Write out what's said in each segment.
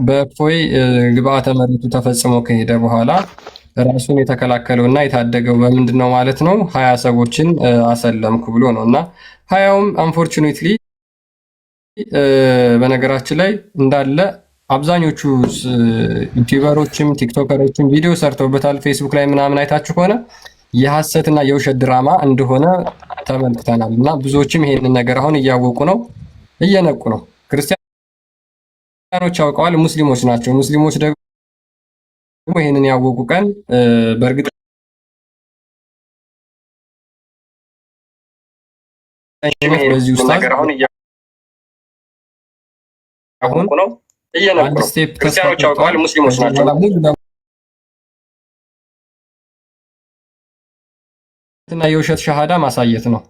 በእፎይ ግብአተ መሬቱ ተፈጽሞ ከሄደ በኋላ ራሱን የተከላከለው እና የታደገው በምንድን ነው ማለት ነው? 20 ሰዎችን አሰለምኩ ብሎ ነው እና 20ውም አንፎርቹኔትሊ በነገራችን ላይ እንዳለ አብዛኞቹ ዩቲዩበሮችም ቲክቶከሮችም ቪዲዮ ሰርተውበታል። ፌስቡክ ላይ ምናምን አይታችሁ ከሆነ የሐሰትና የውሸት ድራማ እንደሆነ ተመልክተናል እና ብዙዎችም ይሄንን ነገር አሁን እያወቁ ነው፣ እየነቁ ነው። ክርስቲያኖች ያውቀዋል፣ ሙስሊሞች ናቸው። ሙስሊሞች ደግሞ ይሄንን ያወቁ ቀን በእርግጥ በዚህ ውስጥ አሁን ነው እየነቁ ነው። ክርስቲያኖች ያውቀዋል፣ ሙስሊሞች ናቸው። እና የውሸት ሸሃዳ ማሳየት ነው።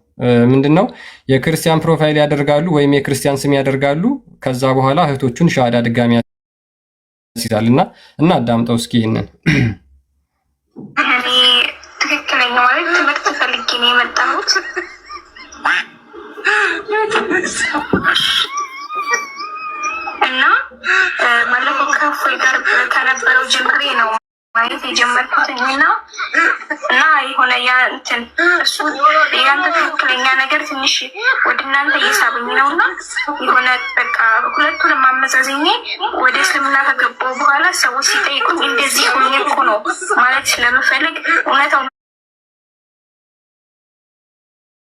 ምንድነው? የክርስቲያን ፕሮፋይል ያደርጋሉ ወይም የክርስቲያን ስም ያደርጋሉ። ከዛ በኋላ እህቶቹን ሸሃዳ ድጋሚ ያስይዛል እና አዳምጠው እስኪ ይሄንን ትክክለኛ ማለት ትምህርት ፈልጌ ነው የመጣሁት እና ባለፈው ከእፎይ ጋር ከነበረው ጀምሬ ነው ማየት የጀመርኩትኝ እና የሆነ ያ እንትን እሱ ያንተ ትክክለኛ ነገር ትንሽ ወደ እናንተ እየሳበኝ ነው እና የሆነ በቃ ሁለቱንም አመዛዝኜ ወደ እስልምና ከገባሁ በኋላ ሰዎች ሲጠይቁኝ እንደዚህ ሆኜ እኮ ነው ማለት ስለምፈልግ እውነታው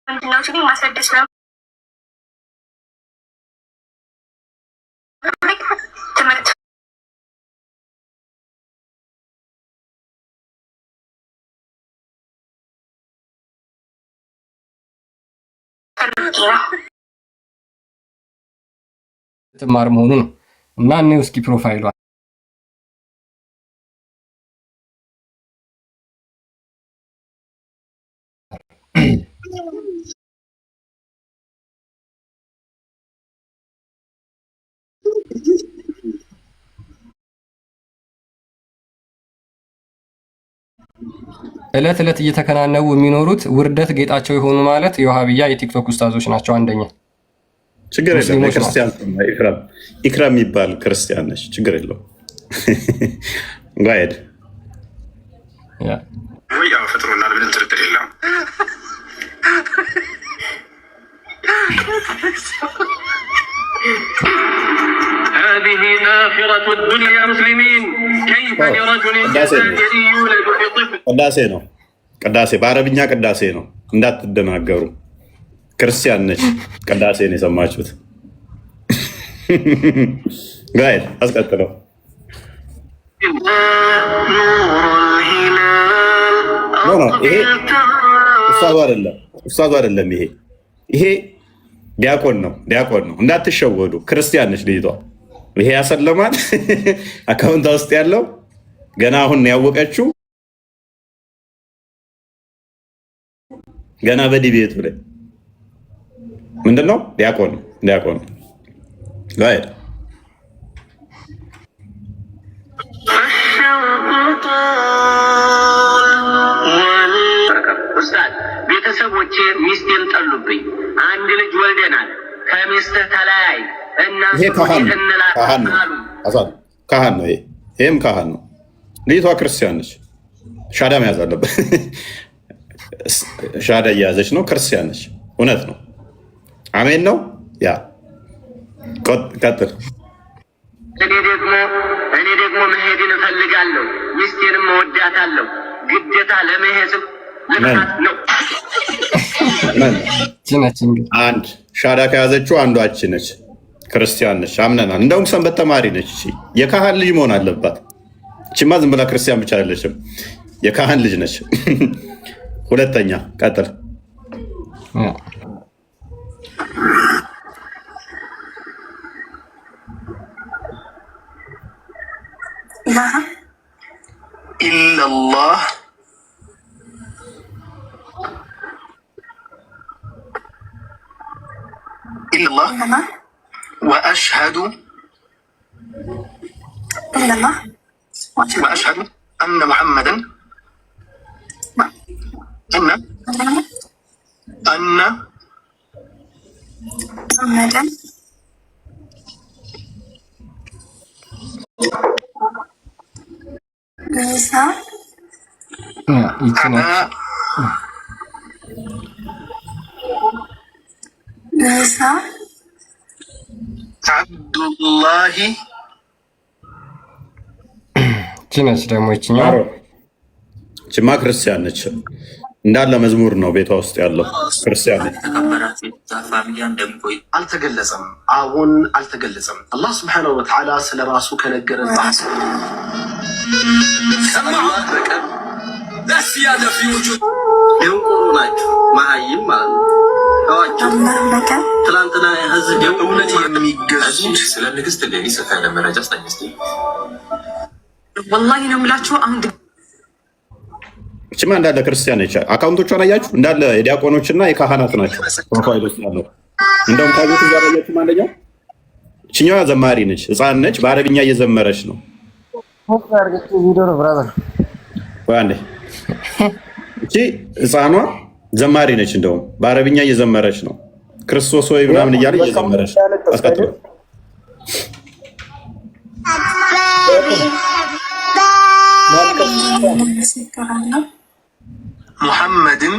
ምንድን ነው ሲሉኝ ማስረዳት ስለምፈልግ ትምህርት ትማር መሆኑ ነው እና እኔ እስኪ ፕሮፋይሏ እለት እለት እየተከናነቡ የሚኖሩት ውርደት ጌጣቸው የሆኑ ማለት የውሃብያ የቲክቶክ ኡስታዞች ናቸው። አንደኛ ችግር የለም። ክርስቲያን ኢክራም የሚባል ክርስቲያን ነች። ችግር የለው። ጋይድ ያው ፈጥሮናል ብለን ጥርጥር የለም። هذه آخرة الدنيا مسلمين كيف لرجل يولد في طفل ቅዳሴ ነው። ቅዳሴ በአረብኛ ቅዳሴ ነው፣ እንዳትደናገሩ። ክርስቲያን ነች። ቅዳሴ ነው የሰማችሁት። ጋይድ አስቀጥለው። ይሄ ኡስታዙ አይደለም። ይሄ ዲያቆን ነው። እንዳትሸወዱ። ክርስቲያን ነች ልጅቷ። ይሄ ያሰለማል አካውንታ ውስጥ ያለው ገና አሁን ያወቀችው ገና በዲቤቱ ላይ ምንድነው? ዲያቆን ጋይድ ኡስታዝ ቤተሰቦቼ ሚስቴን ጠሉብኝ። አንድ ልጅ ወልደናል። ከሚስትህ ተለያይ እና ይሄ ካህን ነው። ይሄም ካህን ነው። ልጅቷ ክርስቲያን ነች። ሻዳ መያዝ አለበት። ሻዳ እያያዘች ነው። ክርስቲያን ነች። እውነት ነው። አሜን ነው። ያ ቀጥል። እኔ ደግሞ መሄድን እፈልጋለሁ። ሚስቴንም እወዳታለሁ። ግዴታ ለመሄድም ነው። አንድ ሻዳ ከያዘችው አንዷች ነች። ክርስቲያን ነች። አምነናል። እንደውም ሰንበት ተማሪ ነች። የካህን ልጅ መሆን አለባት። እችማ ዝም ብላ ክርስቲያን ብቻ አይደለችም፣ የካህን ልጅ ነች። ሁለተኛ ቀጥል። ኢላላህ وأشهد أن محمدا አብዱላሂ ችነች ደግሞ ይችኛው ችማ ክርስቲያን ነች። እንዳለ መዝሙር ነው ቤቷ ውስጥ ያለው ክርስቲያን ነች። አልተገለጸም። አሁን አልተገለጸም። አላህ ስብሐነሁ ወተዓላ ስለ ራሱ ከነገረን በቀር ደንቆሮ ናቸው። መሀይም ማለት ነው። ትላንትና ህዝብ እውነት የሚገዙ ስለ ንግስት ሌሊ ሰፋ ያለ መረጃ ስጠኝ። ወላሂ ነው የምላችሁ። አሁን እችማ እንዳለ ክርስቲያን ነች። አካውንቶቿን አያችሁ? እንዳለ የዲያቆኖችና የካህናት ናቸው ፕሮፋይሎች ያለው። እንደውም ካሉት ጋር አያችሁ አንደኛው እችኛዋ ዘማሪ ነች፣ ህፃን ነች፣ በአረብኛ እየዘመረች ነው። ዋንዴ እቺ ህፃኗ ዘማሪ ነች፣ እንደውም በአረብኛ እየዘመረች ነው። ክርስቶስ ወይ ምናምን እያለ እየዘመረች አስቀጥሎ ሙሐመድን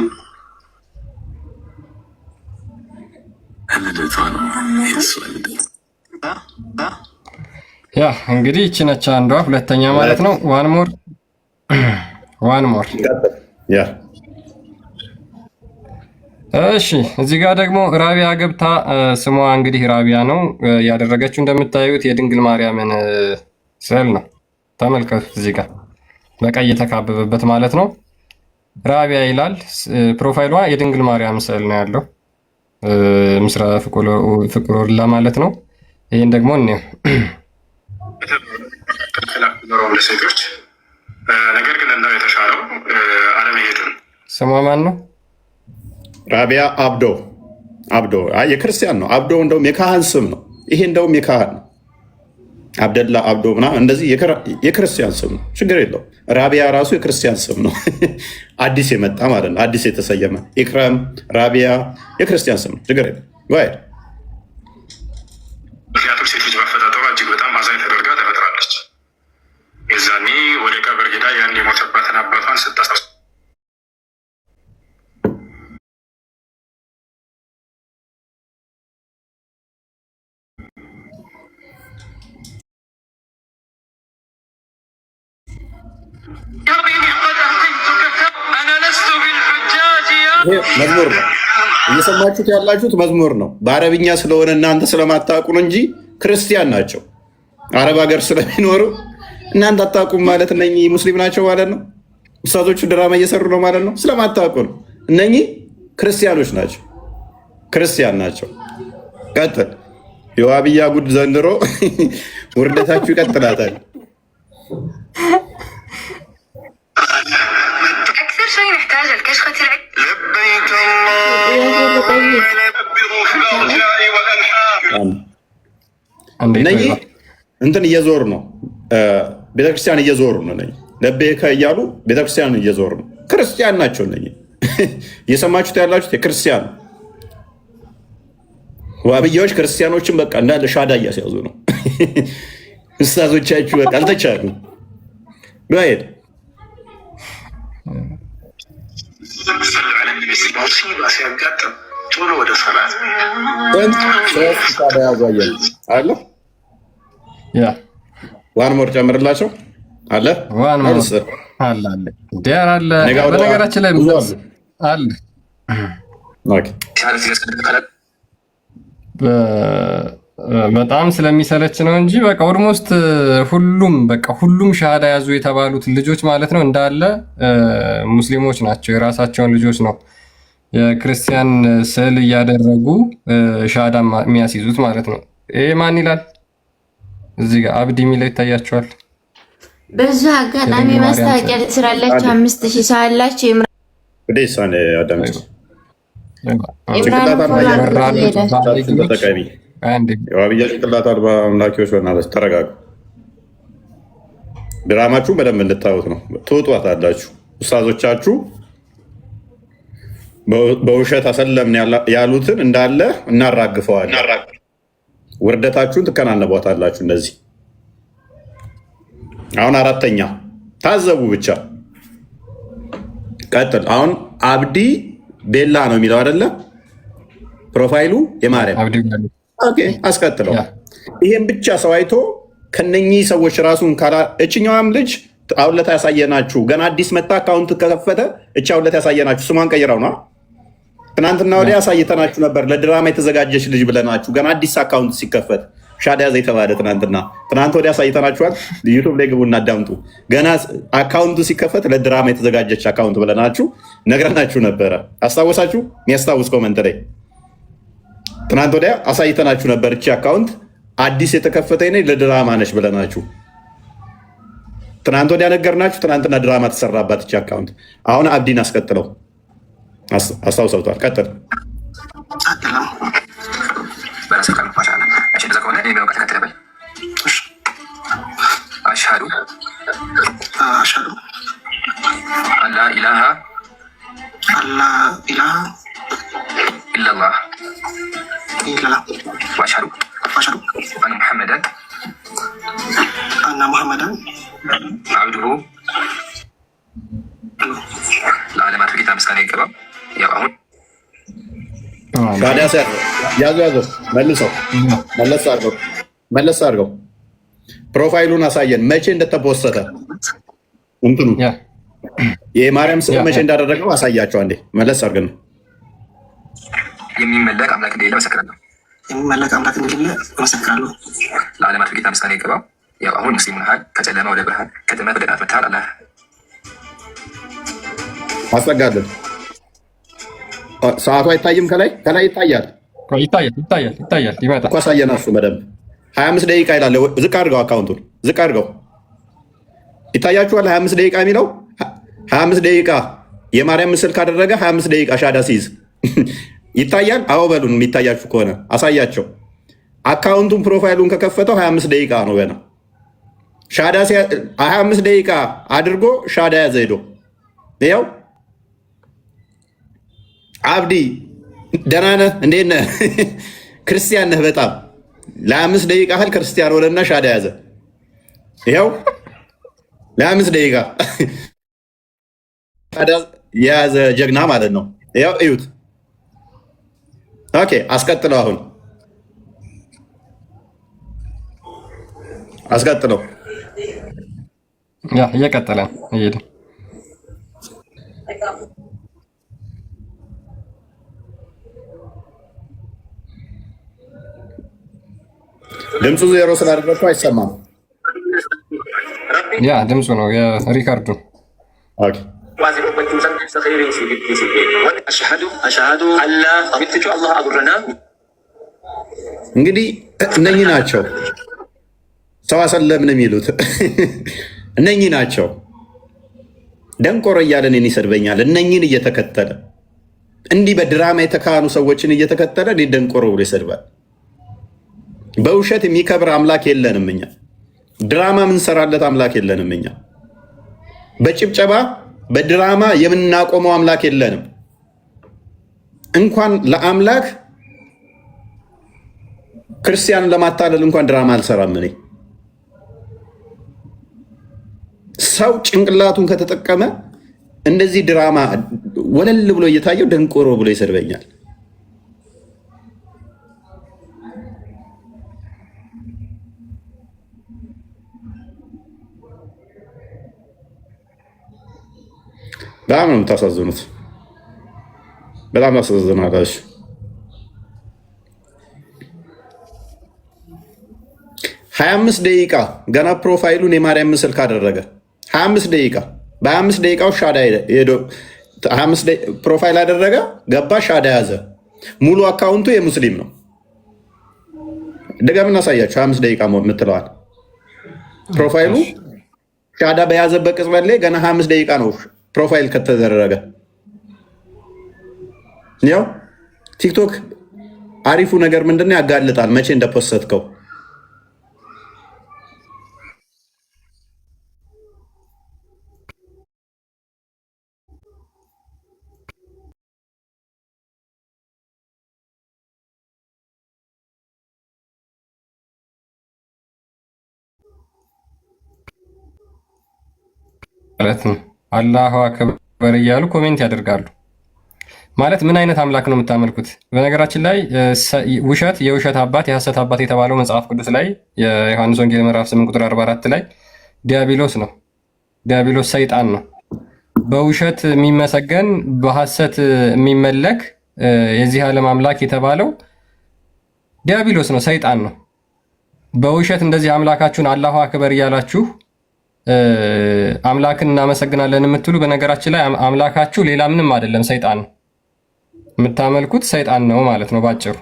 ያ እንግዲህ ይቺ ነች አንዷ፣ ሁለተኛ ማለት ነው። ዋን ሞር ያ እሺ። እዚህ ጋር ደግሞ ራቢያ ገብታ ስሟ እንግዲህ ራቢያ ነው ያደረገችው። እንደምታዩት የድንግል ማርያምን ስዕል ነው ተመልከቱት። እዚህ ጋር በቀይ የተካበበበት ማለት ነው። ራቢያ ይላል ፕሮፋይሏ። የድንግል ማርያም ስዕል ነው ያለው ምስራ ፍቁር ማለት ነው። ይህን ደግሞ እኔ ለሴቶች ነገር ግን እንዳው የተሻለው አለመሄድን። ስሟ ማን ነው? ራቢያ አብዶ የክርስቲያን ነው። አብዶ እንደውም የካህን ስም ነው። ይሄ እንደውም የካህን ነው። አብደላ አብዶ ምናምን እንደዚህ የክርስቲያን ስም ነው። ችግር የለው። ራቢያ ራሱ የክርስቲያን ስም ነው። አዲስ የመጣ ማለት ነው። አዲስ የተሰየመ ኢክረም፣ ራቢያ የክርስቲያን ስም ነው። ችግር የለው። ምክንያቱም ሴት ልጅ መፈጣጠሯ እጅግ በጣም አዛኝ ተደርጋ ተፈጥራለች። የዛኔ ወደ ቀብር ሄዳ ያን የሞተባትን አባቷን ስታሳስ መዝሙር ነው እየሰማችሁት ያላችሁት፣ መዝሙር ነው። በአረብኛ ስለሆነ እናንተ ስለማታውቁ ነው እንጂ ክርስቲያን ናቸው። አረብ ሀገር ስለሚኖሩ እናንተ አታውቁም ማለት እነኚህ ሙስሊም ናቸው ማለት ነው። ኡስታዞቹ ድራማ እየሰሩ ነው ማለት ነው። ስለማታውቁ ነው። እነኚህ ክርስቲያኖች ናቸው፣ ክርስቲያን ናቸው። ቀጥል። የዋብያ ጉድ ዘንድሮ ውርደታችሁ ይቀጥላታል። እነኚህ እንትን እየዞሩ ነው፣ ቤተክርስቲያን እየዞሩ ነው። ለቤከ እያሉ ቤተክርስቲያን እየዞሩ ነው። ክርስቲያን ናቸው እነኚህ። እየሰማችሁት ያላችሁት የክርስቲያን ዋብያዎች ክርስቲያኖችን በቃ እንዳለ ሻዳ እያስያዙ ነው። ኡስታዞቻችሁ በቃ አልተቻሉ ሄድ ሲያጋጥም ቶሎ ወደ ሰላት አለ። ዋን ሞር ጨምርላቸው አለ። በነገራችን ላይ አለ በጣም ስለሚሰለች ነው እንጂ በቃ ኦልሞስት ሁሉም ሻሃዳ ያዙ የተባሉት ልጆች ማለት ነው እንዳለ ሙስሊሞች ናቸው። የራሳቸውን ልጆች ነው የክርስቲያን ስዕል እያደረጉ ሻሃዳ የሚያስይዙት ማለት ነው። ይሄ ማን ይላል? እዚህ ጋር አብዲ የሚለው ይታያቸዋል። በዙ አጋጣሚ ማስታወቂያ ስራላችሁ 5000 ሰው አላችሁ። ወደሳኔ አዳምጪ የዋብያ ጭንቅላት አልባ አምላኪዎች በእናታችሁ ተረጋጉ። ድራማችሁን በደንብ እንድታዩት ነው። ትውጧት አላችሁ። ኡስታዞቻችሁ በውሸት አሰለምን ያሉትን እንዳለ እናራግፈዋለን። ውርደታችሁን ትከናነቧታላችሁ። እንደዚህ አሁን አራተኛ ታዘቡ ብቻ። ቀጥል። አሁን አብዲ ቤላ ነው የሚለው አይደለ? ፕሮፋይሉ የማርያም ኦኬ። አስቀጥለው። ይሄን ብቻ ሰው አይቶ ከነኚህ ሰዎች ራሱን ካላ እችኛዋም ልጅ አውለታ ያሳየናችሁ ገና አዲስ መጣ አካውንት ከከፈተ እቻ አውለታ ያሳየናችሁ ስሟን ቀይረው ነው። ትናንትና ወዲያ ያሳይተናችሁ ነበር ለድራማ የተዘጋጀች ልጅ ብለናችሁ ገና አዲስ አካውንት ሲከፈት ሻዳ ያዘ የተባለ ትናንት ወዲያ ያሳይተናችኋል። ዩቱብ ላይ ግቡና አዳምጡ። ገና አካውንቱ ሲከፈት ለድራማ የተዘጋጀች አካውንት ብለናችሁ ነግረናችሁ ነበረ። አስታወሳችሁ? የሚያስታውስ ኮመንት ላይ ትናንት ወዲያ አሳይተናችሁ ነበር። እቺ አካውንት አዲስ የተከፈተ ለድራማ ነች ብለናችሁ ትናንት ወዲያ ነገርናችሁ። ትናንትና ድራማ ተሰራባት እቺ አካውንት። አሁን አብዲን አስቀጥለው አስታውሰውታል። ቀጥል። አሽሀዱ አላ ኢላሃ ኢለላህ ወአሽሀዱ አነ ሙሐመደን አብዱሁ ለዓለማት ጌታ ምስጋና ይገባው። ያው አሁን ያዙ መለስ አድርገው ፕሮፋይሉን አሳየን። መቼ እንደተፖሰተ እንትኑ የማርያም ስም መቼ እንዳደረገው አሳያቸው። አንዴ መለስ አድርገን ነው የሚመለክ አምላክ እንደሌለ መሰክራለሁ። ለዓለማት ጌታ ምስጋና ይገባው። ያው አሁን ሙስሊም ሆነሃል፣ ከጨለማ ወደ ብርሃን፣ ከጥመት ወደ ጣት መጥተሃል። አላህ አስጠጋለን። ሰዓቱ አይታይም? ከላይ ይታያል። ይመጣል እኮ አሳየን። እሱ በደንብ 25 ደቂቃ ይላል። ዝቅ አድርገው፣ አካውንቱን ዝቅ አድርገው። ይታያችኋል? 25 ደቂቃ የሚለው 25 ደቂቃ የማርያም ምስል ካደረገ 25 ደቂቃ ሻዳ ሲይዝ ይታያል። አዎ በሉን፣ የሚታያችሁ ከሆነ አሳያቸው። አካውንቱን ፕሮፋይሉን ከከፈተው 25 ደቂቃ ነው ገና። ሻዳ 25 ደቂቃ አድርጎ ሻዳ ያዘ ሄዶ ይኸው። አብዲ ደህና ነህ? እንዴት ነህ? ክርስቲያን ነህ? በጣም ለ5 ደቂቃ ያህል ክርስቲያን ሆነና ሻዳ ያዘ። ይኸው ለ5 ደቂቃ ሻዳ የያዘ ጀግና ማለት ነው። ይኸው እዩት። ኦኬ አስቀጥለው። አሁን አስቀጥለው። እየቀጠለ እየሄደ ድምፁ ዜሮ ስላደረግኩ አይሰማም። ድምፁ ነው የሪካርዱ። እንግዲህ እነኚህ ናቸው ሰው አሰለምን የሚሉት እነኚህ ናቸው። ደንቆሮ እያለን ይሰድበኛል። እነኚህን እየተከተለ እንዲህ በድራማ የተካኑ ሰዎችን እየተከተለ እኔ ደንቆሮ ብሎ ይሰድባል። በውሸት የሚከብር አምላክ የለንም እኛ። ድራማ የምንሰራለት አምላክ የለንም እኛ። በጭብጨባ በድራማ የምናቆመው አምላክ የለንም። እንኳን ለአምላክ ክርስቲያንን ለማታለል እንኳን ድራማ አልሰራም እኔ። ሰው ጭንቅላቱን ከተጠቀመ እንደዚህ ድራማ ወለል ብሎ እየታየው ደንቆሮ ብሎ ይሰድበኛል። በጣም ነው የምታሳዝኑት። በጣም ታሳዝናላችሁ። 25 ደቂቃ ገና ፕሮፋይሉን የማርያም ምስል ካደረገ 25 ደቂቃ በ25 ደቂቃው ሻዳ ሄዶ ፕሮፋይል አደረገ፣ ገባ፣ ሻዳ ያዘ። ሙሉ አካውንቱ የሙስሊም ነው። ደጋም እናሳያቸው። 25 ደቂቃ የምትለዋል ፕሮፋይሉ ሻዳ በያዘበት ቅጽበት ላይ ገና 25 ደቂቃ ነው ፕሮፋይል ከተደረገ። ያው ቲክቶክ አሪፉ ነገር ምንድነው? ያጋልጣል መቼ እንደፖሰትከው። ማለት ነው። አላሁ አክበር እያሉ ኮሜንት ያደርጋሉ። ማለት ምን አይነት አምላክ ነው የምታመልኩት? በነገራችን ላይ ውሸት የውሸት አባት የሐሰት አባት የተባለው መጽሐፍ ቅዱስ ላይ የዮሐንስ ወንጌል ምዕራፍ 8 ቁጥር 44 ላይ ዲያብሎስ ነው። ዲያብሎስ ሰይጣን ነው። በውሸት የሚመሰገን በሐሰት የሚመለክ የዚህ ዓለም አምላክ የተባለው ዲያብሎስ ነው፣ ሰይጣን ነው። በውሸት እንደዚህ አምላካችሁን አላሁ አክበር እያላችሁ አምላክን እናመሰግናለን የምትሉ በነገራችን ላይ አምላካችሁ ሌላ ምንም አይደለም፣ ሰይጣን ነው። የምታመልኩት ሰይጣን ነው ማለት ነው ባጭሩ።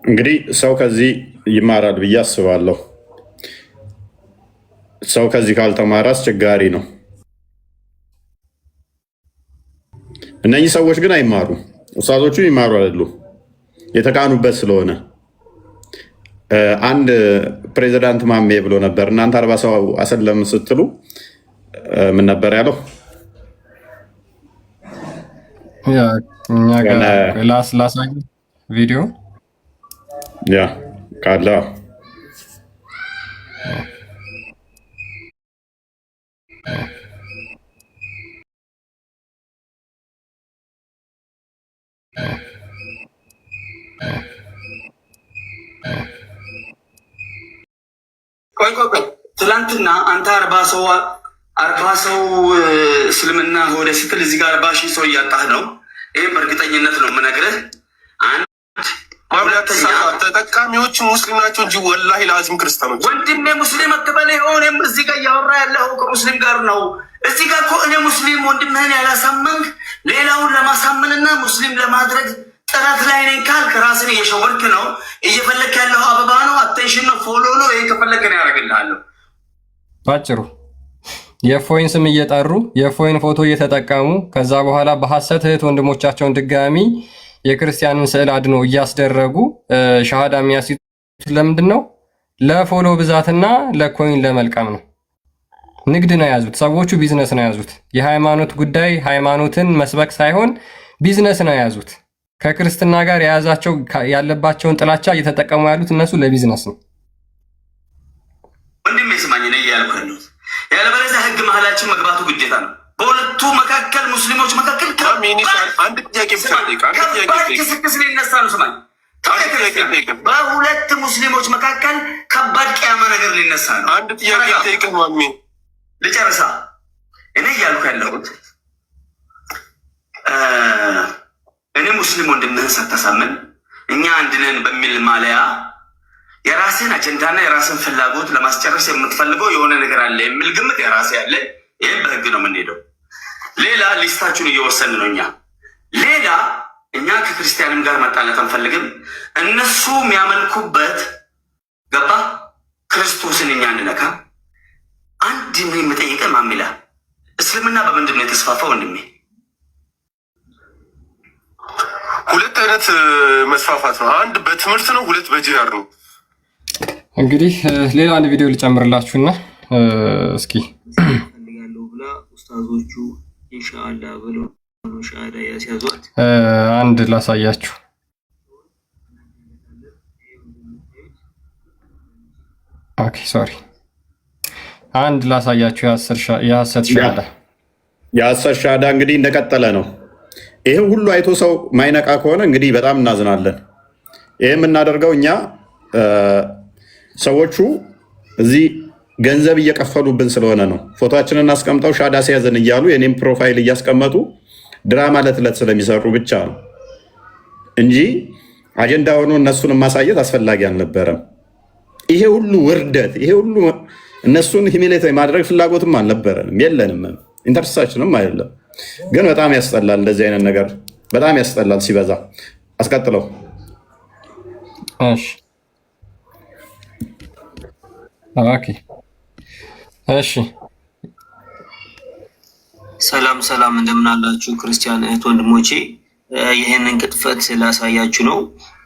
እንግዲህ ሰው ከዚህ ይማራል ብዬ አስባለሁ። ሰው ከዚህ ካልተማረ አስቸጋሪ ነው። እነኚህ ሰዎች ግን አይማሩም። ኡስታዞቹ ይማሩ አይደሉም፣ የተካኑበት ስለሆነ። አንድ ፕሬዚዳንት ማሜ ብሎ ነበር፣ እናንተ 40 ሰው አሰለም ስትሉ ምን ነበር ያለው? ላሳይ ቪዲዮ ያ ካለ ቆይ ትላንትና አንተ 40 ሰው እስልምና ወደ ስትል እዚህ ጋር 40 ሺህ ሰው እያጣህ ነው። ይህም በእርግጠኝነት ነው የምነግርህ። ተጠቃሚዎች ሙስሊም ናቸው እንጂ ወላሂ ለአዚም ክርስቲያኖች። ወንድሜ ሙስሊም አትበል። ሆኔም እዚህ ጋር እያወራ ያለው ከሙስሊም ጋር ነው። እዚህ ጋር እኮ እኔ ሙስሊም ወንድምህን ያላሳመንክ ሌላውን ለማሳመንና ሙስሊም ለማድረግ ጥረት ላይ ነኝ ካልክ ራስን እየሸወድክ ነው። እየፈለክ ያለው አበባ ነው፣ አቴንሽን ነው፣ ፎሎ ነው። ይህ ከፈለክ ነው ያደርግልሃለሁ። ባጭሩ የእፎይን ስም እየጠሩ የእፎይን ፎቶ እየተጠቀሙ ከዛ በኋላ በሐሰት እህት ወንድሞቻቸውን ድጋሚ የክርስቲያንን ስዕል አድኖ እያስደረጉ ሻሃዳ የሚያስይዙት ለምንድን ነው? ለፎሎ ብዛትና ለኮይን ለመልቀም ነው። ንግድ ነው የያዙት ሰዎቹ፣ ቢዝነስ ነው የያዙት። የሃይማኖት ጉዳይ ሃይማኖትን መስበክ ሳይሆን ቢዝነስ ነው የያዙት። ከክርስትና ጋር የያዛቸው ያለባቸውን ጥላቻ እየተጠቀሙ ያሉት እነሱ ለቢዝነስ ነው። ወንድሜ ስማኝ ነው እያልኩ ያለሁት። ያለበለዚያ ህግ መሀላችን መግባቱ ግዴታ ነው። በሁለቱ መካከል ሙስሊሞች መካከል አንድ ጥያቄ ክስክስ ሊነሳ ነው። ስማኝ፣ በሁለት ሙስሊሞች መካከል ከባድ ቅያማ ነገር ሊነሳ ነው። አንድ ጥያቄ ጠይቅህ ማሚ፣ ልጨርሳ። እኔ እያልኩ ያለሁት እኔ ሙስሊም ወንድምህን ሳታሳምን እኛ አንድነን በሚል ማለያ የራስን አጀንዳና የራስን ፍላጎት ለማስጨረስ የምትፈልገው የሆነ ነገር አለ የሚል ግምት የራሴ ያለ። ይህም በህግ ነው የምንሄደው። ሌላ ሊስታችሁን እየወሰን ነው። ሌላ እኛ ከክርስቲያንም ጋር መጣላት አንፈልግም። እነሱ የሚያመልኩበት ገባ ክርስቶስን እኛ እንነካ። አንድ የምጠይቀ ማሚላ እስልምና በምንድን ነው የተስፋፋ ወንድሜ? ሁለት አይነት መስፋፋት ነው። አንድ በትምህርት ነው፣ ሁለት በጂሃድ ነው። እንግዲህ ሌላ አንድ ቪዲዮ ልጨምርላችሁና እስኪ ፈልጋለሁ ብላ ኡስታዞቹ ኢንሻአላህ ብለው ሻሃዳ ያስያዟት አንድ ላሳያችሁ። ኦኬ ሶሪ፣ አንድ ላሳያችሁ። የሐሰት ሻሃዳ እንግዲህ እንደቀጠለ ነው። ይህ ሁሉ አይቶ ሰው ማይነቃ ከሆነ እንግዲህ በጣም እናዝናለን። ይህ የምናደርገው እኛ ሰዎቹ እዚህ ገንዘብ እየከፈሉብን ስለሆነ ነው። ፎቶችንን አስቀምጠው ሻሃዳ ሲያዘን እያሉ የኔም ፕሮፋይል እያስቀመጡ ድራማ ዕለት ስለሚሰሩ ብቻ ነው እንጂ አጀንዳ ሆኖ እነሱን ማሳየት አስፈላጊ አልነበረም። ይሄ ሁሉ ውርደት፣ ይሄ ሁሉ እነሱን ሂሚሌት ማድረግ ፍላጎትም አልነበረንም፣ የለንም፣ ኢንተረስታችንም አይደለም። ግን በጣም ያስጠላል። እንደዚህ አይነት ነገር በጣም ያስጠላል ሲበዛ። አስቀጥለው። እሺ ሰላም ሰላም፣ እንደምን አላችሁ ክርስቲያን እህት ወንድሞቼ? ይህንን ቅጥፈት ላሳያችሁ ነው።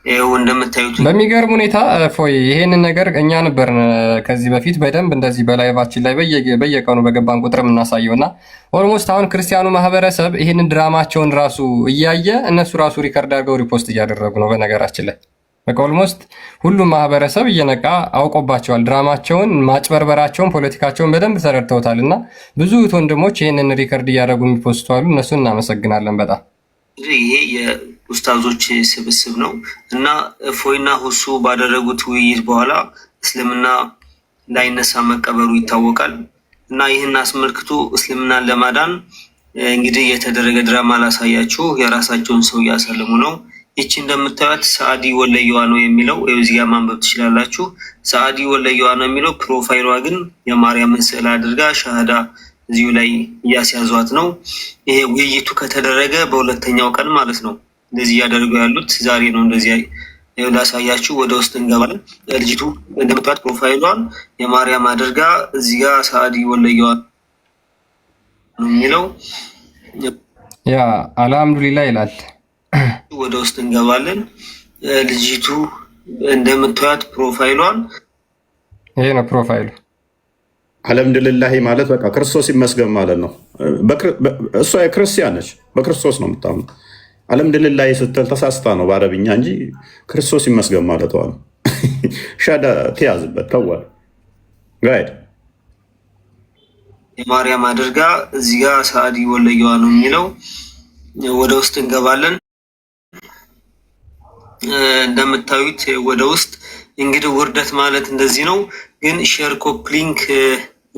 ይኸው እንደምታዩት በሚገርም ሁኔታ ፎይ ይሄንን ነገር እኛ ነበርን ከዚህ በፊት በደንብ እንደዚህ በላይቫችን ላይ በየቀኑ በገባን ቁጥር የምናሳየው እና ኦልሞስት አሁን ክርስቲያኑ ማህበረሰብ ይሄንን ድራማቸውን ራሱ እያየ እነሱ ራሱ ሪከርድ አድርገው ሪፖስት እያደረጉ ነው። በነገራችን ላይ በቃ ኦልሞስት ሁሉም ማህበረሰብ እየነቃ አውቆባቸዋል። ድራማቸውን፣ ማጭበርበራቸውን፣ ፖለቲካቸውን በደንብ ተረድተውታል። እና ብዙ ወንድሞች ይህንን ሪከርድ እያደረጉ የሚፖስቱ አሉ። እነሱን እናመሰግናለን በጣም። ይሄ የኡስታዞች ስብስብ ነው እና እፎይና ሁሱ ባደረጉት ውይይት በኋላ እስልምና ላይነሳ መቀበሩ ይታወቃል። እና ይህን አስመልክቶ እስልምናን ለማዳን እንግዲህ የተደረገ ድራማ ላሳያችሁ። የራሳቸውን ሰው እያሰለሙ ነው። ይቺ እንደምታዩት ሰአዲ ወለየዋ ነው የሚለው እዚህ ጋር ማንበብ ትችላላችሁ። ሰአዲ ወለየዋ ነው የሚለው። ፕሮፋይሏ ግን የማርያምን ስዕል አድርጋ ሻሃዳ እዚሁ ላይ እያስያዟት ነው። ይሄ ውይይቱ ከተደረገ በሁለተኛው ቀን ማለት ነው። እንደዚህ እያደረጉ ያሉት ዛሬ ነው። እንደዚህ ላሳያችሁ። ወደ ውስጥ እንገባለን። ልጅቱ እንደምታዩት ፕሮፋይሏን የማርያም አድርጋ እዚህ ጋር ሰአዲ ወለየዋ ነው የሚለው። ያ አልሐምዱሊላህ ይላል። ወደ ውስጥ እንገባለን። ልጅቱ እንደምታዩት ፕሮፋይሏን ይሄ ነው ፕሮፋይሉ። አልሐምዱሊላህ ማለት በቃ ክርስቶስ ይመስገን ማለት ነው። እሷ የክርስቲያን ነች፣ በክርስቶስ ነው የምታምነው። አልሐምዱሊላህ ስትል ተሳስታ ነው በአረብኛ እንጂ ክርስቶስ ይመስገን ማለት ነው። ሻዳ ተያዝበት ተዋል ጋይድ የማርያም አድርጋ እዚህ ጋር ሰአዲ ወለየዋ ነው የሚለው። ወደ ውስጥ እንገባለን። እንደምታዩት ወደ ውስጥ እንግዲህ ውርደት ማለት እንደዚህ ነው። ግን ሼር፣ ኮፒ ሊንክ፣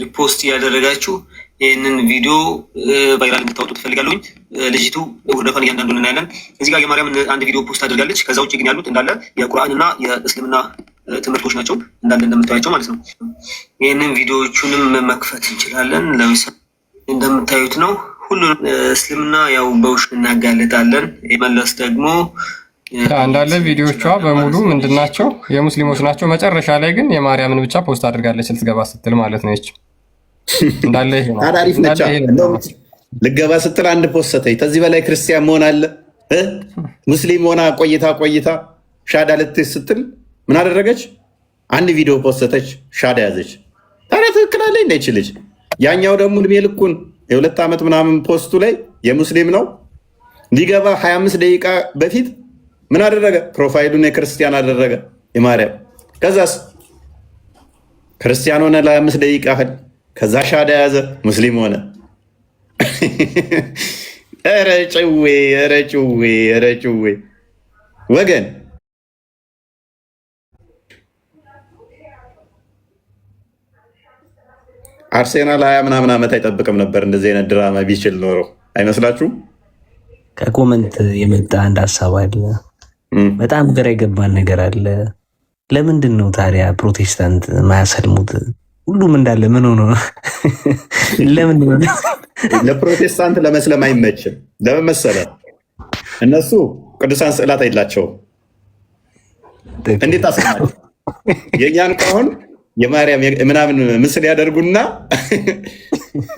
ሪፖስት እያደረጋችሁ ይህንን ቪዲዮ ቫይራል እንድታወጡ ትፈልጋለሁኝ። ልጅቱ ውርደቷን እያንዳንዱን እናያለን። እዚህ ጋር የማርያም አንድ ቪዲዮ ፖስት አድርጋለች። ከዛ ውጭ ግን ያሉት እንዳለ የቁርአን እና የእስልምና ትምህርቶች ናቸው እንዳለ እንደምታዩቸው ማለት ነው። ይህንን ቪዲዮዎቹንም መክፈት እንችላለን። ለምሳሌ እንደምታዩት ነው። ሁሉንም እስልምና ያው በውሸት እናጋልጣለን። የመለስ ደግሞ እንዳለ ቪዲዮቿ በሙሉ ምንድናቸው? የሙስሊሞች ናቸው። መጨረሻ ላይ ግን የማርያምን ብቻ ፖስት አድርጋለች ልትገባ ስትል ማለት ነው። እንዳለ ይሄ ነው። አሪፍ ነች። ልገባ ስትል አንድ ፖስተች። ከዚህ በላይ ክርስቲያን መሆን አለ? ሙስሊም ሆና ቆይታ ሻዳ ልትይዝ ስትል ምን አደረገች? አንድ ቪዲዮ ፖስተች፣ ሻዳ ያዘች። ታዲያ ትክክል አለኝ ነች ልጅ። ያኛው ደግሞ እድሜ ልኩን የ2 ዓመት ምናምን ፖስቱ ላይ የሙስሊም ነው ሊገባ 25 ደቂቃ በፊት ምን አደረገ? ፕሮፋይሉን የክርስቲያን አደረገ የማርያም። ከዛስ ክርስቲያን ሆነ ለ25 ደቂቃ ያህል። ከዛ ሻዳ ያዘ፣ ሙስሊም ሆነ። ኧረ ጭዌ ወገን። አርሴናል 20 ምናምን ዓመት አይጠብቅም ነበር እንደዚህ አይነት ድራማ ቢችል ኖሮ አይመስላችሁም? ከኮመንት የመጣ አንድ ሀሳብ አለ። በጣም ግራ የገባን ነገር አለ። ለምንድን ነው ታዲያ ፕሮቴስታንት ማያሰልሙት? ሁሉም እንዳለ ምን ሆኖ ነው? ለምንድን ነው ለፕሮቴስታንት ለመስለም አይመችም? ለምን መሰለህ? እነሱ ቅዱሳን ስዕላት አይላቸውም። እንዴት አሰልማቸው? የእኛን አሁን የማርያም ምናምን ምስል ያደርጉና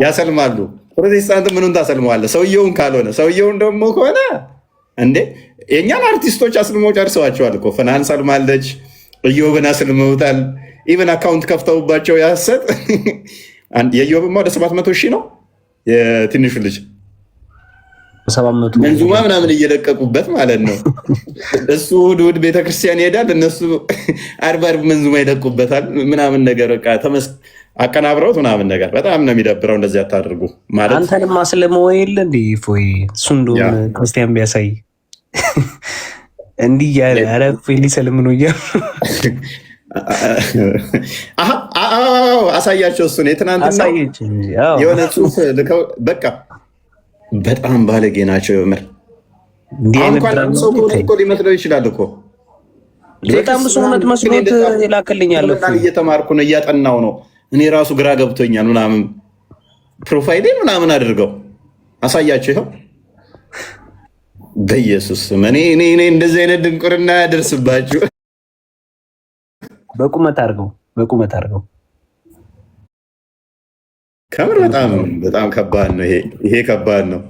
ያሰልማሉ። ፕሮቴስታንት ምኑን ታሰልመዋለህ? ሰውየውን ካልሆነ ሰውየውን ደግሞ ከሆነ እንዴ የእኛን አርቲስቶች አስልመው ጨርሰዋቸዋል እኮ። ፍናን ሰልማለች፣ እዮብን አስልመውታል። ኢቨን አካውንት ከፍተውባቸው ያሰጥ የእዮብማ ወደ 700 ሺህ ነው የትንሹ ልጅ መንዙማ ምናምን እየለቀቁበት ማለት ነው። እሱ እሑድ ቤተክርስቲያን ይሄዳል፣ እነሱ ዓርብ መንዙማ ይለቁበታል ምናምን ነገር በቃ አቀናብረውት ምናምን ነገር። በጣም ነው የሚደብረው። እንደዚህ አታድርጉ ማለት አንተንም አስለመው የለ እንዲ ፎይ እሱ እንደውም ክርስቲያን ቢያሳይ እንዲህ እያለ ኧረ እፎይ ሊሰልም ነው እያሉ አሳያቸው። እሱን የትናንትና የሆነ ጽሑፍ ልከው በቃ በጣም ባለጌ ናቸው። የምር እንኳን ሰው እኮ ሊመስለው ይችላል እኮ። በጣም ብዙ እውነት መስሎት ይላክልኛል። እየተማርኩ ነው እያጠናው ነው እኔ ራሱ ግራ ገብቶኛል ምናምን ፕሮፋይሌን ምናምን አድርገው አሳያቸው። ይኸው በኢየሱስ እኔ እንደዚህ አይነት ድንቁርና ያደርስባችሁ። በቁመት አድርገው ከምር በጣም ከባድ ነው። ይሄ ከባድ ነው።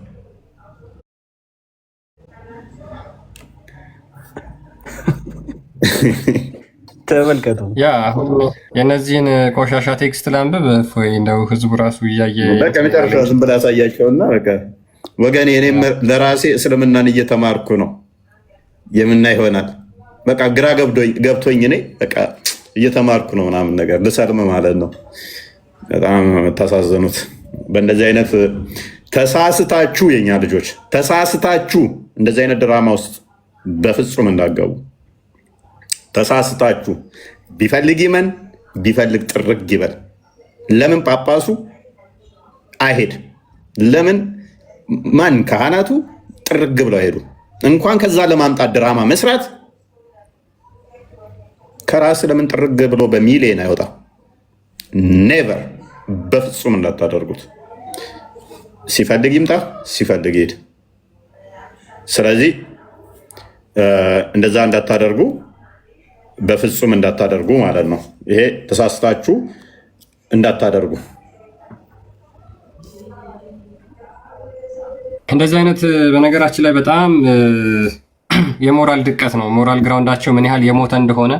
ተመልከቱ። ያ አሁን የነዚህን ቆሻሻ ቴክስት ላንብብ ወይ እንደው ህዝቡ ራሱ እያየ በቃ መጨረሻ ዝም ብላ ያሳያቸውና በቃ ወገኔ እኔም ለራሴ እስልምናን እየተማርኩ ነው የምና ይሆናል በቃ ግራ ገብቶኝ እኔ በቃ እየተማርኩ ነው ምናምን ነገር ልሰልም ማለት ነው። በጣም የምታሳዝኑት በእንደዚህ አይነት ተሳስታችሁ፣ የኛ ልጆች ተሳስታችሁ እንደዚህ አይነት ድራማ ውስጥ በፍጹም እንዳገቡ ተሳስታችሁ። ቢፈልግ ይመን ቢፈልግ ጥርግ ይበል። ለምን ጳጳሱ አይሄድ? ለምን ማን ካህናቱ ጥርግ ብለው አይሄዱ? እንኳን ከዛ ለማምጣት ድራማ መስራት ከራስ ለምን ጥርግ ብሎ በሚሊየን አይወጣ? ኔቨር፣ በፍጹም እንዳታደርጉት። ሲፈልግ ይምጣ፣ ሲፈልግ ይሄድ። ስለዚህ እንደዛ እንዳታደርጉ፣ በፍጹም እንዳታደርጉ ማለት ነው። ይሄ ተሳስታችሁ እንዳታደርጉ። እንደዚህ አይነት በነገራችን ላይ በጣም የሞራል ድቀት ነው። ሞራል ግራውንዳቸው ምን ያህል የሞተ እንደሆነ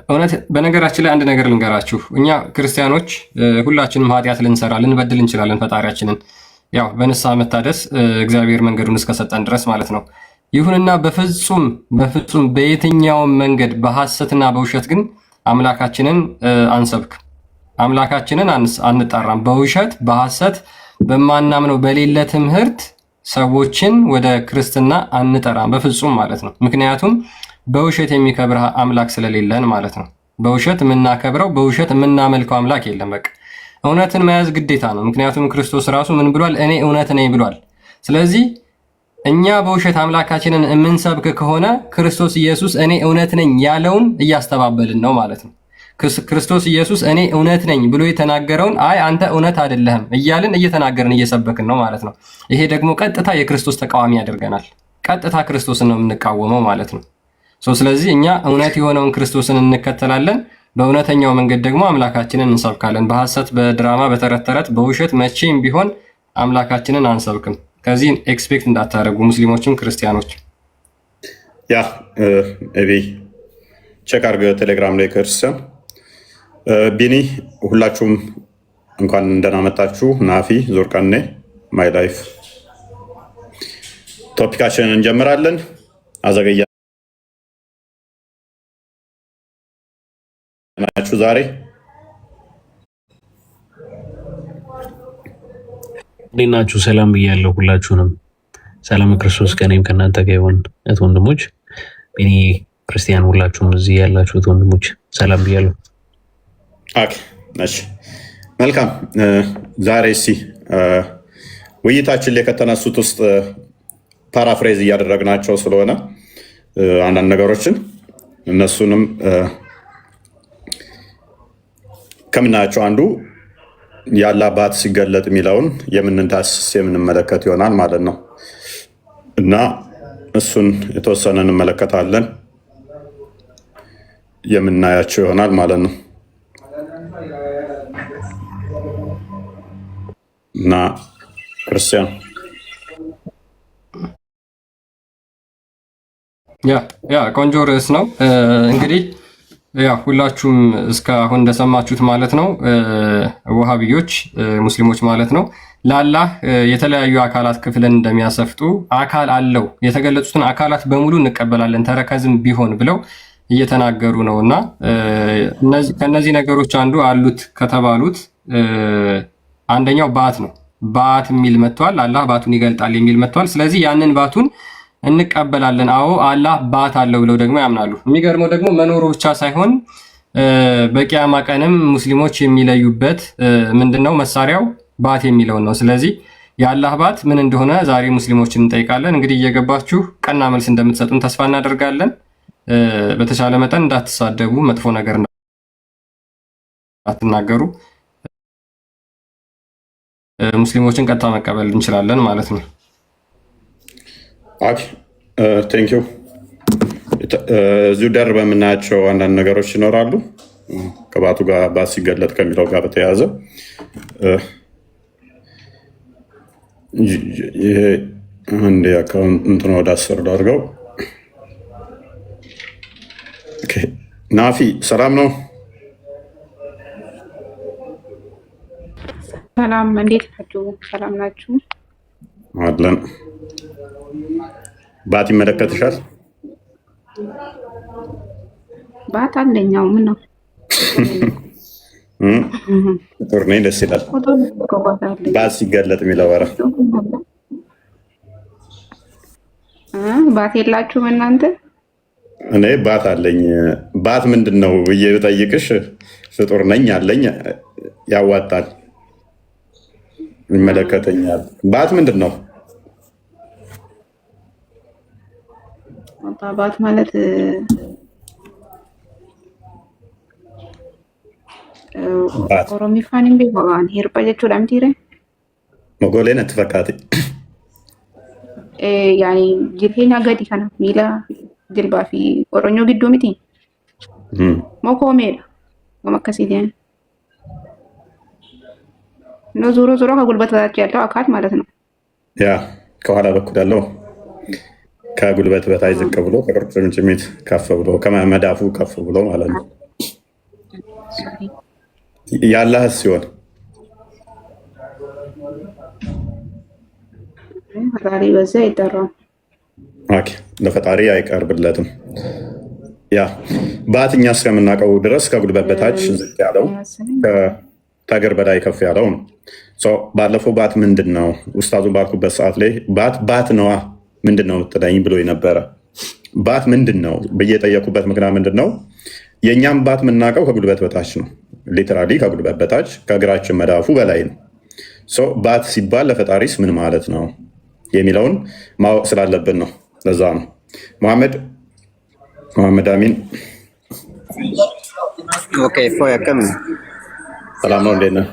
እውነት። በነገራችን ላይ አንድ ነገር ልንገራችሁ። እኛ ክርስቲያኖች ሁላችንም ኃጢአት ልንሰራ ልንበድል እንችላለን ፈጣሪያችንን፣ ያው በንስሐ መታደስ እግዚአብሔር መንገዱን እስከሰጠን ድረስ ማለት ነው። ይሁንና በፍጹም በየትኛውም መንገድ በሐሰትና በውሸት ግን አምላካችንን አንሰብክ፣ አምላካችንን አንጣራም። በውሸት በሐሰት በማናምነው በሌለ ትምህርት ሰዎችን ወደ ክርስትና አንጠራም በፍጹም ማለት ነው። ምክንያቱም በውሸት የሚከብር አምላክ ስለሌለን ማለት ነው። በውሸት የምናከብረው በውሸት የምናመልከው አምላክ የለም። በቃ እውነትን መያዝ ግዴታ ነው። ምክንያቱም ክርስቶስ ራሱ ምን ብሏል? እኔ እውነት ነኝ ብሏል። ስለዚህ እኛ በውሸት አምላካችንን የምንሰብክ ከሆነ ክርስቶስ ኢየሱስ እኔ እውነት ነኝ ያለውን እያስተባበልን ነው ማለት ነው። ክርስቶስ ኢየሱስ እኔ እውነት ነኝ ብሎ የተናገረውን አይ አንተ እውነት አይደለህም እያልን እየተናገርን እየሰበክን ነው ማለት ነው። ይሄ ደግሞ ቀጥታ የክርስቶስ ተቃዋሚ ያደርገናል። ቀጥታ ክርስቶስን ነው የምንቃወመው ማለት ነው። ስለዚህ እኛ እውነት የሆነውን ክርስቶስን እንከተላለን፣ በእውነተኛው መንገድ ደግሞ አምላካችንን እንሰብካለን። በሐሰት በድራማ በተረት ተረት በውሸት መቼም ቢሆን አምላካችንን አንሰብክም። ከዚህ ኤክስፔክት እንዳታደርጉ ሙስሊሞችም ክርስቲያኖች። ያ ቼክ አድርገህ ቴሌግራም ላይ ክርስቲያን ቢኒ፣ ሁላችሁም እንኳን ደህና መጣችሁ። ናፊ ዞርቃኔ ማይ ላይፍ ቶፒካችንን እንጀምራለን። አዘገያ ናችሁ ዛሬ እንዴት ናችሁ? ሰላም ብያለሁ ሁላችሁንም። ሰላም ክርስቶስ ከእኔም ከእናንተ ጋር ይሁን። እህት ወንድሞች፣ እኔ ክርስቲያን ሁላችሁም እዚህ ያላችሁት ወንድሞች ሰላም ብያለሁ። እሺ መልካም። ዛሬ እስኪ ውይይታችን ላይ ከተነሱት ውስጥ ፓራፍሬዝ እያደረግናቸው ስለሆነ አንዳንድ ነገሮችን እነሱንም ከምናያቸው አንዱ ያለ አባት ሲገለጥ የሚለውን የምንዳስስ የምንመለከት ይሆናል ማለት ነው እና እሱን የተወሰነ እንመለከታለን፣ የምናያቸው ይሆናል ማለት ነው እና ክርስቲያን ያ ቆንጆ ርዕስ ነው እንግዲህ ያ ሁላችሁም እስካሁን እንደሰማችሁት ማለት ነው ወሃቢዮች ሙስሊሞች ማለት ነው ለአላህ የተለያዩ አካላት ክፍልን እንደሚያሰፍጡ አካል አለው የተገለጹትን አካላት በሙሉ እንቀበላለን ተረከዝም ቢሆን ብለው እየተናገሩ ነው እና ከነዚህ ነገሮች አንዱ አሉት ከተባሉት አንደኛው ባት ነው። ባት የሚል መጥቷል። አላህ ባቱን ይገልጣል የሚል መጥቷል። ስለዚህ ያንን ባቱን እንቀበላለን። አዎ አላህ ባት አለው ብለው ደግሞ ያምናሉ። የሚገርመው ደግሞ መኖሩ ብቻ ሳይሆን በቂያማ ቀንም ሙስሊሞች የሚለዩበት ምንድነው መሳሪያው ባት የሚለውን ነው። ስለዚህ የአላህ ባት ምን እንደሆነ ዛሬ ሙስሊሞችን እንጠይቃለን። እንግዲህ እየገባችሁ ቀና መልስ እንደምትሰጡን ተስፋ እናደርጋለን። በተቻለ መጠን እንዳትሳደቡ፣ መጥፎ ነገር እንዳትናገሩ፣ ሙስሊሞችን ቀጥታ መቀበል እንችላለን ማለት ነው። ቴንክ ዩ። እዚሁ ደርበ የምናያቸው አንዳንድ ነገሮች ይኖራሉ ከባቱ ጋር ባት ሲገለጥ ከሚለው ጋር በተያያዘ ይሄ አንድ አካውንትን ወደ 10 አድርገው። ናፊ ሰላም ነው? ሰላም፣ እንዴት ናችሁ? ሰላም ናችሁ? አለን። ባት ይመለከትሻል? ባት አለኛው ምን ነው ጥሩ ነው፣ ደስ ይላል። ባት ሲገለጥ የሚለው ኧረ ባት የላችሁም እናንተ? እኔ ባት አለኝ። ባት ምንድን ነው ብዬ ብጠይቅሽ ፍጡር ነኝ አለኝ። ያዋጣል፣ ይመለከተኛል። ባት ምንድን ነው? ባት ማለት ኦሮሚፋን ቤባን ሄርጳ jechuudha mitiire mogoleen itti fakkaate yaani jilheenya gadi kana miila jilbaa fi qoronyoo gidduu miti moo koomeedha gama akkasiitiin ነው ዞሮ ዞሮ ከጉልበታቸው ያለው አካል ማለት ነው። ያ ከኋላ በኩል ያለው ከጉልበት በታይ ዝቅ ብሎ ከቁርጭምጭሚት ከፍ ብሎ ከመዳፉ ከፍ ብሎ ማለት ነው። ያላህ ሲሆን ፈጣሪ በዛ ይጠራል። ኦኬ ለፈጣሪ አይቀርብለትም። ያ ባትኛ እስከምናውቀው ድረስ ከጉልበት በታች ዝቅ ያለው ከእግር በላይ ከፍ ያለው ነው። ባለፈው ባት ምንድን ነው ኡስታዙን ባልኩበት ሰዓት ላይ ባት ነዋ ምንድን ነው የምትለኝ ብሎ ነበረ። ባት ምንድን ነው ብዬ የጠየኩበት ምክንያት ምንድን ነው? የእኛም ባት የምናውቀው ከጉልበት በታች ነው። ሊተራሊ ከጉልበት በታች ከእግራችን መዳፉ በላይ ነው። ባት ሲባል ለፈጣሪስ ምን ማለት ነው የሚለውን ማወቅ ስላለብን ነው። ለዛ ነው መሐመድ አሚን። ኦኬ ያከም ሰላም ነው፣ እንዴት ነህ?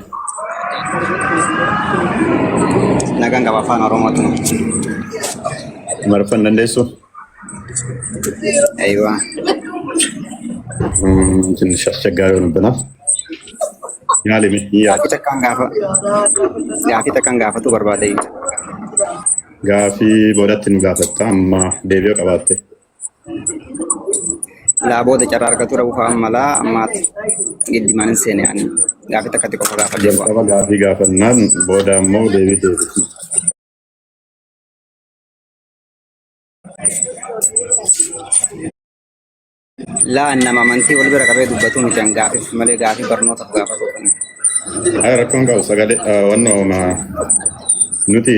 nagaan gaba afaan oromooti marfan dandeessu? aywa ትንሽ አስቸጋሪ ሆንብናል። ያለሚ gaafii takkaan gaafatu barbaade gaafii boodatti nu gaafatta amma deebi'oo qabaatte laabooda carraa argatu dhabuu fa'aan malaa ammaati giddimaan hin seene ani gaafii takkatti qofa gaafadhe jalqaba gaafii gaafannaan booda ammoo deebii deebisna. laa nama amantii wal bira qabee dubbatu miti an gaafiif malee gaafii barnootaaf gaafatu kan rakkoon qabu sagalee wannooma nuti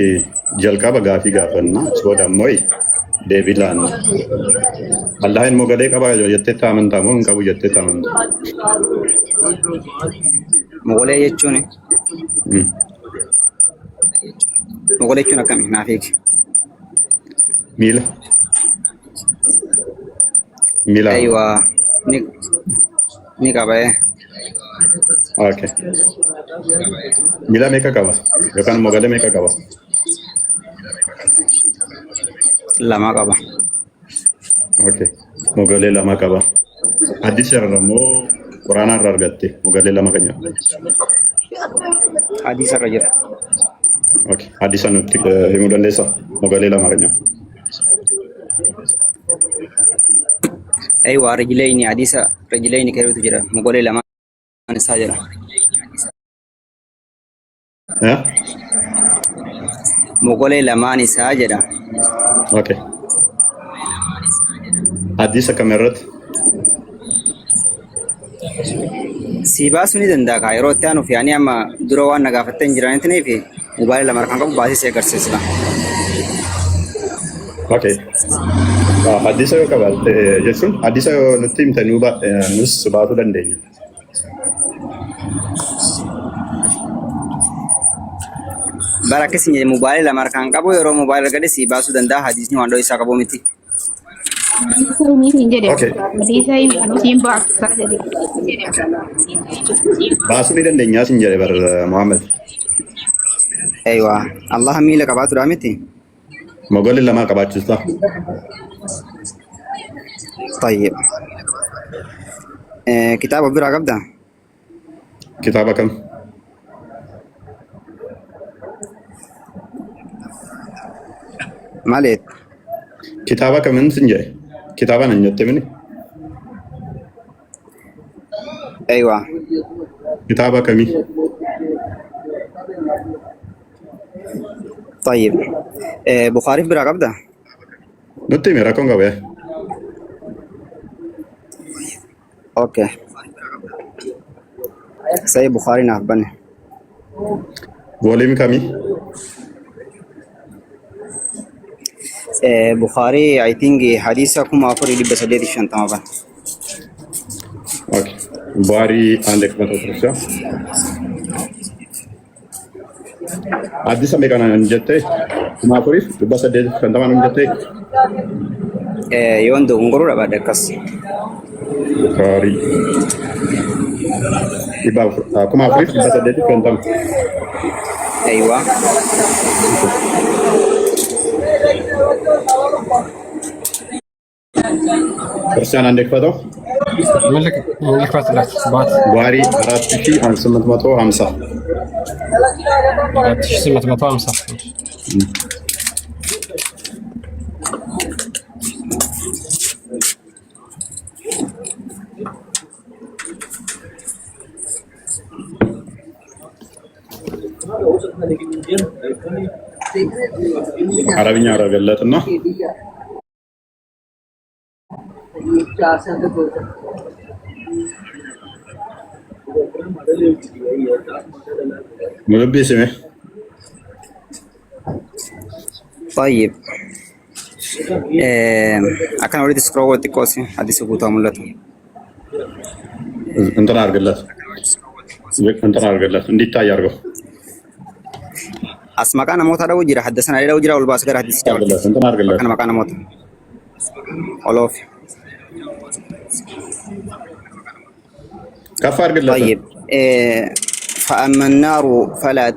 jalqaba gaafii gaafanna booda ammoo deebii laanna. Allahin immoo galee qaba jetteetti amantaa moo hin qabu jetteetti amantaa? Mogolee jechuun akkami naaf eegi? Miila. Aywa ni qaba. Okay. Miila meeqa qaba? Yookaan mogolee meeqa qaba? Lama qaba. Okay. Mogolee lama qaba. Addis irraa immoo quraana irraa argatte mogolee lama kan nyaata. Addis irra jira. Okay. Addis nutti himuu dandeessaa? Mogolee lama kan nyaata. Aywa rajuleyni Addisa rajuleyni keeruutu jira mogolee lama isaa jira. Mogolee lamaan isaa jedha. Okay. Addisa kam irratti? Si baasuu ni danda'a kaa yeroo itti aanuuf yaani amma dura waan na gaafattee hin jiranitti fi mobaayila lama kan qabu baasisee agarsiisna. Okay. Addisa yoo qabaatte jechuun addisa yoo nutti himte nus baasuu dandeenya. Bara akkasii mobaayila lama kan qabu yeroo mobaayila gadi si baasuu danda'a hadisni waan dhoo isaa qabu miti. Baasuu ni dandeenyaa sin jedhe bar Muhammad. Aywa Allah miila qabaatudha miti. Mogolee lama qabaachuusaa. طيب كتاب برا قبضة كتابة كم؟ مالك كتابة كم من سنجاي؟ كتابة نجت مني؟ أيوة كتابة كمي؟ طيب بخاري برا قبضة نتي ميرا كون قبضة اوكي سي بخاري نافبن فوليوم كامي بخاري اي ثينك حديثكم افر دي بس دي شنطه ما اوكي باري عندك متوسط አዲስ አሜሪካን እንጀቴ ማኩሪፍ በሰደድ ከንተማን እንጀቴ የወንዶ እንጉሩ ረባደከስ ካሪ ይባው ኩማኩሪፍ በሰደድ ከንተም አይዋ ክርስቲያን አንዴ ክፈተው ምልክ ፈትላት ባት ቡሃሪ 4850 4850 አረብኛ አረገለትና مربي سمع طيب akan ولد سكرو تكوسي حديث بوتا ملت انت نارجلت እንዲታይ አድርገው اسمع انا موت هذا وجرا حدثنا عليه وجرا والباس غير حديث جاب انت نارجلت انا مكان موت اولوف كفار قلت طيب فأما النار فلا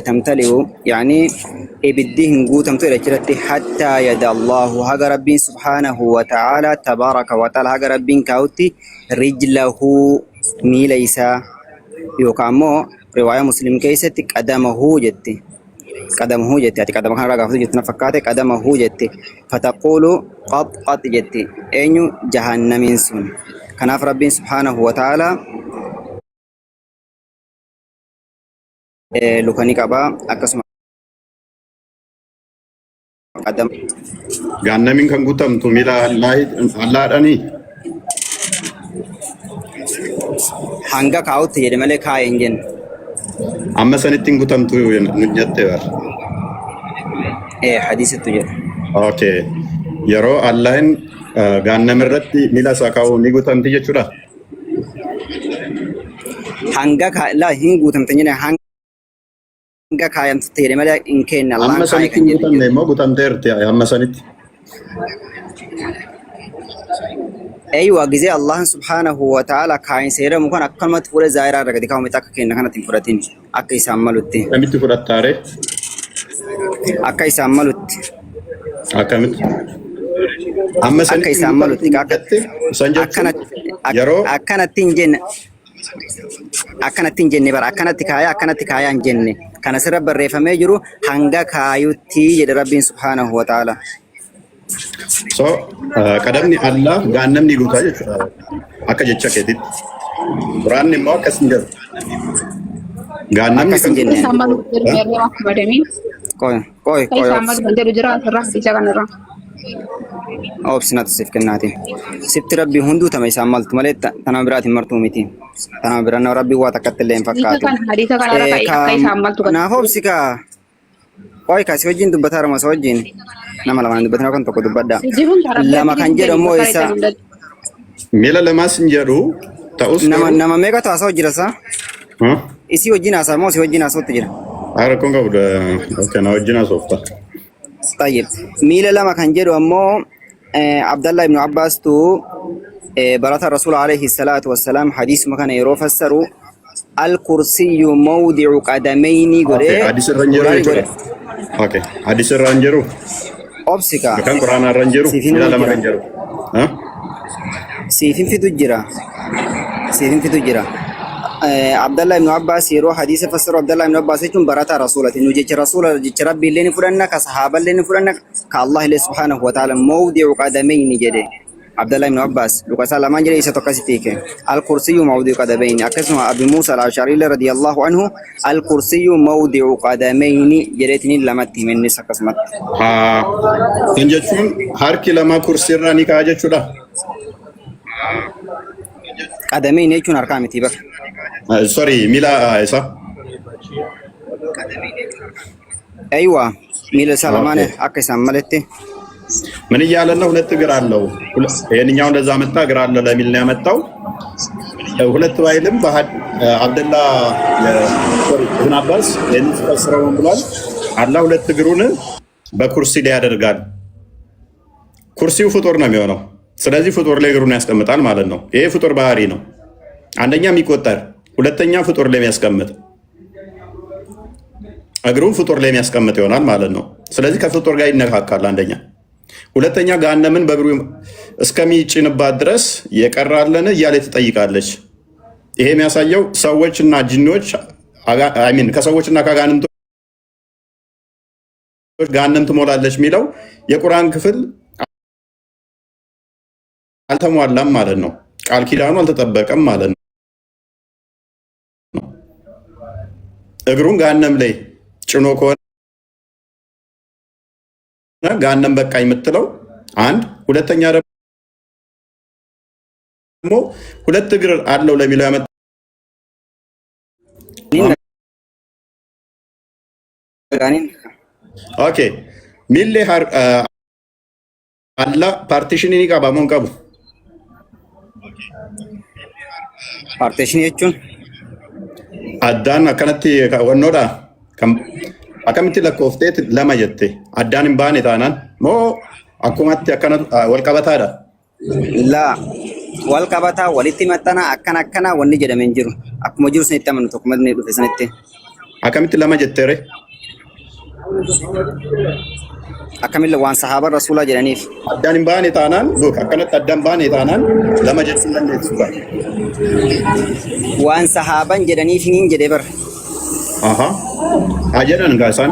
تمتلئ يعني بديه نقول تمتلئ حتى يدى الله هذا ربي سبحانه وتعالى تبارك وتعالى هذا ربي كاوتي رجله ميليسا يوكامو رواية مسلم كيست قدمه جتي قدمه جتي قدم كان راغا جتنا فكاته قدمه جتي فتقول قط قط جتي اينو جهنم سن كناف ربي سبحانه وتعالى lukani qaba akkasuma qadam gannamin kan gutamtu mila Allah dhani hanga kaawutti jedhe malee kaa'e hin jenne amma sanittiin gutamtu jette bar hadiisattu jedhe okay yeroo Allahin gannamirratti mila isaa kaa'u ni gutamti jechuudha hanga la hin gutamte jedhe hanga kaayamtu jedhe malee hin kenna Allah amma sanitti gutamne immoo gutamteerti amma sanitti ايوه جزي الله سبحانه وتعالى كاين سيره مكان اكلمت فوره زايره رغدي كاو متاك كين كانت فراتين اكاي ساملوت امت فراتاره اكاي ساملوت اكمت اما اكاي ساملوت سنجت يرو اكنت تنجن akkanatti hin jenne bara akkanatti kaaya hin jenne kana sirra barreeffamee jiru hanga kaayutti jedhe rabbiin subhaanahu wa ta'ala. So kadamni Allah gaannamni guutaa jechuudha akka jecha keetitti Quraan immoo akkas hin jedhu gaannamni akkas hin jenne qoy obsinatu sif kennaati sifti rabbi hunduu tama isaan maltu malee tanama biraatiin martuu miti tanama biraa rabbi waa takkatti illee hin fakkaatu naaf obsika qoy kasi wajjin dubbataa ramasa wajjin nama lamaan dubbataa kan tokko dubbadda lama kan jedhamoo isa miila lamaas hin jedhu ta'us nama meeqa taasoo jira sa isi wajjin haasaa moo si wajjin haasootti jira haara kun qabu kana wajjin haasofta طيب ميلا لما كان جدو أمو عبد الله بن عباس تو برات الرسول عليه الصلاة والسلام حديث مكان يروف السرو الكرسي موضع قدمين غوري حديث الرنجرو اوكي حديث الرنجرو اوبسيكا كان قرآن الرنجرو ميلا لما رنجرو ها سيفين في تجرا عبد الله بن عباس يروح حديث فسر عبد الله بن عباس يكون برات رسوله انه جه رسول ربي لين فرنا كصحابه لين فرنا كالله سبحانه وتعالى موضع قدمين جده عبد الله بن عباس لو سلام جري ستوكاسيتيك الكرسي موضع قدمين اكسم ابي موسى الاشعري رضي الله عنه الكرسي موضع قدمين جريتني لمتي من سكسمت ها انجتون هر كلمه كرسي راني كاجچودا qadameen jechuun harkaa miti bar. Sorry, miila isa. Aywa, miila isaa lamaan akka isaan maletti ምን እያለ ነው? ሁለት እግር አለው። ይሄንኛው እንደዛ መጣ እግር አለው ለሚል ነው ያመጣው። ሁለት ባይልም አብደላ ኢብኑ አባስ ይሄን ፈስረው ብሏል። አላህ ሁለት እግሩን በኩርሲ ላይ ያደርጋል። ኩርሲው ፍጡር ነው የሚሆነው። ስለዚህ ፍጡር ላይ እግሩን ያስቀምጣል ማለት ነው። ይሄ ፍጡር ባህሪ ነው። አንደኛ የሚቆጠር፣ ሁለተኛ ፍጡር ላይ የሚያስቀምጥ እግሩን ፍጡር ላይ የሚያስቀምጥ ይሆናል ማለት ነው። ስለዚህ ከፍጡር ጋር ይነካካል አንደኛ። ሁለተኛ ገሃነምን በእግሩ እስከሚጭንባት ድረስ የቀራለን እያለ ትጠይቃለች። ይሄ የሚያሳየው ሰዎችና ጂኒዎች አሚን ከሰዎችና ከጋንንቶች ገሃነም ትሞላለች የሚለው የቁርአን ክፍል አልተሟላም ማለት ነው። ቃል ኪዳኑ አልተጠበቀም ማለት ነው። እግሩን ገሃነም ላይ ጭኖ ከሆነ ገሃነም በቃ የምትለው አንድ፣ ሁለተኛ ደግሞ ሁለት እግር አለው ለሚለው ያመጣ ኦኬ ሚሌ አላ ፓርቲሽን ኒቃባ መንቀቡ ፓርቲሽን jechuun addaan akkanatti wannoodha akkamitti lakkoofteet lama jette addaan hin baane taanaan moo akkumatti akkana wal qabataadha? Laa wal qabataa walitti maxxana akkana wanni jedhamee hin jiru. Akkuma jiru sanitti amanu tokkuma inni dhufe sanitti. Akkamitti lama jetteere? Akkamillee waan sahaaba rasuulaa jedhaniif. Addaan hin baane taanaan akkanatti addaan baane taanaan lama jechuu dandeessu. Waan sahaaban jedhaniif hin jedhe bar. Aha. Ajaran gasan.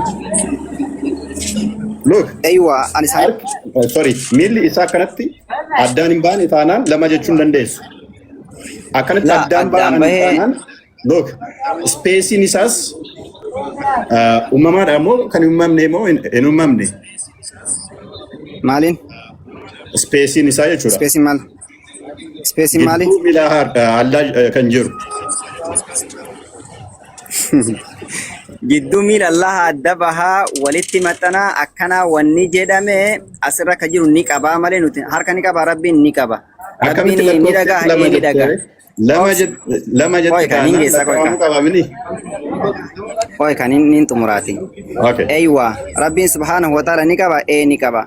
Look. Aywa ani sahib. Sorry. Milli isaa kanatti addaan hin baane taanaan lama jechuu dandeessu. Akkanatti addaan baane taanaan look. Spacein isaas uumamaadha moo kan hin uumamne moo hin uumamne? Maalin? Spacein isaa jechuudha. Spacein maal? Spacein maali? Mila Allah kan jiru. Gidduu miila Allah adda bahaa walitti maxxanaa akkana wanni jedhame asirra ka jiru ni qabaa malee nuti harka ni qaba rabbiin ni qaba. Rabbiin ni dhagaa haqee ni dhagaa. Lama jette kaanu qabamini. Oye kan inni xumuraati. Aywa rabbiin subhaanahu wa ta'ala ni qaba ni qaba.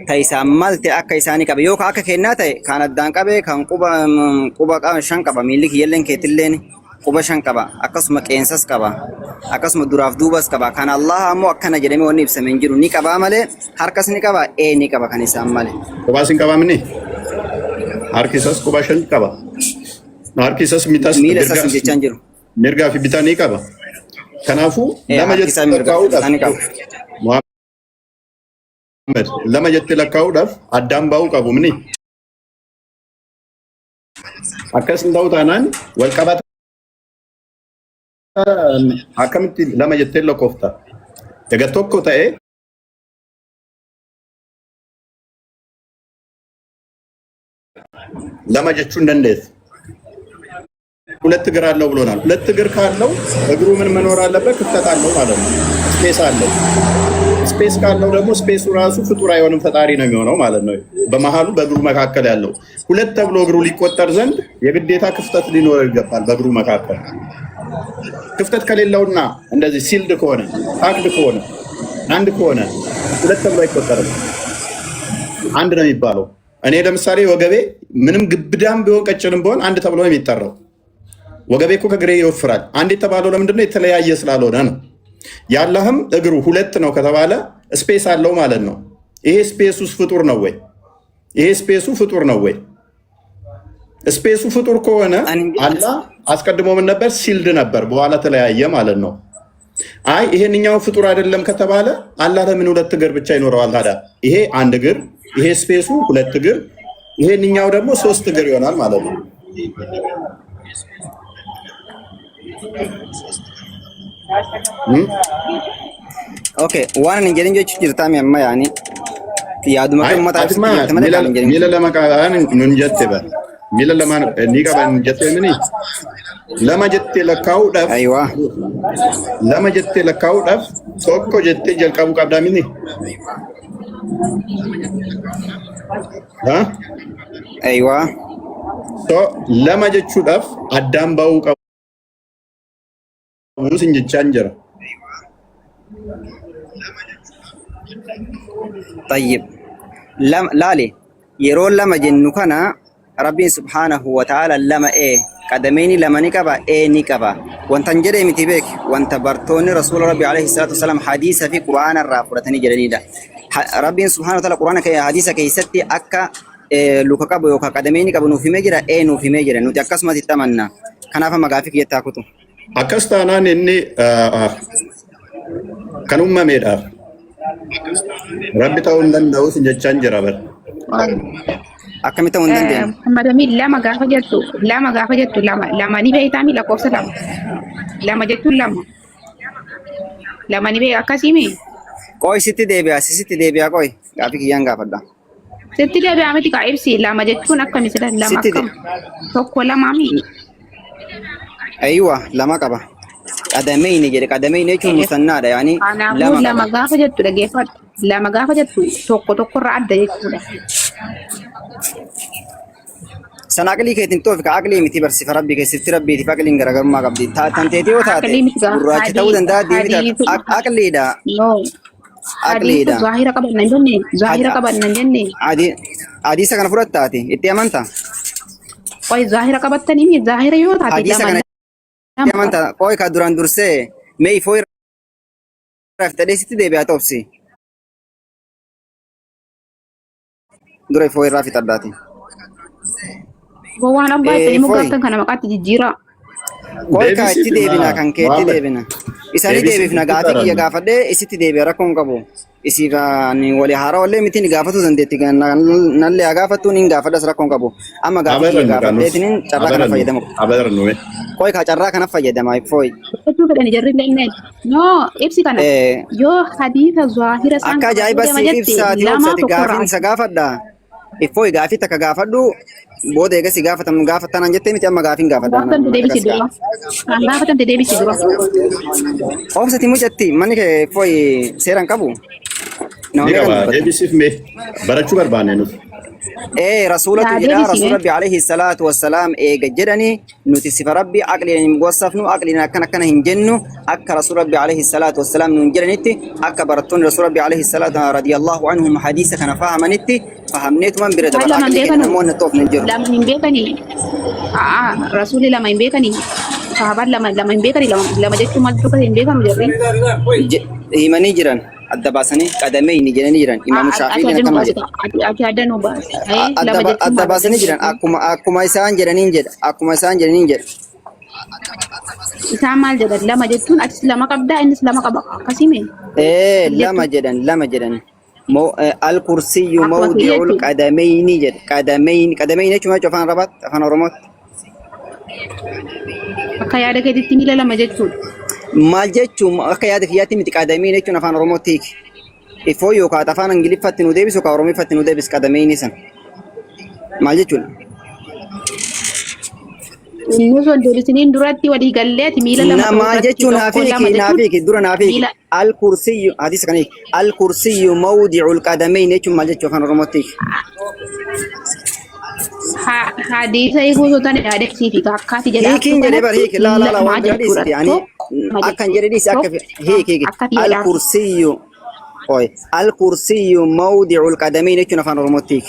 Taisaan malte akka isaanii qabe yoo akka kennaa ta'e kan addaan qabe kan quba shan qaba miilli kiyyalleen keetilleen quba shan qaba akkasuma qeensas qaba akkasuma duraaf duubas qaba kan Allah ammoo akkana jedhamee wanni ibsamee hin jiru ni qaba malee harkas ni qaba ni qaba kan isaan malee. Qubaas hin qabamni harkisas quba shan qaba harkisas mitas miila isas hin jechaan jiru mirgaa fi bitaa ni qaba kanaafuu lama jechaa mirgaa lama jettee lakkaa'uudhaaf addaan baa'uu qabu mini. Akkas hin ta'u taanaan wal qabata akkamitti lama jettee lakkoofta? Egaa tokko ta'ee lama jechuu hin dandeessu. ሁለት እግር አለው ብሎናል። ሁለት እግር ካለው እግሩ ምን መኖር አለበት? ክፍተት አለው ማለት ነው። ስፔስ አለው። ስፔስ ካለው ደግሞ ስፔሱ ራሱ ፍጡር አይሆንም ፈጣሪ ነው የሚሆነው ማለት ነው። በመሃሉ በእግሩ መካከል ያለው ሁለት ተብሎ እግሩ ሊቆጠር ዘንድ የግዴታ ክፍተት ሊኖር ይገባል። በእግሩ መካከል ክፍተት ከሌለውና እንደዚህ ሲልድ ከሆነ ፓክድ ከሆነ አንድ ከሆነ ሁለት ተብሎ አይቆጠርም። አንድ ነው የሚባለው። እኔ ለምሳሌ ወገቤ ምንም ግብዳም ቢሆን ቀጭንም ቢሆን አንድ ተብሎ ነው የሚጠራው። ወገቤ እኮ ከግሬ ይወፍራል። አንድ የተባለው ለምንድን ነው? የተለያየ ስላልሆነ ነው። ያለህም እግሩ ሁለት ነው ከተባለ ስፔስ አለው ማለት ነው። ይሄ ስፔሱ ፍጡር ነው ወይ? ይሄ ስፔሱ ፍጡር ነው ወይ? ስፔሱ ፍጡር ከሆነ አላህ አስቀድሞ ምን ነበር? ሲልድ ነበር፣ በኋላ ተለያየ ማለት ነው። አይ ይሄንኛው ፍጡር አይደለም ከተባለ አላህ ለምን ሁለት እግር ብቻ ይኖረዋል ታዲያ? ይሄ አንድ እግር፣ ይሄ ስፔሱ ሁለት እግር፣ ይሄንኛው ደግሞ ሶስት እግር ይሆናል ማለት ነው። Okay, waan hin jedhin jechuun jirtaami amma yaani yaaduma kan mataa miila lama qaban nun jette bara miila lamaan ni qaban jettee mini lama jettee lakkaa'uudhaaf aywa lama jettee lakkaa'uudhaaf tokko jettee jalqabuu qabdaa mini ha aywa so lama jechuudhaaf addaan ba'uu qabu sin jechaan jira طيب لالي يرون لما جنوكنا ربي سبحانه وتعالى لما قدميني لما نكبا نكبا وانت نجري متبك وانت برتوني رسول ربي عليه الصلاة والسلام حديث في قرآن الرافورتني جرني دا ربي سبحانه وتعالى قرآن كي حديث كي ستي أكا لوكا كبو يوكا قدميني كبو نوفي مجرى نوفي مجرى نوتي أكاسما تتمنى كان فما غافك يتاكتو أكاستانا إني كانوا ما ميدا ربي تاون دنداو سنجتشان جرابر أكمل تاون دندين محمد لما غافة جتو لما نبي تامي لكوسة لما جتو لما نبي أكاسيمي كوي ستي ديبيا كوي غافك يان غافة دا ستي ديبيا عمتي كايبسي لما جتو نكا مثلا لما كم توكو لما مي أيوة لما كبا قدمين جري قدمين يجون مسنّا يعني لما غافة جتو لجيفات لما غافة جتو توكو رعد يجتو سناقلي كيتن توفيق عقلي متي برسي فربي كيسفت ربي تفاقلي نغرغر ما قبدي تنتيتي وتاتي راجي تاودن دا ديمي عقلي دا عقلي دا ظاهرة قبل نجني ظاهرة قبل نجني عادي سكن فرات تاتي اتيامنتا كوي ظاهرة قبل تنيمي ظاهرة يو تاتي عادي سكن اتيامنتا كوي كدوران درسي مي فوي رفتدي ستي دي بياتوبسي دوري فوي رافي تداتي Gowaan abbaa itti mugaatan kana maqaatti jijjiira. Koi ka itti deebina kan kee itti deebina. Isani deebifna gaafii kiyya gaafadhee isitti deebi'a rakkoon qabu. Isiif ni walii haaraa wallee miti ni gaafatu dandeetti nallee gaafattu ni gaafadhas rakkoon qabu. Amma gaafii kiyya gaafadheetiin carraa kana fayyadamu. Koi ka carraa kana fayyadama foyi. Hedduu fedhani jarri illee no ibsi kana yoo hadiisa zaahira isaan akka ajaa'iba siif ibsaati obsati gaafiin isa gaafadha. Foyi gaafii takka gaafadhu booda eegasi gaafatan jettee miti amma gaafiin gaafadha. Gaafatan deebisi dura. Obsati mucatti manni kee foyi seeraan qabu. Ni qaba deebisiif mee barachuu barbaanne nuti. رسولة جدا رسول ربي عليه الصلاة والسلام جدني نتسف ربي عقلنا مقصفنو عقلنا كنا هنجنو أك رسول ربي عليه الصلاة والسلام نجرنتي أك برتون رسول ربي عليه الصلاة رضي الله عنهم حديثا كان فهمنتي فهمنيت من برد عقلنا مون نطوف نجر لما ينبيكني رسولي لما ينبيكني صحابات لما ينبيكني لما جيت ما تروح ينبيكني جرين إيماني جران الدباسني قدمين جراني جران إمام الشافعي كما ada no bas. الدباسني جران أكما إسان جرانين جر أكما إسان جرانين جر إسان مال جدًا لما جتون أتس لما قبضة إنس لما قبض قسيمين لما جدًا الكرسي موضع القدمين جر قدمين cuma cufan rabat afan oromot akka yaada keetitti miila lama jechuun maal jechuun akka yaada kiyyaatti miti qadamiin jechuun afaan oromootti ifoo yookaan afaan ingiliffatti nu deebisu yookaan oromiffatti nu deebis qadamiin san maal jechuun inni sun deebisiniin duratti walii galleeti miila lama maal jechuun naafiki dura naafiki الكرسي حديث كان الكرسي موضع القدمين jechuun maal jechuun afaan oromootti حديث يقول تاني هذا كذي كاكاتي جدا هيك جري بر هيك لا وجديس يعني أكن جريديس هيك الكرسي أوي الكرسي موضع القدمين يكون فان روماتيك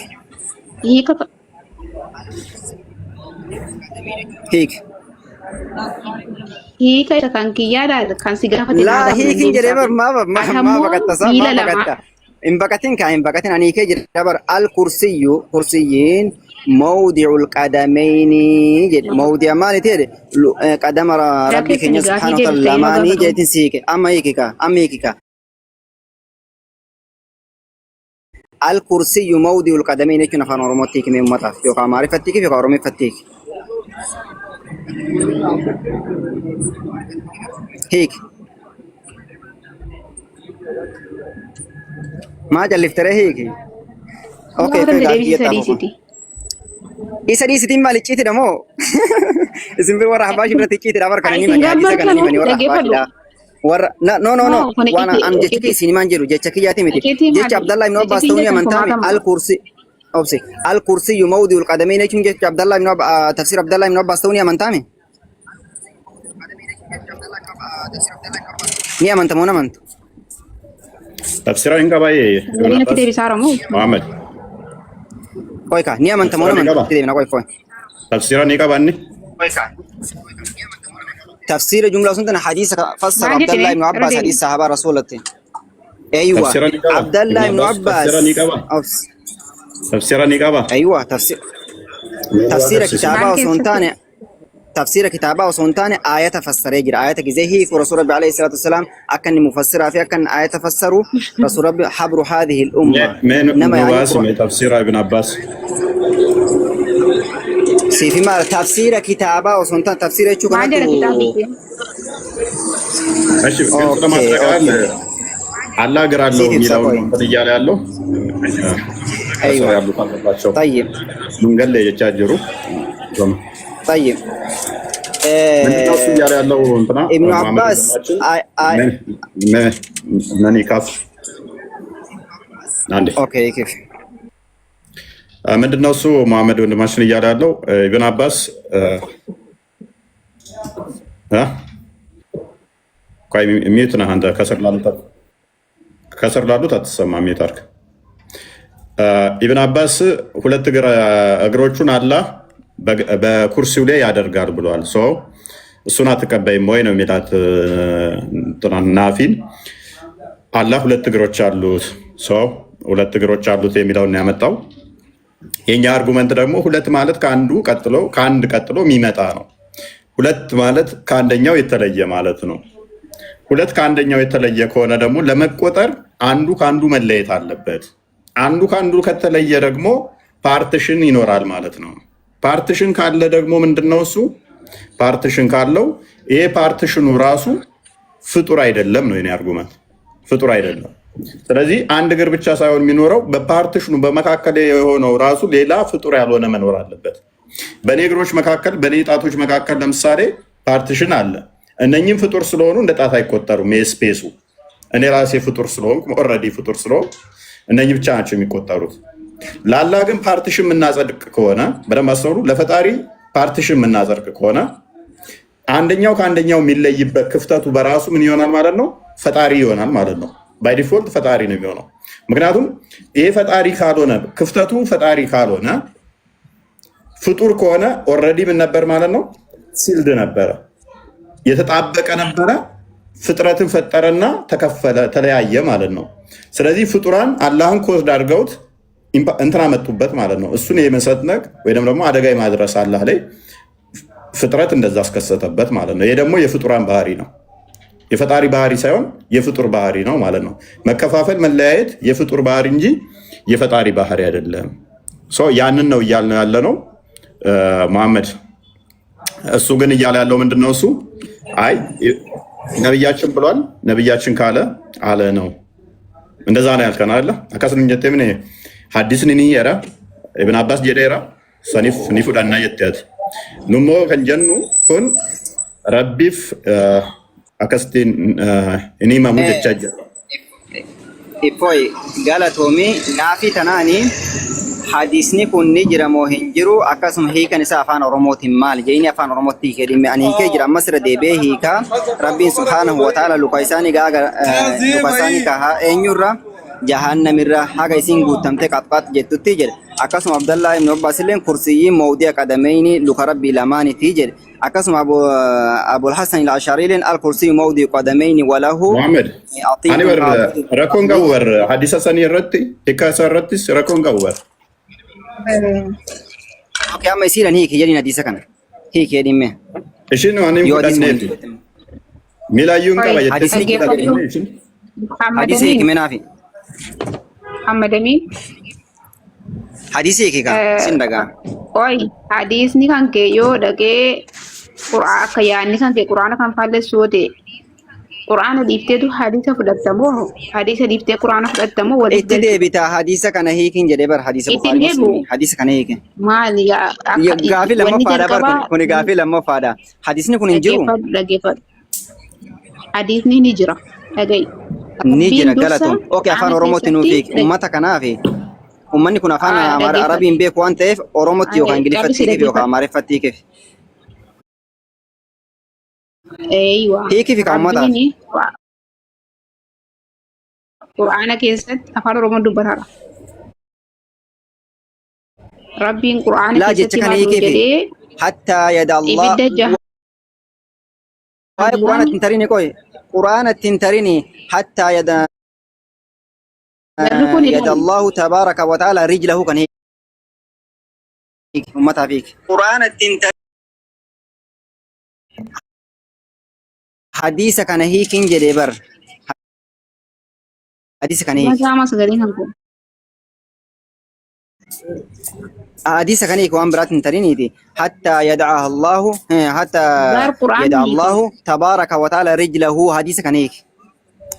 هيك كان كيادا كان سيجافة لا هيك جري بر ما بقت ما بقت إن بقتين أنا هيك جري بر الكرسي كرسيين موضع القدمين جد موضع ما نتيجة قدم ربي كنيا سبحانه وتعالى ما نيجي تنسيك أما هيكا الكرسي موضع القدمين يكون فان روماتيك من متى يوكا معرفتك يوكا روميفتك هيك ما جلفتره هيك أوكي Isa di sitin mali citi damo. Isin bir warah bashi berarti citi dabar kan ini mani hadis kan ini mani warah bashi da. War no wana an jechki sini manjiru jechki yati miti. Jech Abdullah ibn Abbas tawni amantami al-kursi. أوبسي الكرسي موضع القدمين يجون جت عبد الله بن تفسير عبد الله بن عباس توني أمانتامي ني أمانتمونا أمانت تفسير إنك باي محمد كويكا ني أمانتمونا أمانت كده بنا كوي تفسير إنك باني كويكا تفسير جملة سنتنا حديث فسر عبد الله بن عباس حديث صحابة رسول الله أيوة عبد الله بن عباس تفسير نيكابا ايوه تفسير كتابه وسنتانه تفسير كتابه وسنتانه آية تفسر يجري آية زي هي رسول الله عليه الصلاة والسلام أكن مفسرها في أكن آية تفسروا رسول الله حبر هذه الأمة من يعني تفسير ابن عباس في ما تفسير كتابه وسنتانه تفسير شو كان ماشي كنت ما تقال الله قرأ له ميلاون بديجال له ايوه طيب من قال لي يتاجروا طيب ابن عباس ماني كاف عندي اوكي كيف ምንድነው እሱ መሐመድ ወንድማችን እያለ ያለው ኢብኑ አባስ ቆይ ሚዩት ነህ አንተ ከስር ላሉት አትሰማም ሚዩት አድርግ ኢብን አባስ ሁለት እግሮቹን አላህ በኩርሲው ላይ ያደርጋል ብሏል። እሱን አትቀበይም ወይ ነው የሚላት ናፊን። አላህ ሁለት እግሮች አሉት ሁለት እግሮች አሉት የሚለውን ያመጣው። የኛ አርጉመንት ደግሞ ሁለት ማለት ከአንድ ቀጥሎ የሚመጣ ነው። ሁለት ማለት ከአንደኛው የተለየ ማለት ነው። ሁለት ከአንደኛው የተለየ ከሆነ ደግሞ ለመቆጠር አንዱ ከአንዱ መለየት አለበት። አንዱ ከአንዱ ከተለየ ደግሞ ፓርቲሽን ይኖራል ማለት ነው። ፓርቲሽን ካለ ደግሞ ምንድነው እሱ? ፓርቲሽን ካለው ይሄ ፓርቲሽኑ ራሱ ፍጡር አይደለም ነው የኔ አርጉመንት፣ ፍጡር አይደለም። ስለዚህ አንድ እግር ብቻ ሳይሆን የሚኖረው በፓርቲሽኑ በመካከል የሆነው ራሱ ሌላ ፍጡር ያልሆነ መኖር አለበት። በኔ እግሮች መካከል በኔ ጣቶች መካከል ለምሳሌ ፓርቲሽን አለ። እነኚህም ፍጡር ስለሆኑ እንደ ጣት አይቆጠሩም። የስፔሱ እኔ ራሴ ፍጡር ስለሆንኩ ኦልሬዲ ፍጡር ስለሆንኩ እነኚህ ብቻ ናቸው የሚቆጠሩት። ለአላህ ግን ፓርቲሽን የምናጸድቅ ከሆነ በደንብ አስተውሉ። ለፈጣሪ ፓርቲሽን የምናጸድቅ ከሆነ አንደኛው ከአንደኛው የሚለይበት ክፍተቱ በራሱ ምን ይሆናል ማለት ነው? ፈጣሪ ይሆናል ማለት ነው። ባይ ዲፎልት ፈጣሪ ነው የሚሆነው። ምክንያቱም ይሄ ፈጣሪ ካልሆነ ክፍተቱ ፈጣሪ ካልሆነ ፍጡር ከሆነ ኦልሬዲ ምን ነበር ማለት ነው? ሲልድ ነበረ፣ የተጣበቀ ነበረ። ፍጥረትን ፈጠረና ተከፈለ፣ ተለያየ ማለት ነው። ስለዚህ ፍጡራን አላህን ኮስድ አድርገውት እንትና መጡበት ማለት ነው። እሱን የመሰጥነቅ ወይም ደግሞ አደጋ የማድረስ አላህ ላይ ፍጥረት እንደዛ አስከሰተበት ማለት ነው። ይሄ ደግሞ የፍጡራን ባህሪ ነው። የፈጣሪ ባህሪ ሳይሆን የፍጡር ባህሪ ነው ማለት ነው። መከፋፈል፣ መለያየት የፍጡር ባህሪ እንጂ የፈጣሪ ባህሪ አይደለም። ያንን ነው እያልን ያለ ነው መሐመድ። እሱ ግን እያለ ያለው ምንድነው? እሱ አይ ነብያችን ብሏል፣ ነብያችን ካለ አለ ነው። እንደዛ ነው ያልከን አይደለ? አካስን እንጀት ምን ሐዲስን ኒ ያራ ኢብን አባስ ጀደራ ሰኒፍ ኒፉዳና የተት ኑሞ ከንጀኑ ኩን ረቢፍ አከስቲን እኒ ማሙ ጀቻጀ ኢፖይ ጋላቶሚ ናፊ ተናኒ ሐዲስኒ ኩን ጅራሞ ሂንጅሩ አካስም ሂከን ሳፋን ኦሮሞቲን ማል ጀይኒ አፋን ኦሮሞቲ ከዲም አኒ ከጅራ መስረ ደቤ ሂካ ረቢን ሱብሃነሁ ወተዓላ ሉካይሳኒ ጋጋ ሉካይሳኒ ካሃ ኤኙራ jahannamira haga isin guutamte qatqat jettutti jedhe akkasuma Abdallah ibn Abbas illeen kursiyyiin mawdi'a qadamayni luka rabbii lamaanitti jedhe akkasuma Abul Hasan al-Ash'ari illeen al-kursiyyu mawdi'u qadamayni walahu Muhammad ani bar rakon gawar hadisa sani irratti ikasa irrattis rakon gawar okay amma isiran hiiki jedhin hadisa kana hiiki jedhimme ishin ani mudanneeti milayyun qaba jettee hadisi hiiki menaafi Muhammad Amin. Hadis kika sindaga. Oi, hadis ni kan ke yo dage Qur'an ka ya ni kan ke Qur'an kan falle sote. قرآن ديفتو حديث فلتمو حديث ديفتي قرآن فلتمو ولا اتدي بتا حديث كان هيك جدبر حديث بخاري مسلم حديث كان هيك ما لي غافي لما فادا بر كوني غافي لما فادا حديثني كون انجرو حديثني نجرة اجي نجرة غلطون اوكي افان اورومو تنوفيك امتا كنافي امني كنا افان عربي بيكو انت اورومو تيو كان انجليزي فتيك بيو كاماري فتيك ايوه هيك في كامتا قرآن كيست افان اورومو دبرها ربي قرآن لا جتك هيك حتى يد الله قرآن تنتريني كوي قرآن تنتريني حتى يد الله تبارك وتعالى رجله كان هيك متى فيك قرآن تنتريني حديث كان هيك جدبر حديث كان هيك حديث كان هيك وان برات تنتريني دي حتى يدعها الله حتى يدع الله تبارك وتعالى رجله حديث كان هيك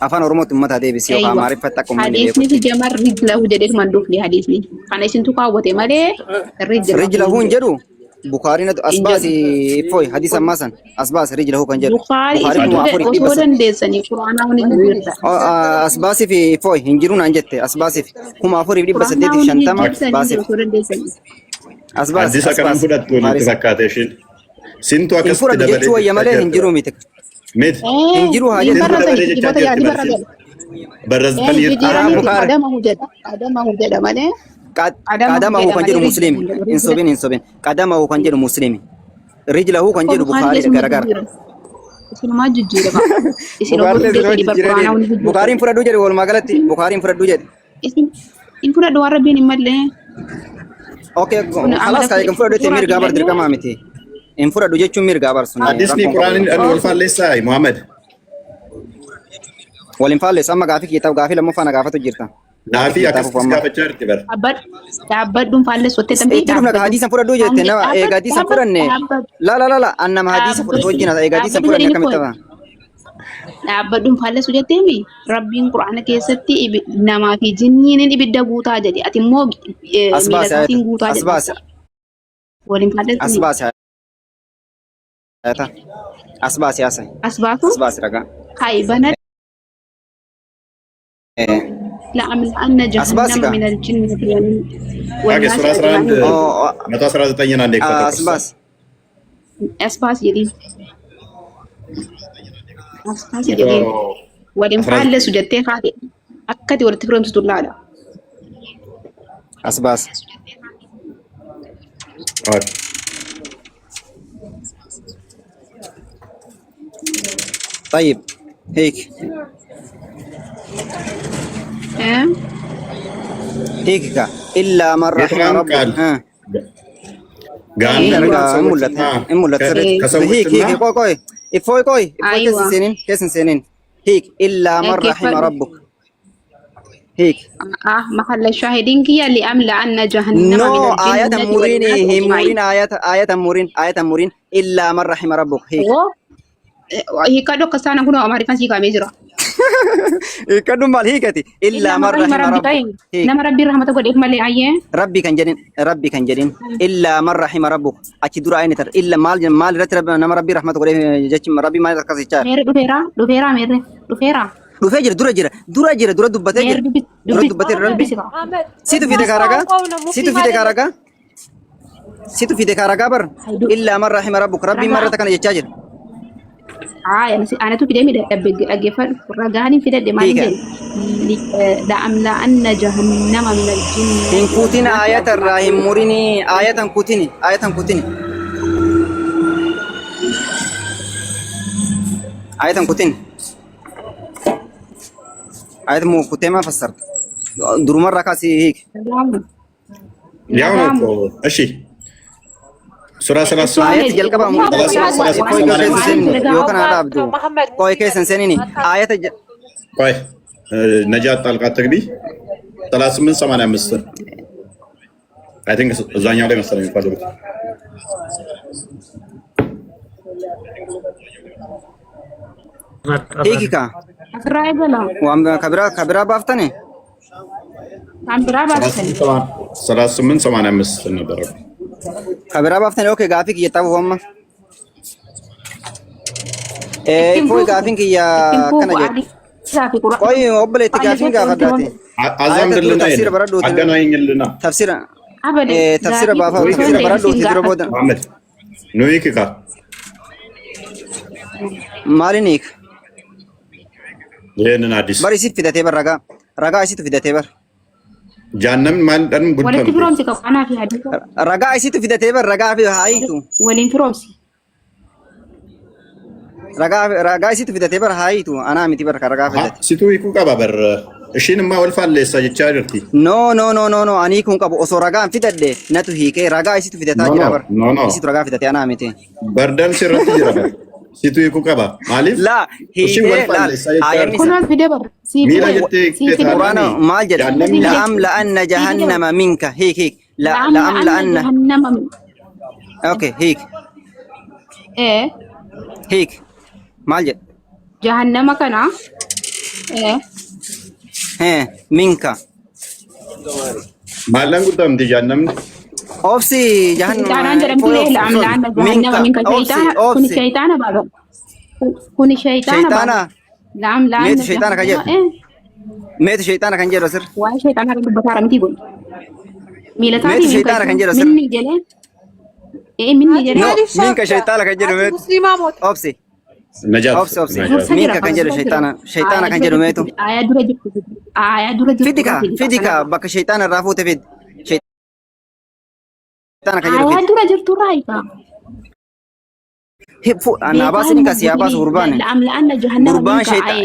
افان ورموت متى دي بس يوكا معرفتكم من حديثني في جمر رجله جدك مندوف لي حديثني انا سنتو كاوتي مالي رجله انجرو بخاري ند اسباسي فوي حديث ماسن اسباس رجله كان جرو بخاري وسودن ديسني قرآن ونجيرتا اسباسي في فوي انجرون انجت اسباسي كما فوري دي بس دي شنتما اسباسي اسباس حديث كان فدت تقول تكاتشين سنتو اكس دبل شو يا مالي انجرو ميتك ميت انجرو حاجه برز بني ادم وجد مالي قدمه كان جرو مسلم انسوبين قدمه كان جرو مسلم رجله كان جرو بخاري غرغر اسمه ما ججيره بخاري فرادو جرو ولا مغلتي بخاري فرادو جرو ان فرادو عربي مالي اوكي خلاص كاي فرادو تمير غابر دركا مامتي ان فرادو جچو مير غابر سن حديثني قران ان ولفان ليس محمد ولين فالس اما غافي كتاب غافي لما فانا غافتو جيرتا نافي اكس غافچر تبر abad dum falle sotte tambi idum na hadisa fura doje te na e hadisa fura ne la anna ma hadisa fura doje na e hadisa fura ne kamita abad dum falle sujate mi rabbin qur'ana keessatti nama fi jinniin ibidda guutaa jedhi ati immoo milatiin guutaa jedhi asbas walin falle asbas ayata asbas yasa asbas raga hay bana لأن جهنم من الجنة والناس أسباس يدي ودين فعل سجدتين خاطئ أكد ولا تكرم ستولالا أسباس طيب هيك هيك إلا من رحم ربك هيك كوي إفوي سنين هيك إلا من رحم ربك هيك محل الشاهدين كي اللي أملا أن جهنم نو آية مورين إلا من رحم ربك هيك هي كادو كسانا كنا أمريكان سيكا ميجرا كادو مال هيكتي إلا من رحم ربك نما ربي رحمة قد إكمل عيه ربي كان جدين إلا من رحم ربك أكيد رأي نتر إلا مال رتب نما ربي رحمة قد جتشم ربي ما يركز يشار دوفيرا دورا دبتير ربي سيتو في دكارا بر إلا من رحم ربك ربي مرة كان يشاجر أنا تبي دمي أجفل رجعني في ده مالين لأملا أن جهنم من الجن إن كوتين آية الرحيم موريني آية كوتيني آية مو كوتين ما فسرت درومر ركاسي هيك يا أشي سورة سلاسل آية جل كبا يوكنا عبدو كوي كيسن سنيني آية كوي نجاة طلقات تقبي 3885 I think زانيا لي مثلا يفضل هيك أقرأ بلا وام كبرا بافتني عم برابع سنة 3885 ነበር كبرا بافتني اوكي غافيك يتابو هم فوي غافيك يا كنا جيت ቆይ ኦብሌ ተጋፊን ጋፈዳቴ አዛምድልና አገናኝልና ተፍሲር ተፍሲር ባፋ ተፍሲር በረዶ ትድረቦደ አህመድ ኑይክካ ማሊኒክ ይሄንን አዲስ በሪሲ ፊደቴ በረጋ ረጋ አይሲቱ ፊደቴ በር ጃነም ማንደን ወለ ቡልተን ትብሮምሲ ከፋና ፊ ሀዲስ ረጋ አይሲቱ ፊደቴ በር ረጋ ፊ ሃይቱ ወሊን ፍሮምሲ ረጋ አይሲቱ ፊደቴ በር ሃይቱ አና ሚቲ በር ረጋ ፊደቴ ሲቱ ይኩ ቀባበር እሺንማ ወልፋለ ሰጅቻ አድርቲ ኖ ኖ ኖ ኖ ኖ አኒ ኩን ቀቡ ኦሶ ረጋን ፊደደ ነቱ ሂኬ ረጋ አይሲቱ ፊደታ ጅራ በር ሲቱ ረጋ ፊደቴ አና ሚቲ በርደን ሲረት ይረባ ሲቱ ይኩ ቀባ ማሊፍ ላ ሂኬ ላ አየኒ ኩናን ፊደበር ሚራ ጀቴ ቁርአን ማል ጀደ ለአም ለአነ ጀሃነመ ሚንከ ሂክ ሂክ ለአም ለአነ ጀሃነመ ኦኬ ሂክ ሂክ ማል ጀደ ጀሃነመ ከና ሚንከ ማለን ጉዳም ዲጃነም ኦፍሲ ጀሃነመ ሸይጣናን ጀረምቱ ለአም ለአነ ጀሃነመ ሚንከ ሸይጣና ኩኒ ሸይጣና ባባ ኩኒ ሸይጣና ለአም ለአነ ሜት ሸይጣና ከጀ ሜት ሸይጣና ከንጀ ረስር ዋይ ሸይጣና ረዱበታ ረምቲ ጎል ሚለታኒ ሜት ሸይጣና ከንጀ ረስር ምን ጀለ ምን ጀለ ሚንከ ሸይጣና ከንጀ ሜት ኦፍሲ ነጃት ኦፍሲ ሚንከ ከንጀ ሸይጣና ከንጀ ሜቱ አያ ዱረ ፊዲካ ፊዲካ በከ ሸይጣና ራፉተ ፊድ ሸይጣና ከንጀ አያ ዱረ ጅርቱ ራይካ ሂፉ አናባስኒ ከሲያባስ ኡርባን ለአም ለአነ ጀሃነመ ኡርባን ሸይጣን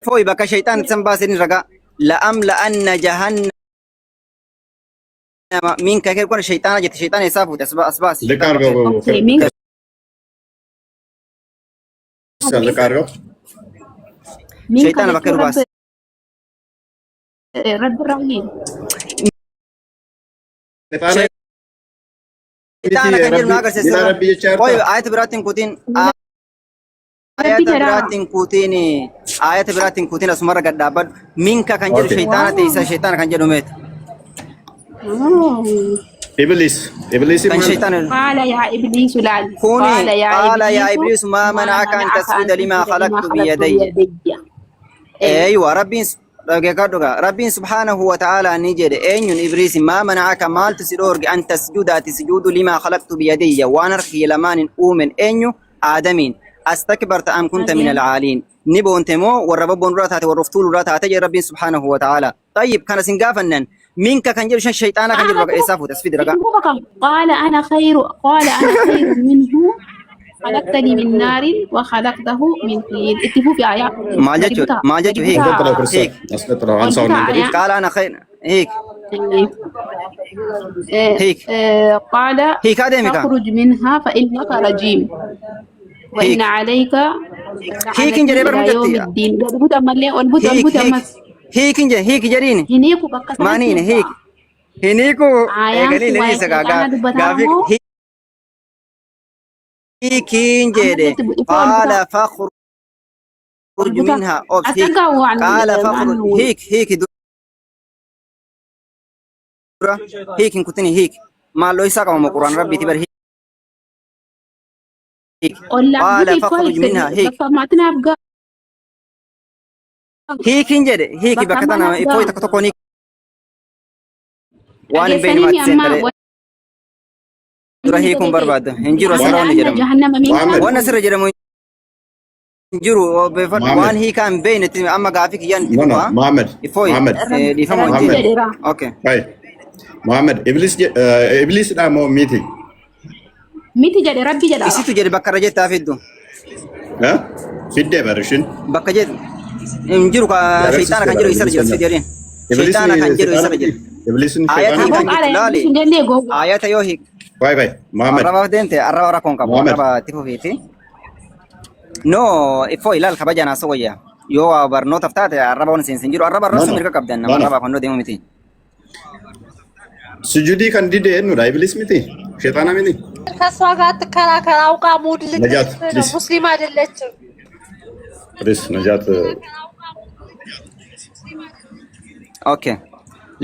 ፎይ በከ ሸይጣን ሰንባስኒ ረጋ ለአም ለአነ ጀሃነመ ሚንከ ከኮነ ሸይጣና ጀት ሸይጣን የሳፉት አስባስ ለቃርገው ለቃርገው ሸይጣን በከሩ ባስ ረብ ራይ ሸይጣን ከንጀር ናገር ሰሰ ቆይ አያት ብራቲን ኩቲን አያት ብራቲን ኩቲን አስመረ ገዳባድ ሚንከ ከንጀር ሸይጣና ተይሳ ሸይጣን ከንጀር ሜት ኢብሊስ كان شيطان قال يا إبليس لا قال يا إبليس ما منعك أن تسجد لما خلقت بيدي أيوة ربي سبحانه وتعالى نجد أين إبليس ما منعك مال تسيرورج أن تسجد لما خلقت بيدي وأنا رخي لمان أؤمن أين آدمين استكبرت أم كنت من العالين نبو انتمو والربون راتات والرفتول راتات ربي سبحانه وتعالى طيب كان سنقافنن منك كان جيب الشيطان كان جيب إسافه تسفيد رقا قال أنا خير منه خلقتني من نار وخلقته من طين اتفوا في آيات ما جاء هيك قال أنا خير هيك قال فاخرج منها فإنك رجيم وإن عليك هيك إلى يوم الدين هيك جرين هنيكو بكا مانين هيك هنيكو غني لني سغاغا غافيك هيك جدي قال فاخرج منها هيك قال فاخرج هيك هيك كنتني هيك ما لو يساق ما قران ربي تبر هيك قال فاخرج منها هيك هيك انجد هيك بكتنا فوي تكتكوني وان بين ما تسنتر رهيكم برباد انجرو سرون جرم وانا سر جرم انجرو بفر وان هي كان بين اما غافيك ين محمد فوي دي فهم اوكي هاي محمد ابليس دا مو ميتي جدي ربي جدا اسيتو جدي بكرجه تافيدو ها فيدي برشن بكجه انجرو شيطان كان جرو يسر جلس فيديرين شيطان كان جرو يسر جل ابليس آيات كان لالي آيات يوهيك باي محمد ربا دنتي arra kon ka raba tipo fiti no ifoi lal kabajana soya yo barno taftate araba on senjiro araba rasu mirka kabdan na araba kono demo miti sujudi kan dide no iblis miti shaytana miti ከሷ ጋር አትከራከር። አውቃ ሙድ ልትል ሙስሊም አይደለችም። ፕሊስ ነጃት ኦኬ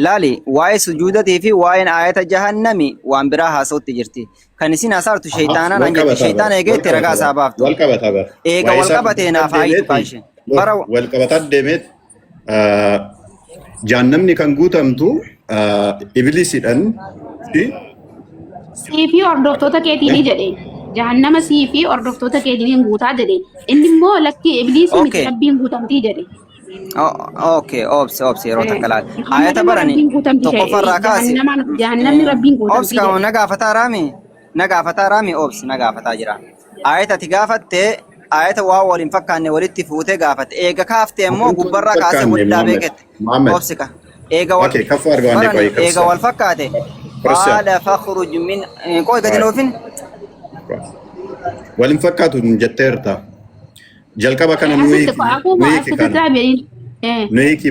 ላሊ ዋይ sujuudatii fi waa'een ayata jahannami waan biraa haasa'utti jirti. Kan isin haasa'tu shayxaanaan anjatti shayxaana eegeetti ragaa isaa baaftu. Eega wal qabatee naaf haayitu kaashe. Bara wal qabataa deemeet jahannamni kan guutamtu ibliisiidhaan siifi hordoftoota keetiin jedhe jahannama siifi hordoftoota keetiin guutaa jedhe inni immoo lakki ibliisii miti rabbiin guutamtii jedhe. Okay, obsi yeroo takkalaat. Ayata barani tokko farraa kaasi. Jahannamni rabbiin guutamtii. Obsi kaa'u nagaafataa raami obsi nagaafataa jira. Ayata ati gaafattee ayata waa waliin fakkaanne walitti fuutee gaafatte. Eega kaaftee immoo gubbarraa kaasee guddaa beekette. Obsi ka. Eega wal fakkaate. Qaala fakhruj min qoy gadi loofin. Waliin fakkaatu jetteerta. Jalqaba kana nuyi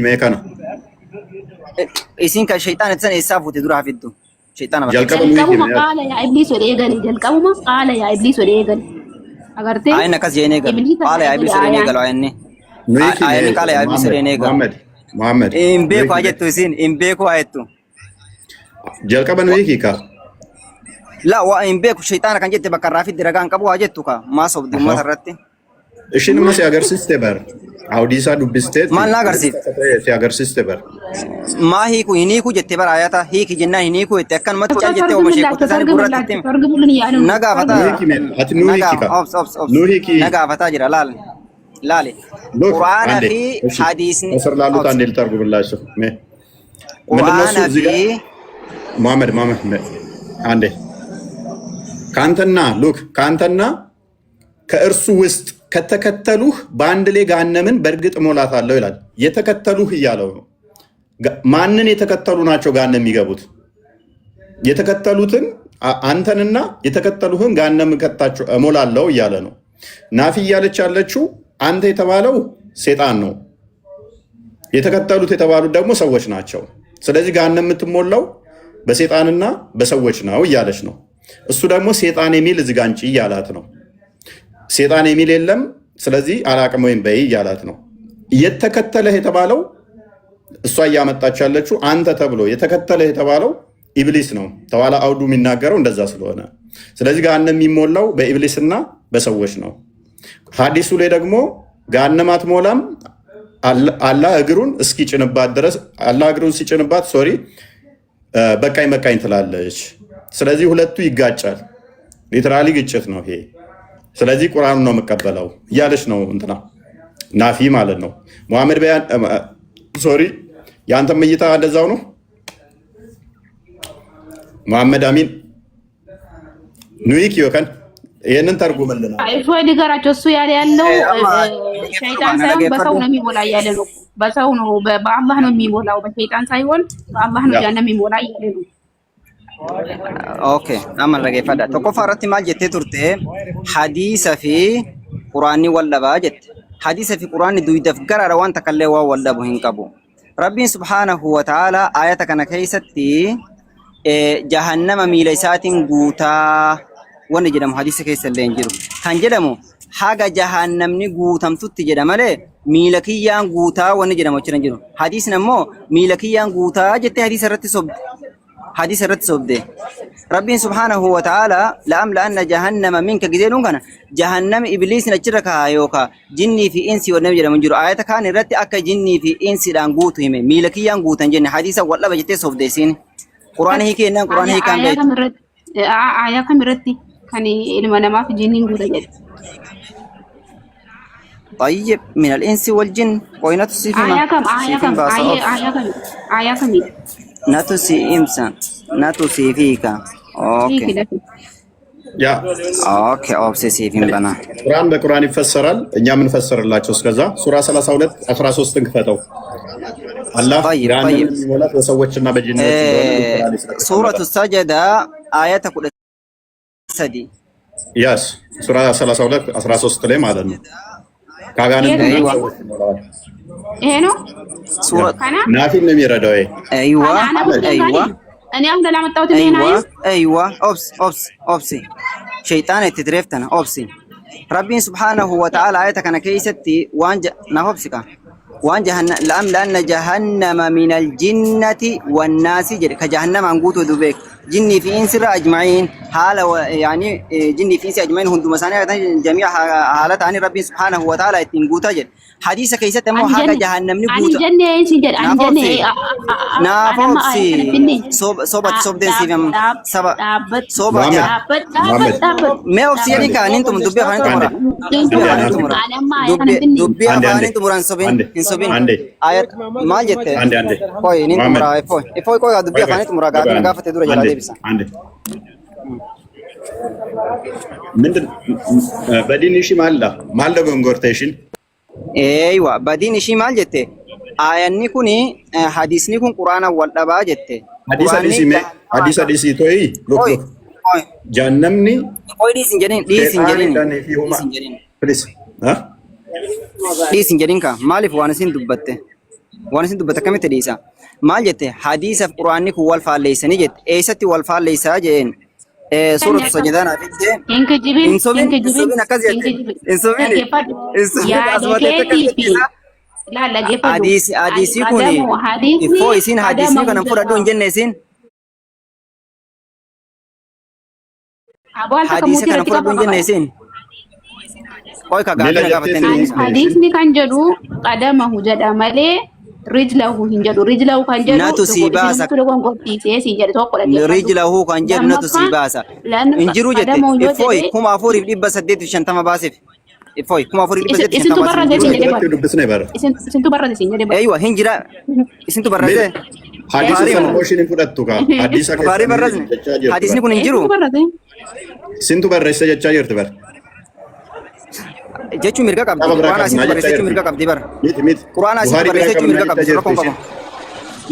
meekana isin kan shayxaan itsan eessaa fuute dura hafiddu shayxaan jalqabuma qaala yaa ibliis odeegali jalqabuma qaala yaa ibliis odeegali agartee ayna kas jeene gal qaala yaa ibliis odeene gal ayne ayne qaala yaa ibliis odeene gal Muhammad in beeku ajettu isin in beeku ayettu jalqaba nuyi kika la wa in beeku shayxaan kan jette bakka rafiddi ragaan qabu ajettu ka maasof dumma sarratti ishin masi agarsiiste bar audiisa dubbiste maal si agarsiiste bar maa hiiku hiniiku jette bar ayata hiiki jennaan hiniiku jette akkan matti cal jette oma sheekota isaan gurratti nagaafata ati nuhikika nuhiki nagaafataa jira laale quraana fi hadiisni asar laalu taan del targuምላቸው quraana fi Muhammad አንዴ ካንተና ከእርሱ ውስጥ ከተከተሉህ በአንድ ላይ ገሃነምን በእርግጥ እሞላታለሁ ይላል። የተከተሉህ እያለው ነው። ማንን የተከተሉ ናቸው ገሃነም የሚገቡት? የተከተሉትን አንተንና የተከተሉህን ገሃነም እሞላለሁ እያለ ነው። ናፊ እያለች ያለችው አንተ የተባለው ሴጣን ነው፣ የተከተሉት የተባሉት ደግሞ ሰዎች ናቸው። ስለዚህ ገሃነም የምትሞላው በሴጣንና በሰዎች ነው እያለች ነው። እሱ ደግሞ ሴጣን የሚል እዚህ ጋር አንቺ እያላት ነው። ሴጣን የሚል የለም፣ ስለዚህ አላቅም ወይም በይ እያላት ነው። የተከተለህ የተባለው እሷ እያመጣች ያለችው አንተ ተብሎ የተከተለህ የተባለው ኢብሊስ ነው። ተዋላ አውዱ የሚናገረው እንደዛ ስለሆነ ስለዚህ ገሃነም የሚሞላው በኢብሊስና በሰዎች ነው። ሐዲሱ ላይ ደግሞ ገሃነም አትሞላም አላህ እግሩን እስኪጭንባት ድረስ አላህ እግሩን ሲጭንባት በቃኝ ትላለች። ስለዚህ ሁለቱ ይጋጫል። ሊትራሊ ግጭት ነው ይሄ። ስለዚህ ቁርአኑ ነው የምቀበለው እያለች ነው እንትና ናፊ ማለት ነው። ሙሐመድ በያን ያንተም እይታ እንደዛው ነው። ሙሐመድ አሚን ኑይክ ይወከን ይሄንን ተርጉምልና አይፎይ ንገራቸው። እሱ ያለው ሸይጣን ሳይሆን በሰው ነው የሚሞላ ያለ ነው። በሰው ነው በአላህ ነው የሚሞላው፣ በሸይጣን ሳይሆን በአላህ ነው ጀሃነም የሚሞላ ያለ ነው። Okay, amal rageeffadha. Tokkoffaa irratti maal jettee turte hadiisa fi quraanni wal dhabaa jette. Hadiisa fi quraanni duwidaaf garaadha waan takka illee waan wal dhabu hin qabu. Rabbiin subhaanahu wa ta'ala ayata kana keessatti jahannama miila isaatiin guutaa wanni jedhamu hadiisa keessa illee hin jiru. Kan jedhamu haga jahannamni guutamtutti jedha malee miila kiyyaan guutaa wanni jedhamu achi hin jiru. Hadiisni ammoo miila kiyyaan guutaa jettee hadiisa irratti sobde. حديث الرد سبده ربي سبحانه وتعالى لأملأن جهنم منك جزيلون كان جهنم إبليس نجركها يوكا جني في إنسي والنبي من جرو آية كان الرد أكا جني في إنسي لانقوتهم ميلكي ينقوتا جني حديثا والله بجتي سبده سين قرآن هيك إنه قرآن هيك كان بيت آية كم ردي كان إلما نما في جني نقوتا جد طيب من الإنس والجن قوينة السيفين آية كم ناتوسي إمسان ناتوسي فيكا أوكي يا أوكي أوبسيسي فين بنا قرآن بقرآن يفسرال إني من فسر الله شوس كذا سورة 32 13 تنكفتو الله طيب ولا تسوتشنا بجنة سورة السجدة آية تقول سدي يس سورة 32 13 تلي ما دنا كاغان إيه نو سورة نافي نميرة دوي أيوة أنا أقول لك أنا أقول لك أيوة أوبسي شيطان تتريفتنا أوبسي ربي سبحانه وتعالى آية كان كيستي نهوبسك وان جهنم لأن جهنم من الجنة والناس كجهنم أنقوت دوبك جني في إنس أجمعين حالة يعني جني في إنس أجمعين هندو مسانية جميع حالات عن ربي سبحانه وتعالى تنقوت أجل حديث كيسة تمو حاجة جهنم نقوت عن جنة سجد عن جنة نافوسي صوبة دين سيفم سبا صوبة ما أوبسي يعني كان أنتم دبي أفاني تمرا دبي أفاني تمرا إنسوبين آيات ما جت كوي نين تمرا إفوي كوي دبي أفاني تمرا قاعد نقافة تدور جلادي بس من بدين إيشي مالله بمقرتيشين ايوه بدين شي مال جته آياني كوني حديثني كون قرآن والدبا جته حديث توي لوك جهنمني دي سنجرين بليز ها دي سنجرين كا مالف وانسين دبته كم تديسا مال جته حديث القرآن كو والفال ليس نجت ايستي والفال ليس جين سورة السجدان إنك جبين لا لا حديث كوني إفو يسين حديثني كنا نفرد دون جنة يسين حديث كنا نفرد دون جنة يسين كوي كعابين كعابتين حديثني كان جرو قدمه جد أمله رجله هنجرو رجله كان جرو ناتو سيباسا رجله كان جرو ناتو سيباسا انجرو جت إفوي كم أفور يبدي بس هديت شنطة باسف إفوي كم أفور يبدي بس هديت شنطة باسف أيوة هنجرا إسنتو برا ده حديث سنوشين يفرطوكا حديث نكون انجرو سنتو برا يسجد تبر جتشو مرقا قبضي قرآن أسين برا جتشو مرقا قبضي بر قرآن أسين برا جتشو مرقا قبضي سرقم قبضي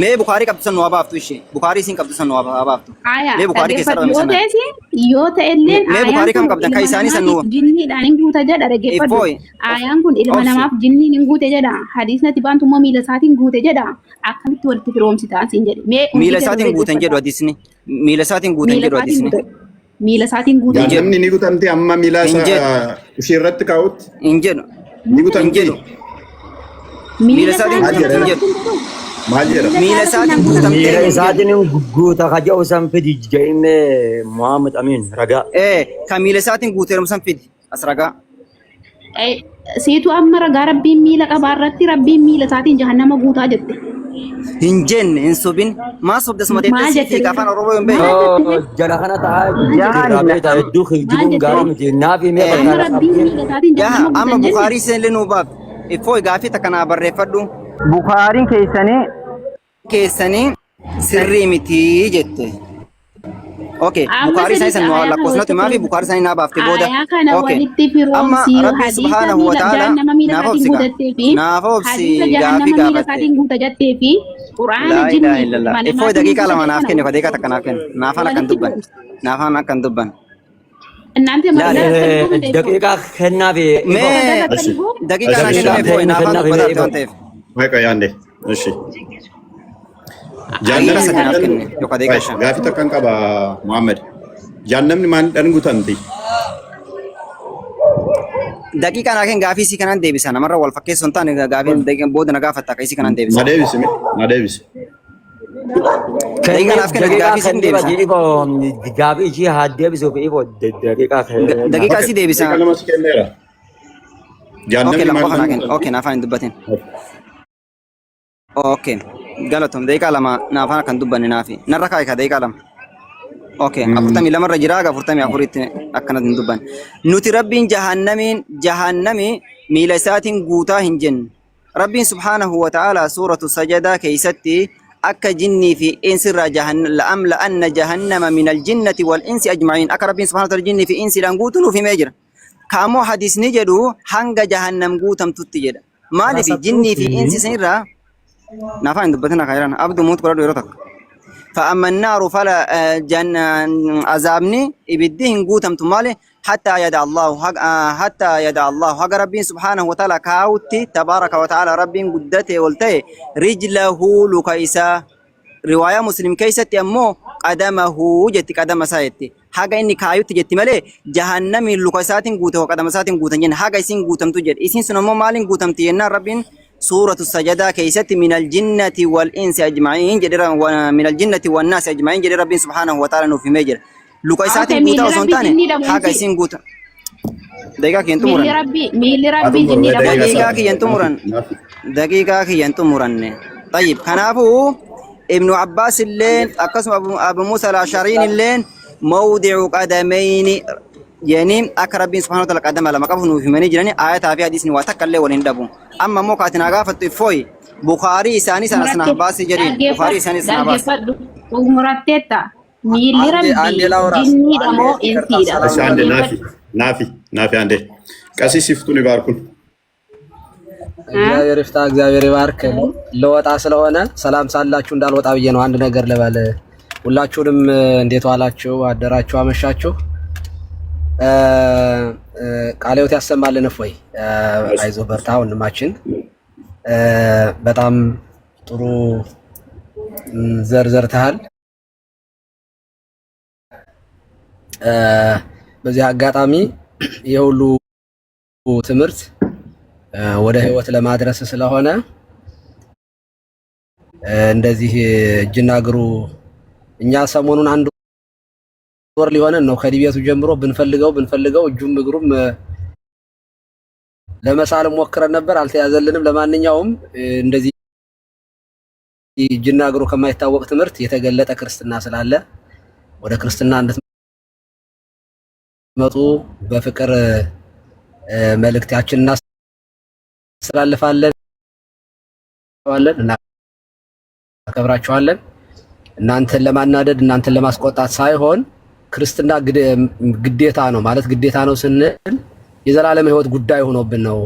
मैं बुखारी कब से नवाब आफ़्तु इशे बुखारी सिंह कब से नवाब आफ़्तु मैं बुखारी के सर में यो तेल्लेन मैं बुखारी कम कब देखा इसानी सन्नु जिन्नी डानिंग गुता जड अरे गेपडो आयां कुन ilma namaaf jinni nin guute jedha hadisna tiban tumma miila saatiin guute jedha akkamitti walitti firoomsitaa siin jedhe miila saatiin guutan jedhu hadisni miila saatiin guutan jedhu hadisni miila saatiin guutan jedhu namni ni guutamti amma miila ishirratti kaa'utti hin jedhu ni guutamti miila saatiin guutan jedhu ميلا ساتن غوتا خجاو سنفدي جاين محمد امين رجاء كميلا ساتن غوترم سنفدي اسرجاء سيتو امر ربي ميلا قبارتي ربي ميلا ساتن جهنم غوتا جت هنجن انسوبين ما صوب دسمتي في كفان روبو يمبي جرا خنا تا رابي تا دوخ جيبون غارم نافي مي يا اما بخاري سن لنوباب افوي غافي تكنا برفدو بخاري كيساني سري متي جت اوكي بخاري سايسن ولا قصنت ما في بخاري ساينا بافتي بودا اوكي اما ربي سبحانه وتعالى نافوسي غافي غافي لا اله الا الله افوي دقيقه لما نافكني فدقيقه تكنافكن نافانا كندبن دقيقه خنا في دقيقه نافكني افوي نافانا بدات ما كياندي ماشي gaafi takkan qaba Muhammad jannamni maan dhangutanti daqiiqa naaken gaafii si kanan deebisa namarra wal fakkeesson taane gaafiin daqiiqan booda na gaafatta ka isi kanan deebisa na deebisi daqiiqa naaf kenna gaafii si deebisa gaafii ji haa deebisu fi ifo daqiiqa si deebisa nama si kenneera jannamni maan okay naafaan hin dubbatin اوكي قالتهم دقيقة لما نافانا كان دبني نافي نركاي كدقيقة لما اوكي افرتمي لما رجراغا فرتمي افريت اكنت دبن نوتي ربين جهنمي ميلسات غوتا هنجن ربي سبحانه وتعالى سورة السجدة كيستي اك جني في انس جهنم لأن جهنم من الجنة والانس اجمعين اك ربي سبحانه وتعالى جني في انس لانغوتن في ميجر كامو حديث نجدو هنگ جهنم غوتم تتجد مالي في جني في انس سيرا نافعين دبتنا خيرا أبدو موت كرادو يروتك فأما النار فلا عذابني يبديهن قوتم تمالي حتى يدع الله حق ربي سبحانه وتعالى كاوتي تبارك وتعالى ربي قدته والتي رجله لكيسا رواية مسلم كيست يمو قدمه جت قدم سايتي haga inni kaayutti jetti malee jahannami luka isaatiin guute qadama isaatiin guutan jenna haga isin guutamtu jedhe isin sun ammoo maaliin guutamti yennaan rabbiin suuratu sajadaa keessatti minal jinnati wal insi ajma'iin jedhe minal jinnati wan naasi ajma'iin jedhe rabbiin subhaanahu wa ta'ala nuuf himee jira luka isaatiin guutaa osoo hin taane haga isin guutan daqiiqaa kiyyan xumuranne طيب كنافو ابن عباس اللين أقسم أبو موسى الأشعرين اللين موضع قدمين يعني أكرب سبحانه وتعالى قدم لما قفنوا في منيجرني آيات في حديث واتكلم ولندبو أما موقعتنا غافت فوي بخاري ساني سنة عباس جرين بخاري ساني سنة عباس مرتتا ميلي ربي جني دمو انتي عندي نافي عندي كاسي سيفتوني باركون እግዚአብሔር ይፍታ እግዚአብሔር ይባርክ። ለወጣ ስለሆነ ሰላም ሳላችሁ እንዳልወጣ ብዬ ነው አንድ ነገር ልበል። ሁላችሁንም እንዴት ዋላችሁ አደራችሁ አመሻችሁ? ቃልዮት ያሰማልን እፎይ አይዞህ በርታ ወንድማችን። በጣም ጥሩ ዘርዘርተሃል። በዚህ አጋጣሚ የሁሉ ትምህርት ወደ ህይወት ለማድረስ ስለሆነ እንደዚህ እጅና እግሩ እኛ ሰሞኑን አንድ ወር ሊሆነን ነው ከዲቤቱ ጀምሮ ብንፈልገው እጁም እግሩም ለመሳል ሞክረን ነበር፣ አልተያዘልንም። ለማንኛውም እንደዚህ እጅና እግሩ ከማይታወቅ ትምህርት የተገለጠ ክርስትና ስላለ ወደ ክርስትና እንድትመጡ በፍቅር መልእክታችንና ስላልፋለን እና አከብራችኋለን። እናንተን ለማናደድ እናንተን ለማስቆጣት ሳይሆን ክርስትና ግዴታ ነው ማለት ግዴታ ነው ስንል የዘላለም ህይወት ጉዳይ ሆኖብን ነው።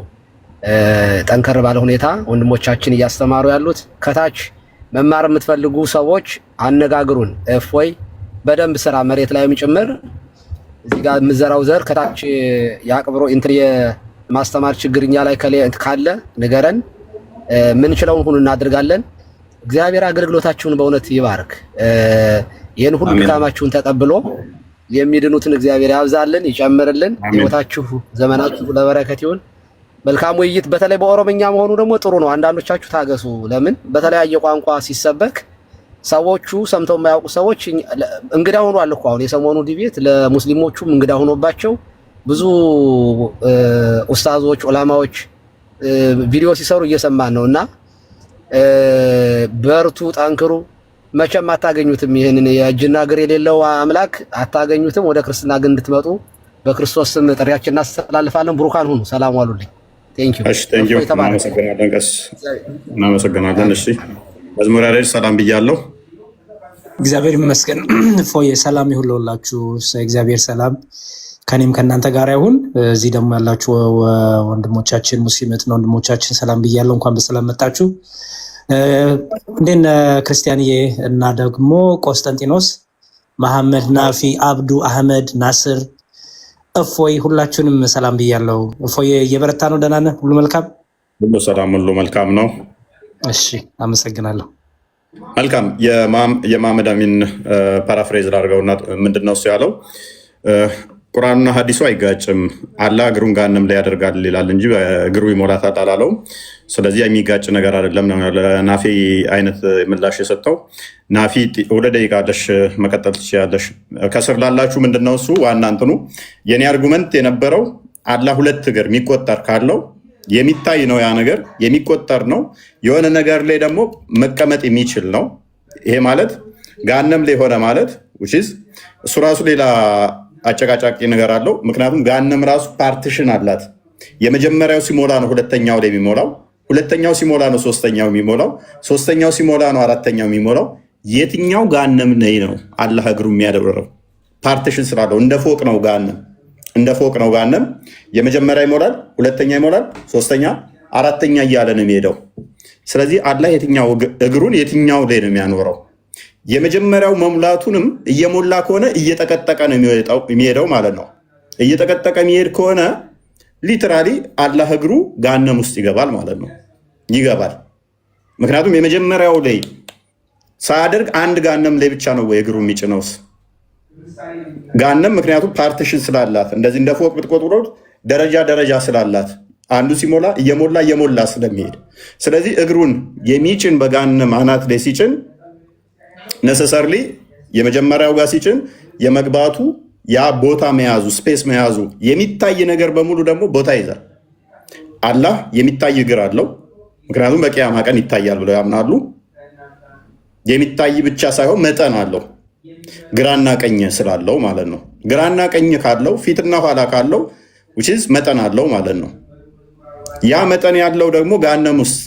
ጠንከር ባለ ሁኔታ ወንድሞቻችን እያስተማሩ ያሉት ከታች መማር የምትፈልጉ ሰዎች አነጋግሩን። እፎይ በደንብ ስራ መሬት ላይም ጭምር እዚህ ጋር የምዘራው ዘር ከታች ያቅብሮ እንትን የማስተማር ችግርኛ ላይ ካለ ንገረን፣ ምን ችለውን ሁሉ እናደርጋለን። እግዚአብሔር አገልግሎታችሁን በእውነት ይባርክ። ይሄን ሁሉ ድካማችሁን ተቀብሎ የሚድኑትን እግዚአብሔር ያብዛልን፣ ይጨምርልን። ህይወታችሁ ዘመናችሁ ለበረከት ይሁን። መልካም ውይይት። በተለይ በኦሮምኛ መሆኑ ደግሞ ጥሩ ነው። አንዳንዶቻችሁ ታገሱ። ለምን በተለያየ ቋንቋ ሲሰበክ ሰዎቹ ሰምተው የማያውቁ ሰዎች እንግዳ ሆኗል እኮ አሁን የሰሞኑ ዲቤት ለሙስሊሞቹም እንግዳ ሆኖባቸው ብዙ ኡስታዞች ዑላማዎች ቪዲዮ ሲሰሩ እየሰማን ነውና በርቱ፣ ጠንክሩ። መቼም አታገኙትም። ይሄንን የእጅና እግር የሌለው አምላክ አታገኙትም። ወደ ክርስትና ግን እንድትመጡ በክርስቶስ ስም ጥሪያችንን እናስተላልፋለን። ብሩካን ሁኑ። ሰላም ዋሉልኝ። ቴንኪው። እሺ፣ ቴንኪው። እናመሰግናለን። እሺ፣ መዝሙር ያሬድ ሰላም ብያለሁ። እግዚአብሔር ይመስገን። ፎዬ ሰላም ይሁን ለሁላችሁ። እግዚአብሔር ሰላም ከኔም ከእናንተ ጋር ይሁን። እዚህ ደግሞ ያላችሁ ወንድሞቻችን ሙስሊምት ነው ወንድሞቻችን ሰላም ብያለሁ። እንኳን በሰላም መጣችሁ። እንዴት ክርስቲያንዬ እና ደግሞ ቆስጠንጢኖስ፣ መሐመድ፣ ናፊ፣ አብዱ፣ አህመድ፣ ናስር፣ እፎይ ሁላችሁንም ሰላም ብያለሁ። እፎይ እየበረታ ነው? ደህና ነህ? ሁሉ መልካም? ሁሉ ሰላም፣ ሁሉ መልካም ነው። እሺ፣ አመሰግናለሁ። መልካም። የመሐመድ አሚን ፓራፍሬዝ ላድርገውና ምንድነው እሱ ያለው? ቁርአንና ሀዲሱ አይጋጭም። አላህ እግሩን ገሃነም ላይ ያደርጋል ይላል እንጂ እግሩ ይሞላታል አላለውም። ስለዚህ የሚጋጭ ነገር አይደለም ነው ለናፊ አይነት ምላሽ የሰጠው። ናፊ 2 ደቂቃ አለሽ፣ መቀጠል ትችያለሽ። ከስር ላላችሁ ምንድነው እሱ ዋና እንትኑ የኔ አርጉመንት የነበረው አላህ 2 እግር የሚቆጠር ካለው የሚታይ ነው፣ ያ ነገር የሚቆጠር ነው። የሆነ ነገር ላይ ደግሞ መቀመጥ የሚችል ነው። ይሄ ማለት ገሃነም ላይ ሆነ ማለት እሱ ራሱ ሌላ አጨቃጫቂ ነገር አለው። ምክንያቱም ገሃነም ራሱ ፓርቲሽን አላት። የመጀመሪያው ሲሞላ ነው ሁለተኛው ላይ የሚሞላው፣ ሁለተኛው ሲሞላ ነው ሶስተኛው የሚሞላው፣ ሶስተኛው ሲሞላ ነው አራተኛው የሚሞላው። የትኛው ገሃነም ነይ ነው አላህ እግሩ የሚያደርገው? ፓርቲሽን ስላለው እንደ ፎቅ ነው ገሃነም፣ እንደ ፎቅ ነው ገሃነም። የመጀመሪያ ይሞላል፣ ሁለተኛ ይሞላል፣ ሶስተኛ፣ አራተኛ እያለ ነው የሚሄደው። ስለዚህ አላህ የትኛው እግሩን የትኛው ላይ ነው የሚያኖረው? የመጀመሪያው መሙላቱንም እየሞላ ከሆነ እየጠቀጠቀ ነው የሚሄደው ማለት ነው። እየጠቀጠቀ የሚሄድ ከሆነ ሊትራሊ አላህ እግሩ ገሃነም ውስጥ ይገባል ማለት ነው። ይገባል። ምክንያቱም የመጀመሪያው ላይ ሳያደርግ አንድ ገሃነም ላይ ብቻ ነው ወይ እግሩ የሚጭነውስ? ገሃነም ምክንያቱም ፓርቲሽን ስላላት እንደዚህ እንደ ፎቅ ብትቆጥሩት ደረጃ ደረጃ ስላላት አንዱ ሲሞላ እየሞላ ስለሚሄድ ስለዚህ እግሩን የሚጭን በገሃነም አናት ላይ ሲጭን ነሰሰርሊ የመጀመሪያው ጋር ሲጭን የመግባቱ ያ ቦታ መያዙ ስፔስ መያዙ የሚታይ ነገር በሙሉ ደግሞ ቦታ ይዛል። አላህ የሚታይ እግር አለው። ምክንያቱም በቂያማ ቀን ይታያል ብለው ያምናሉ። የሚታይ ብቻ ሳይሆን መጠን አለው። ግራና ቀኝ ስላለው ማለት ነው። ግራና ቀኝ ካለው ፊትና ኋላ ካለው መጠን አለው ማለት ነው። ያ መጠን ያለው ደግሞ ገሃነም ውስጥ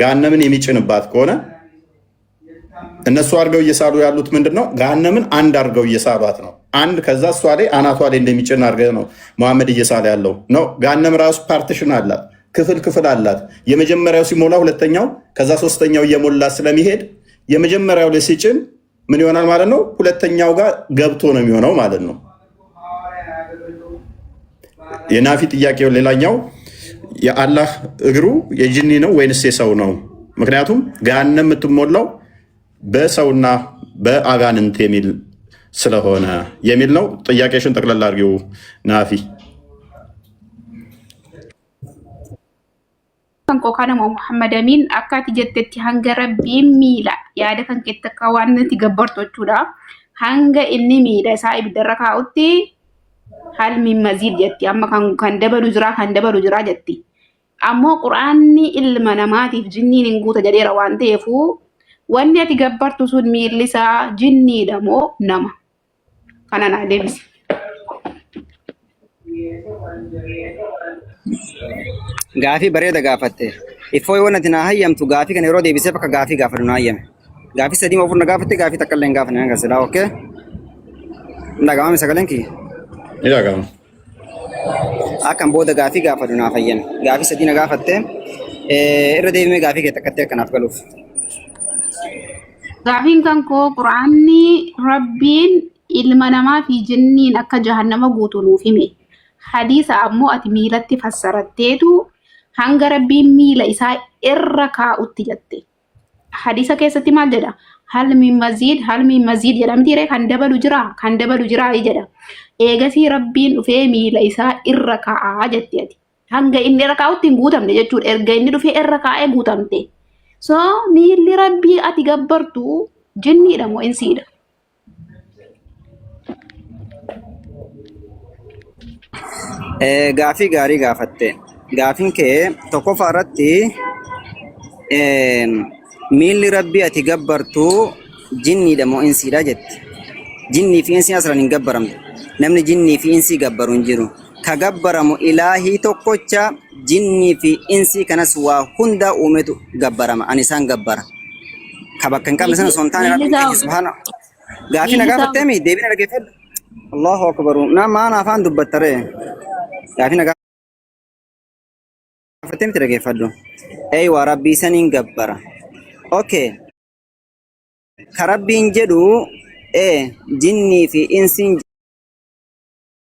ገሃነምን የሚጭንባት ከሆነ እነሱ አድርገው እየሳሉ ያሉት ምንድነው? ገሃነምን አንድ አድርገው እየሳሏት ነው። አንድ ከዛ እሷ ላይ አናቷ ላይ እንደሚጭን አድርገው ነው መሐመድ እየሳለ ያለው ነው። ገሃነም ራሱ ፓርቲሽን አላት፣ ክፍል አላት። የመጀመሪያው ሲሞላ ሁለተኛው፣ ከዛ ሶስተኛው እየሞላ ስለሚሄድ የመጀመሪያው ላይ ሲጭን ምን ይሆናል ማለት ነው? ሁለተኛው ጋር ገብቶ ነው የሚሆነው ማለት ነው። የናፊ ጥያቄው ሌላኛው የአላህ እግሩ የጅኒ ነው ወይንስ የሰው ነው? ምክንያቱም ገሃነም የምትሞላው በሰውና በአጋንንት የሚል ስለሆነ የሚል ነው። ጥያቄሽን ጠቅላላ አድርጊው ናፊ። Kan kana Muhammad Amin akkati jettetti hanga rabbiin miila yaada kan keetta akka waan natti gabbartu jechuudha. Hanga inni miila isaa ibiddarra kaa'utti halmi maziid jetti. Amma kan dabalu jira jetti. Ammoo quraanni ilma namaatiif jinniin hin guuta jedheera waan ta'eefu wanni ati gabbartu sun miilli isaa jinniidha moo nama? Kana naa deebisi. Gaafii bareeda gaafatte. Ifoo yoo nati naa hayyamtu gaafii kana yeroo deebisee bakka gaafii gaafadhu naa hayyame. Gaafii sadii ofirra gaafatte gaafii takka illee hin gaafanne hanga silaa okkee. Dhaga'amame sagaleen kiyya. Ni dhaga'ama. Akkan booda gaafii gaafadhu naaf hayyame. Gaafii sadii na gaafatte irra deebimee gaafii kee takkattee akkanaaf galuuf. Gaafiin kan koo quraanni rabbiin ilma namaa fi jinniin akka jahannama guutu nuuf hime. Hadiisa ammoo ati miilatti fassaratteetu hanga rabbiin miila isaa irra kaa'utti jette. Hadiisa keessatti maal jedha? Hal min maziid jedhamtiire kan dabalu jira jedha. Eegasii rabbiin dhufee miila isaa irra kaa'aa jetti ati. Hanga inni irra kaa'utti hin guutamne jechuudha. Erga inni dhufee irra kaa'ee guutamte. So miilli rabbii ati gabbartu jinniidha moo insiidha? Gaafii gaarii gaafatte. Gaafiin kee tokkoffaa irratti miilli rabbii ati gabbartu jinniidha moo insiidha jetti. Jinnii fi insii asirraan hin gabbaramne. Namni jinnii fi insii gabbaru hin jiru. Ka gabbaramu ilaahii tokkocha jinnii fi insii kanas waa hunda uumetu gabbarama. Ani isaan gabbara. Ka bakka hin qabne sana osoo hin taane rabbiin subhaana. Gaafii na gaafattee mi deebiin dhaggeeffadhu. Allahu akbar. Nama afaan dubbattare. Gaafii na gaafattee miti dhaggeeffadhu. Eeywa rabbii saniin gabbara. Okay. Ka rabbiin jedhu jinnii fi insiin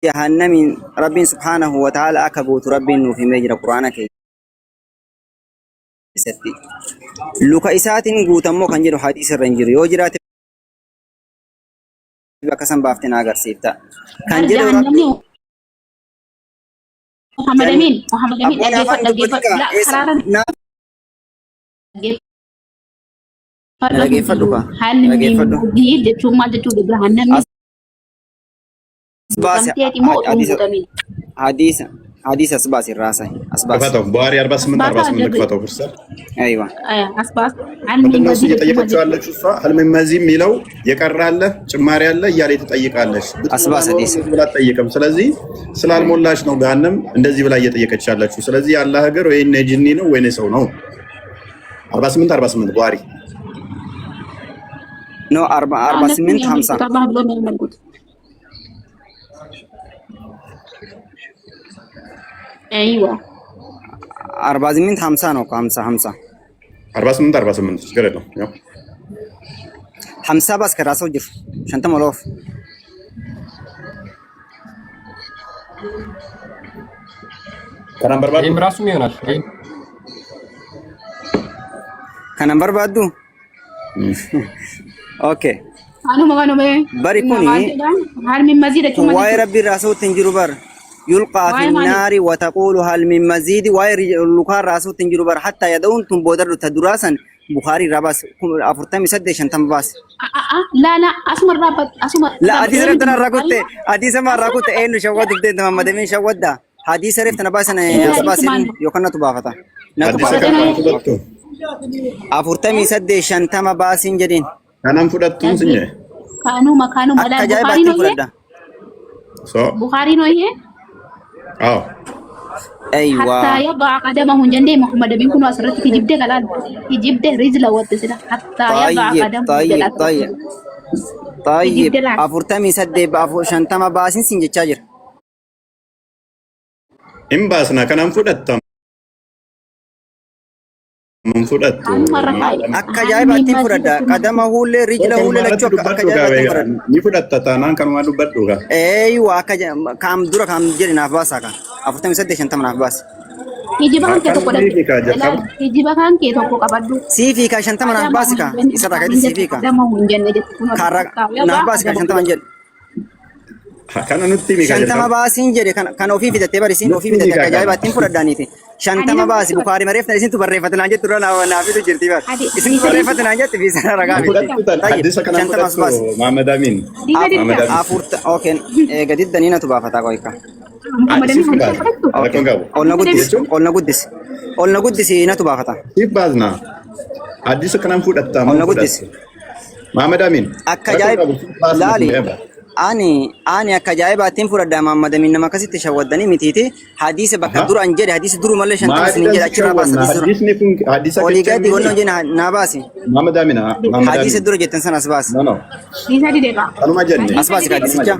jahannamin rabbiin subhaanahu wa ta'ala akka guutu rabbiin nuuf himee jira quraana keessatti. Luka isaatiin guutammoo kan jedhu hadiisa irra hin jiru. Yoo jiraate bakka san baaftee na agarsiifta. Kan jedhu Muhammad Amin dhaggeeffadhu ka. jechuun maal jechuudha jahannamni Hadis asbas irrasa asbas. Kata Buhari 48 kata ፍርሰል አይዋ አስባስ እነሱ እየጠየቀችው ያለችው እሷ ህልም መዚህ የሚለው የቀራለ ጭማሪ ያለ እያለ ትጠይቃለች። አስባስ hadis ብላ ትጠይቅም። ስለዚህ ስላልሞላች ነው ገሃነም እንደዚህ ብላ እየጠየቀች ያለችው። ስለዚህ ያላህ ሀገር ወይ ጂኒ ነው ወይ ሰው ነው? 48 ቡሃሪ ኖ 48 50 ايوه 48 50 ነው 50 48 ችግር የለውም። ያው 50 ባስ ከራሰው ጅር ሸንተ ሞሎፍ ከነምበር ባዱ ይሄም ራሱም ይሆናል። ከነምበር ባዱ ኦኬ بركوني هل من مزيد واي ربي راسو تنجرو بر يلقى في النار وتقول هل من مزيد واي لقار راسو تنجرو بر حتى يدون تنبودر تدراسا بخاري رباس أفرتم يسدش أنتم باس لا اسمر رابط اسمر لا حديث رفتنا راكوت حديث ما راكوت إنه شواد بدين تمام مدمين شواد ده حديث رفتنا باس أنا أسباسين يكون نتبافتا نتبافتا أفرتم يسدش أنتم باسين جدين أنا مفردتون سنجة كانوا مكانوا ملا بخاري نويه بخاري نويه أيوة حتى يضع قدمه جندي محمد بن كنو أسرت في جبده قلال في جبده رجله وتسلا حتى يضع قدمه طيب أفرتمي سدي بأفو شنتما باسين سنجة تشاجر إم باسنا كان مفردتم منفردت akka ajaa'ibaatti fudhadha qadama huullee rijla huullee lachuu akka ajaa'ibaatti fudhadha ni fudhatta taanaan kanuma dubbadhuga eeywa akka kaam dura kaam jedhi naaf baasa ka 48 naaf baasa hijiba kan kee tokko dha hijiba kan kee tokko qabadhu siifi ka 50 naaf baasi ka isa rakati siifi ka karra naaf baasi ka 50 jedhi kana nutti mi ka 50 baasiin jedhe kan ofii fidattee barisiin ofii fidatte akka ajaa'ibaatti fudhadhaaniiti 50 baasi bukaari mareef na isintu barreeffatnaan jettu dura naafitu jirti bar isin barreeffatnaan jetti fi sana ragaa miti 50 baasi Muhammad Amin afurta okay gadidda ni natu baafata qoyka olna guddis natu baafata sibbaazna addisa kanan fudhatta olna guddis Muhammad Amin akka ajaa'ib laali ani akka ajaa'ibaattiin fudhadha Muhammad Amin nama akkasitti shawwaddanii mitiiti hadiisa bakka duraan jedhe hadiisi duru malee 50 sin jedhe achirraa baasa hadiisni kun hadiisa olii gadi wonno jedhe naa baasi Muhammad Amin hadiisa dura jettan sana as baasi no isa dideqa kanuma jenne as baasi hadiisicha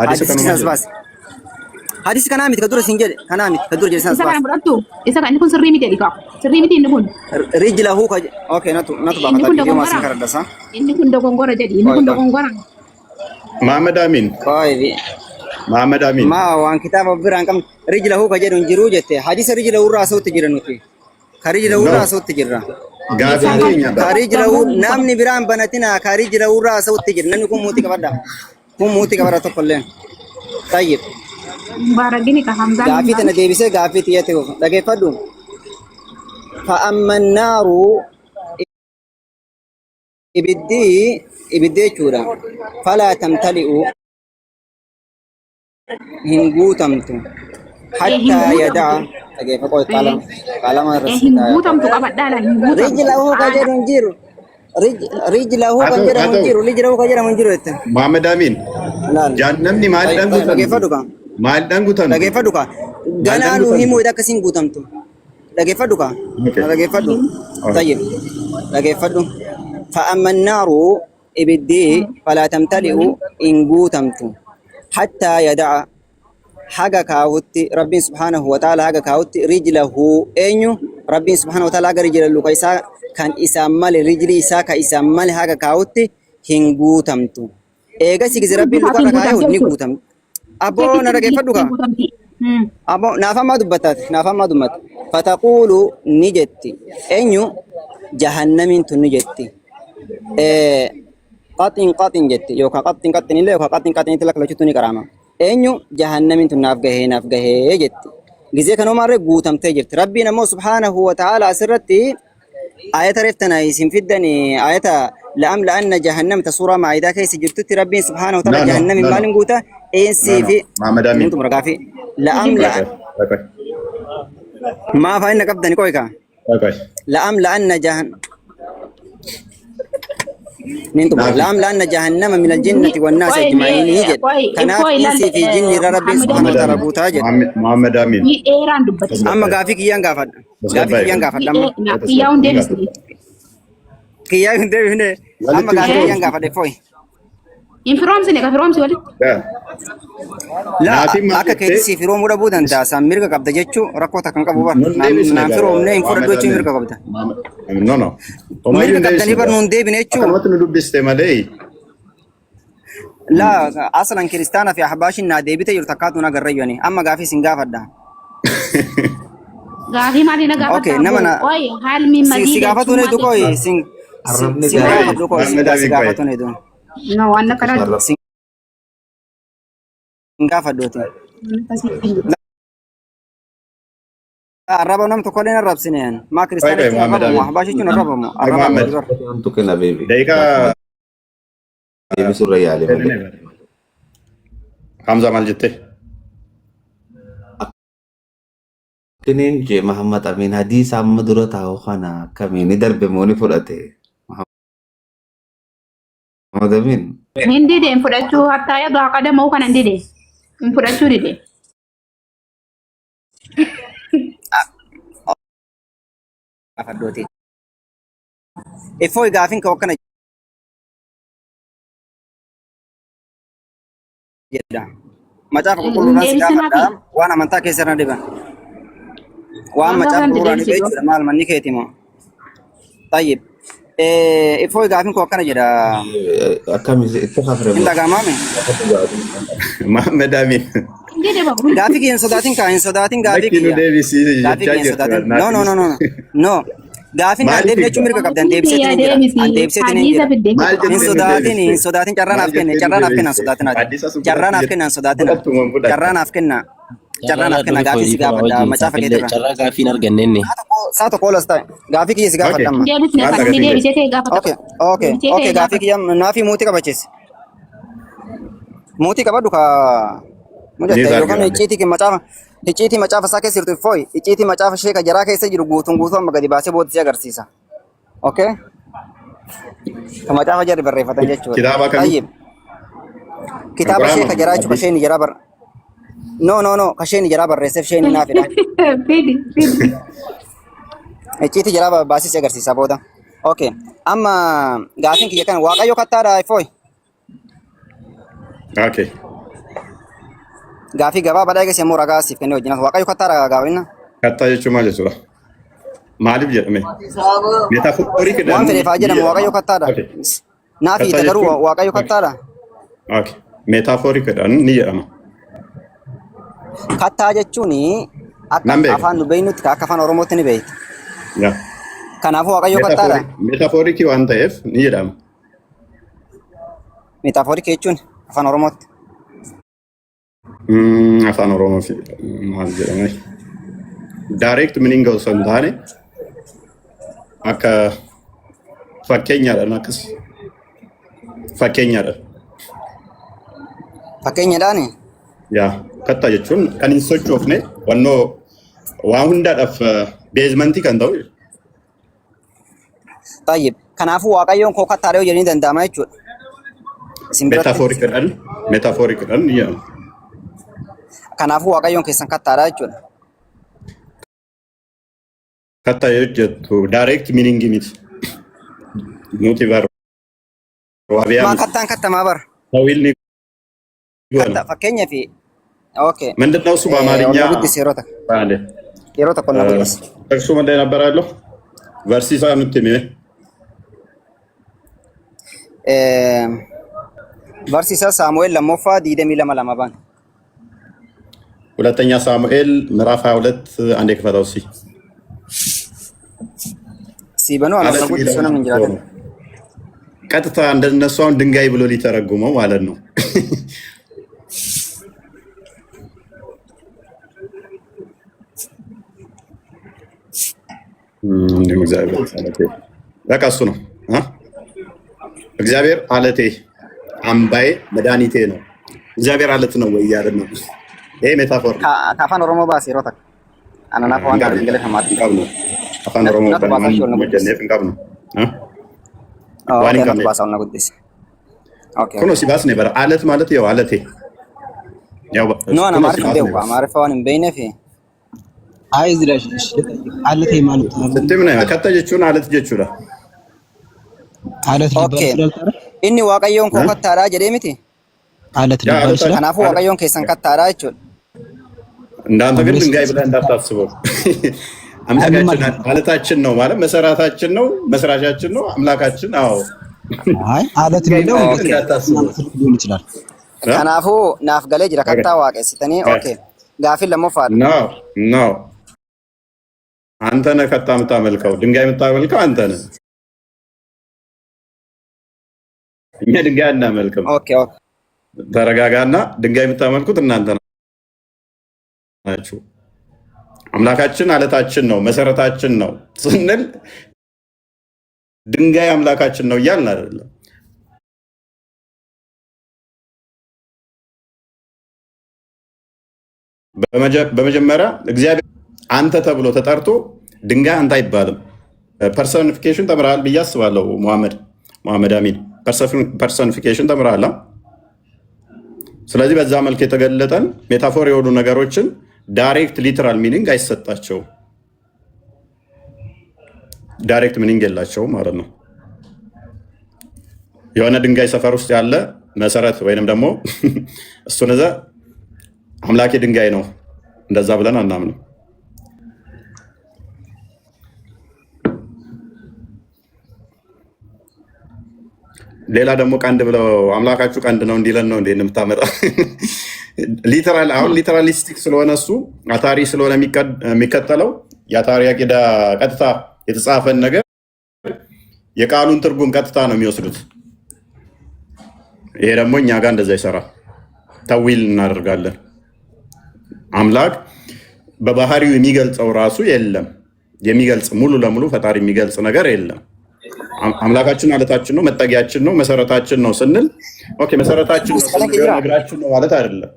hadiisa kanuma as baasi hadiisi kanaa miti ka dura sin jedhe kanaa miti ka dura jedhe sana as isa baasi kana fudhattu isa kan inni kun sirrii miti dika sirrii miti inni kun rijlahu ka okay natu baafata yoo maasin karadasa inni kun dogongora jedhi inni kun dogongora Muhammad Amin Muhammad Amin ma waan kitaaba biraan kam rijlahu ka jedhu jiru jette hadiisa rijlahu irraa sootti jira nuti ka rijlahu irraa sootti jira gaafeenya ka rijlahu namni biraan banatina ka rijlahu irraa sootti jira namni kun muuti qabadha tokko illee tayyib baaragini ka hamzaa gaafii tana deebisee gaafii tiyyate dhageeffadhu fa amma naaru ibiddi jechuudha falaa tamtali'u hin guutamtu hattaa yada'a dhageeffa qoy qalama hin guutamtu qabadhaala hin guutamtu rijlahu ka jedhu hin jiru rijlahu kan jedhamu hin jiru rijlahu ka jedhamu hin jiru jette Muhammad Amin jannamni maal dhangutan dhageeffadhu ka maal dhangutan dhageeffadhu ka ganaanu himuu akkasiin guutamtu dhageeffadhu ka dhageeffadhu tayyib dhageeffadhu فأما النار إبدي فلا تمتلئ إن قوتمت حتى يدع حاجة كاوت ربي سبحانه وتعالى حاجة كاوت رجله أينو ربي سبحانه وتعالى رجل لكيسا كان إسامل رجلي إساك إسامل حاجة كاوت إن قوتمت إيجا سيجز ربي لكا كايو نقوتم أبو نرجع فدوكا أبو نافع ما دبتات نافع ما دمت فتقول نجتي أينو جهنم تنجتي qaxin jetti yookaan qaxin illee yookaan qaxin itti lakkalachuutu ni qarama. Eenyu jahannamiin tun naaf gahee jetti. Gizee kanumarree guutamtee jirti. Rabbiin ammoo subhaanahu wa ta'ala asirratti ayata reeftana isin fiddani ayata la'am la'anna jahannam ta suuraa maayidaa keessa jirtutti Rabbiin subhaanahu wa ta'ala jahannamiin maaliin guuta eensii fi mintu muragaafi la'am la'an maaf inni qabdani qoyka la'am la'anna jahannam ننتم لام لأن جهنم من الجنة والناس أجمعين يجد كناف إنسي في جن ربي سبحانه وتعالى بوتاجد Muhammad Amin أما غافي كيان غافد أما كيان ديبس أما غافي كيان غافد فوي Infiroomsi ne ka firoomsi wali? لا أكا كيسي فيروم ولا بودن دا ساميركا قبضة جتشو ركوتا كان قبو بار نام فيروم نه إنفرد دوتشو ميركا قبضة no ميركا قبضة نيبر نون دي بنيتشو أنا ما تنو بستمالي لا أصلا كريستانا في أحباش النادي بيتا يرتكاتونا قريوني أما غافي سنغافة دا غافي مالي نغافة أوكي نمنا هل من مزيد سنغافتوني دوكوي سنغافتوني دوكوي No, waan kana gaafadhooti. Arraba nam tokko illee arrabsineen maa kiristaanitti arrabamu habaashi jechuun arrabamu daqiiqaa Hamza maal jettee? Kiniin jee Muhammad Amin hadiisa amma dura taa'u kana akkamiin darbe moo ni fudhate? Muhammad Amin. Hindi dee fudhachuu hattaa yaadu haqada moo kana hindi dee fudhachuu dide. Gaafadhooti. Ifoo gaafin ka'u akkana jedha. Macaafa qulqulluudhaan si gaafadha. Waan amantaa keessa irra dhiban. Waan macaafa qulqulluudhaan dhibe jechuudha. Maal manni keeti moo? Tayyib. Ifoo gaafin ka'u akkana jedha. Akkamiin itti hafre. Hin dhaga'amame. Muhammad Amin. Gaafii hin sodaatin kaa hin sodaatin gaafii kiyya. Gaafii kiyya hin sodaatin. No. Gaafii naan deebi jechuun mirga qabdan deebiseetiin hin jira. An deebiseetiin hin jira. Hin sodaatin carraa naaf kenna sodaatin ati. Carraa naaf kenna sodaatin. Carraa naaf kenna. Carraa naaf kenna gaafii si gaafadha macaafa keetirra. Carraa gaafii hin argannenne. Saa tokko olas ta'e gaafii kiyya si gaafadha amma. Okay gaafii kiyya naafii muutii qabacheessi. Muutii qabadhu kaa. Mujate yookaan icciitii macaafa isaa keessa jirtu fooyi icciitii macaafa sheeka jaraa keessa jiru guutuun amma gadi baasee booddee agarsiisa. Okay? Macaafa jarri barreeffatan jechuudha. Kitaaba kamii? Kitaaba sheeka jaraa jechuudha kasheen jaraa bar. No kasheen jaraa barreesseef sheen naafidha. Icciitii jaraa baasisee agarsiisa booda. Okay. Amma gaafiin kiyya kana waaqayyo kattaadha fooyi. Okay. Gaafii gabaabaa eegas yommuu ragaa siif kennee wajjin waaqayyo kattaa gaafina. Kattaa jechuun maal jechuudha? Maaliif jedhame? Meetaaforii kedhan. Waan fedheefaa jedhamu waaqayyo kattaadha. Naafi garuu waaqayyo kattaadha. Meetaaforii kedhan ni jedhama. Kattaa jechuun akka afaan nu beeknutti akka afaan Oromootti ni beekti. Kanaafuu waaqayyo kattaadha. Meetaaforii waan ta'eef ni jedhama. Meetaaforii jechuun afaan Oromootti. Afaan Oromoo maal jedhame direct meaning osoo hin taane akka fakkeenyaadhaan akkas fakkeenyaadhaan kattaa jechuun kan hin sochoofne wannoo waan hundaadhaaf beezmentii kan ta'u. Tayyib kanaafuu waaqayyoon koo kattaadha yoo jedhanii danda'ama jechuudha. Meetaafooriikidhaan ni jedhama. Kanaafuu waaqayyoon keessan kattaadha jechuudha. Kattaa yoo jettu direct meaning miti. Nuti bar. Maa kattaan kattamaa bar. Tawilni. Kattaa fakkeenyaaf. Okay. ምንድን ነው እሱ በአማርኛ? yeroo tokko na guddis. Ersuma illee nabbaraallo. Barsiisaa nutti hime. Barsiisaa Saamu'eel lammoffaa 22 baan. ሁለተኛ ሳሙኤል ምዕራፍ 22 አንዴ ክፈተው እስኪ። ሲበኑ አላሰጉት ሰነም እንጀራለን። ቀጥታ እንደነሱ አሁን ድንጋይ ብሎ ሊተረጉመው ማለት ነው። በቃ እሱ ነው። እግዚአብሔር አለቴ አምባዬ መድኃኒቴ ነው። እግዚአብሔር አለት ነው ወይ እያለ ነው። ይሄ ሜታፎር ከአፋን ኦሮሞ ባስ የሮታ አናና ቋንቋ እንግሊዝ ማለት ነው። አፋን ኦሮሞ ወጀኔፍ እንቃብ ነው። ዋኒ ካም ባሳውና ጉዲስ ኦኬ ኩኖ ሲባስ ነበር አለት ማለት ያው አለቴ ያው ኖ አና ማርፍ ደው ማርፋውን በይነፊ አይ ዝላሽ አለቴ ማለት ነው። እንዴም ነው ከተጀቹን አለት ጀቹላ አለት ኦኬ ኢኒ ዋቀዮን ኮከታራ ጀዴሚቲ አለት ሊባል ይችላል። ከናፉ ዋቀዮን ከሰን ከታራ ይችላል። እንዳንተ ግን ድንጋይ ብለህ እንዳታስበው። አምላካችን አለታችን ነው ማለት መሰራታችን ነው፣ መስራቻችን ነው፣ አምላካችን። አዎ አይ አለት የሚለው እንዳታስበው ሊሆን ይችላል። ከናፉ ናፍ ገለ ጅራ ከታ ዋቀሲተኒ ኦኬ ጋፊን ለሞፋል ኖ አንተ ነህ ከታ የምታመልከው፣ ድንጋይ የምታመልከው አንተ ነህ። እኛ ድንጋይ አናመልክም። ኦኬ ኦኬ ተረጋጋና፣ ድንጋይ የምታመልኩት እናንተ ናችሁ። አምላካችን አለታችን ነው መሰረታችን ነው ስንል ድንጋይ አምላካችን ነው እያልን አይደለም። በመጀመሪያ እግዚአብሔር አንተ ተብሎ ተጠርቶ ድንጋይ አንተ አይባልም። ፐርሶኒፊኬሽን ተምረሃል ብዬ አስባለሁ። መሐመድ አሚን ፐርሶኒፊኬሽን ተምረሃል። ስለዚህ በዛ መልክ የተገለጠን ሜታፎር የሆኑ ነገሮችን ዳይሬክት ሊተራል ሚኒንግ አይሰጣቸውም። ዳይሬክት ሚኒንግ የላቸውም ማለት ነው። የሆነ ድንጋይ ሰፈር ውስጥ ያለ መሰረት ወይንም ደግሞ እሱን እዛ አምላኬ ድንጋይ ነው እንደዛ ብለን አናምንም። ሌላ ደግሞ ቀንድ ብለው አምላካችሁ ቀንድ ነው እንዲለን ነው እንዴ የምታመጣ? ሊተራል አሁን ሊተራሊስቲክ ስለሆነ እሱ አታሪ ስለሆነ የሚከተለው የአታሪ አቂዳ ቀጥታ የተጻፈን ነገር የቃሉን ትርጉም ቀጥታ ነው የሚወስዱት። ይሄ ደግሞ እኛ ጋር እንደዛ ይሰራ ተዊል እናደርጋለን። አምላክ በባህሪው የሚገልጸው ራሱ የለም። የሚገልጽ ሙሉ ለሙሉ ፈጣሪ የሚገልጽ ነገር የለም። አምላካችን አለታችን ነው፣ መጠጊያችን ነው፣ መሰረታችን ነው ስንል ኦኬ መሰረታችን ነው ስንል ነግራችን ነው ማለት አይደለም።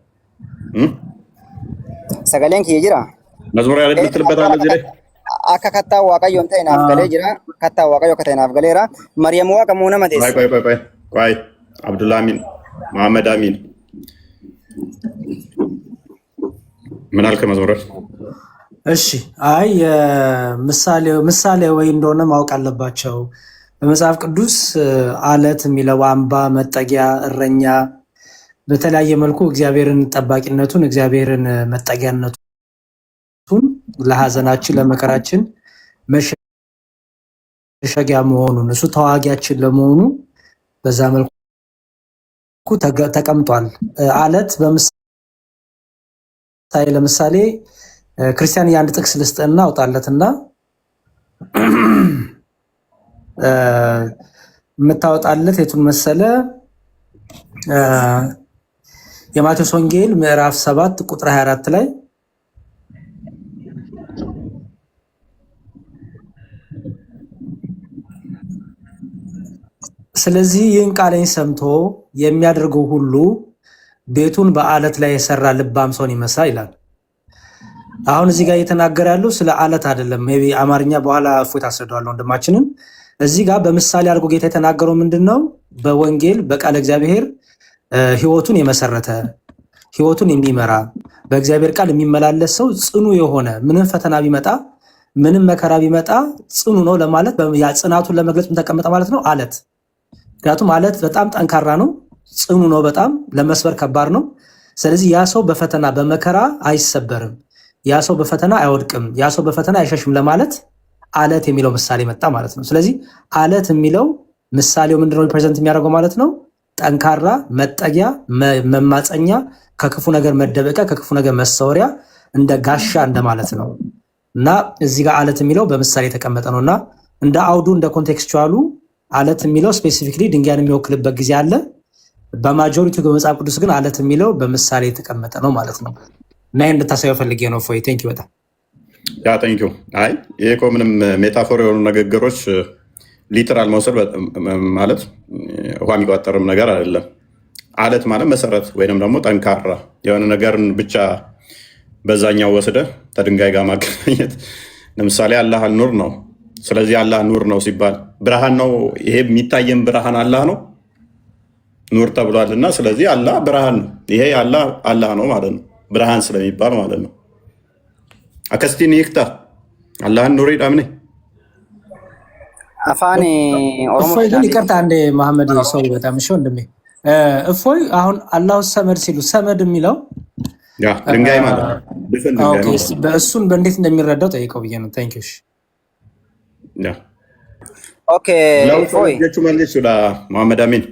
ሰገሌን ኪጅራ መዝሙር ያለ ልትልበት አለ እዚህ ላይ አካካታ ዋቀዮ እንተናፍ ገሌ ጅራ ካታ ዋቀዮ ከተናፍ ገሌራ መርየም ዋቀ ሙነ መቴስ ቆይ አብዱላ አሚን መሐመድ አሚን ምን አልከ መዝሙር? እሺ አይ ምሳሌ ወይ እንደሆነ ማወቅ አለባቸው። በመጽሐፍ ቅዱስ አለት የሚለው አምባ፣ መጠጊያ፣ እረኛ በተለያየ መልኩ እግዚአብሔርን ጠባቂነቱን እግዚአብሔርን መጠጊያነቱን ለሐዘናችን ለመከራችን መሸሸጊያ መሆኑን እሱ ተዋጊያችን ለመሆኑ በዛ መልኩ ተቀምጧል። አለት ለምሳሌ ክርስቲያን የአንድ ጥቅስ ልስጥና አውጣለትና የምታወጣለት የቱን መሰለ? የማቴዎስ ወንጌል ምዕራፍ 7 ቁጥር 24 ላይ ስለዚህ ይህን ቃሌን ሰምቶ የሚያደርገው ሁሉ ቤቱን በአለት ላይ የሰራ ልባም ሰውን ይመስላል ይላል። አሁን እዚህ ጋር እየተናገረ ያለው ስለ አለት አይደለም። ሜቢ አማርኛ በኋላ እፎይ ታስረዳዋለሁ ወንድማችንን። እዚህ ጋር በምሳሌ አድርጎ ጌታ የተናገረው ምንድነው? በወንጌል በቃለ እግዚአብሔር ህይወቱን የመሰረተ ህይወቱን የሚመራ በእግዚአብሔር ቃል የሚመላለስ ሰው ጽኑ የሆነ ምንም ፈተና ቢመጣ ምንም መከራ ቢመጣ ጽኑ ነው ለማለት ያ ጽናቱን ለመግለጽ ተቀመጠ ማለት ነው አለት። ምክንያቱም አለት በጣም ጠንካራ ነው፣ ጽኑ ነው፣ በጣም ለመስበር ከባድ ነው። ስለዚህ ያ ሰው በፈተና በመከራ አይሰበርም፣ ያ ሰው በፈተና አይወድቅም፣ ያ ሰው በፈተና አይሸሽም ለማለት አለት የሚለው ምሳሌ መጣ ማለት ነው። ስለዚህ አለት የሚለው ምሳሌው ምንድነው ሪፕሬዘንት የሚያደርገው ማለት ነው? ጠንካራ መጠጊያ፣ መማፀኛ፣ ከክፉ ነገር መደበቂያ፣ ከክፉ ነገር መሰወሪያ፣ እንደ ጋሻ እንደማለት ነው። እና እዚህ ጋር አለት የሚለው በምሳሌ የተቀመጠ ነው። እና እንደ አውዱ እንደ ኮንቴክስቹዋሉ አለት የሚለው ስፔሲፊክሊ ድንጋይን የሚወክልበት ጊዜ አለ። በማጆሪቲ በመጽሐፍ ቅዱስ ግን አለት የሚለው በምሳሌ የተቀመጠ ነው ማለት ነው። እና ይህን እንድታሳየው ፈልጌ ነው። ፎይ ቴንኪው በጣም ያ ቴንኪው። አይ ይሄ እኮ ምንም ሜታፎር የሆኑ ንግግሮች ሊትራል መውሰድ ማለት ውሃ የሚቋጠርም ነገር አይደለም። አለት ማለት መሰረት ወይንም ደግሞ ጠንካራ የሆነ ነገርን ብቻ በዛኛው ወስደ ከድንጋይ ጋር ማገናኘት። ለምሳሌ አላህ ኑር ነው። ስለዚህ አላህ ኑር ነው ሲባል ብርሃን ነው። ይሄ የሚታየን ብርሃን አላህ ነው ኑር ተብሏል። እና ስለዚህ አላህ ብርሃን ነው። ይሄ አላህ ነው ማለት ነው፣ ብርሃን ስለሚባል ማለት ነው። አከስቲን ይክታ አላህን ኑር ይዳምኔ አፋን እፎይ ግን ይቅርታ እንደ መሐመድ ሰው በጣም እሺ ወንድሜ እፎይ አሁን አላሁ ሰመድ ሲሉ ሰመድ የሚለው ያ ድንጋይ ማለት ነው። ኦኬ በእሱን በእንዴት እንደሚረዳው ጠይቀው ብዬ ነው። ታንክ ዩ ያ ኦኬ እፎይ ለውጡ መልስ ወደ መሐመድ አሚን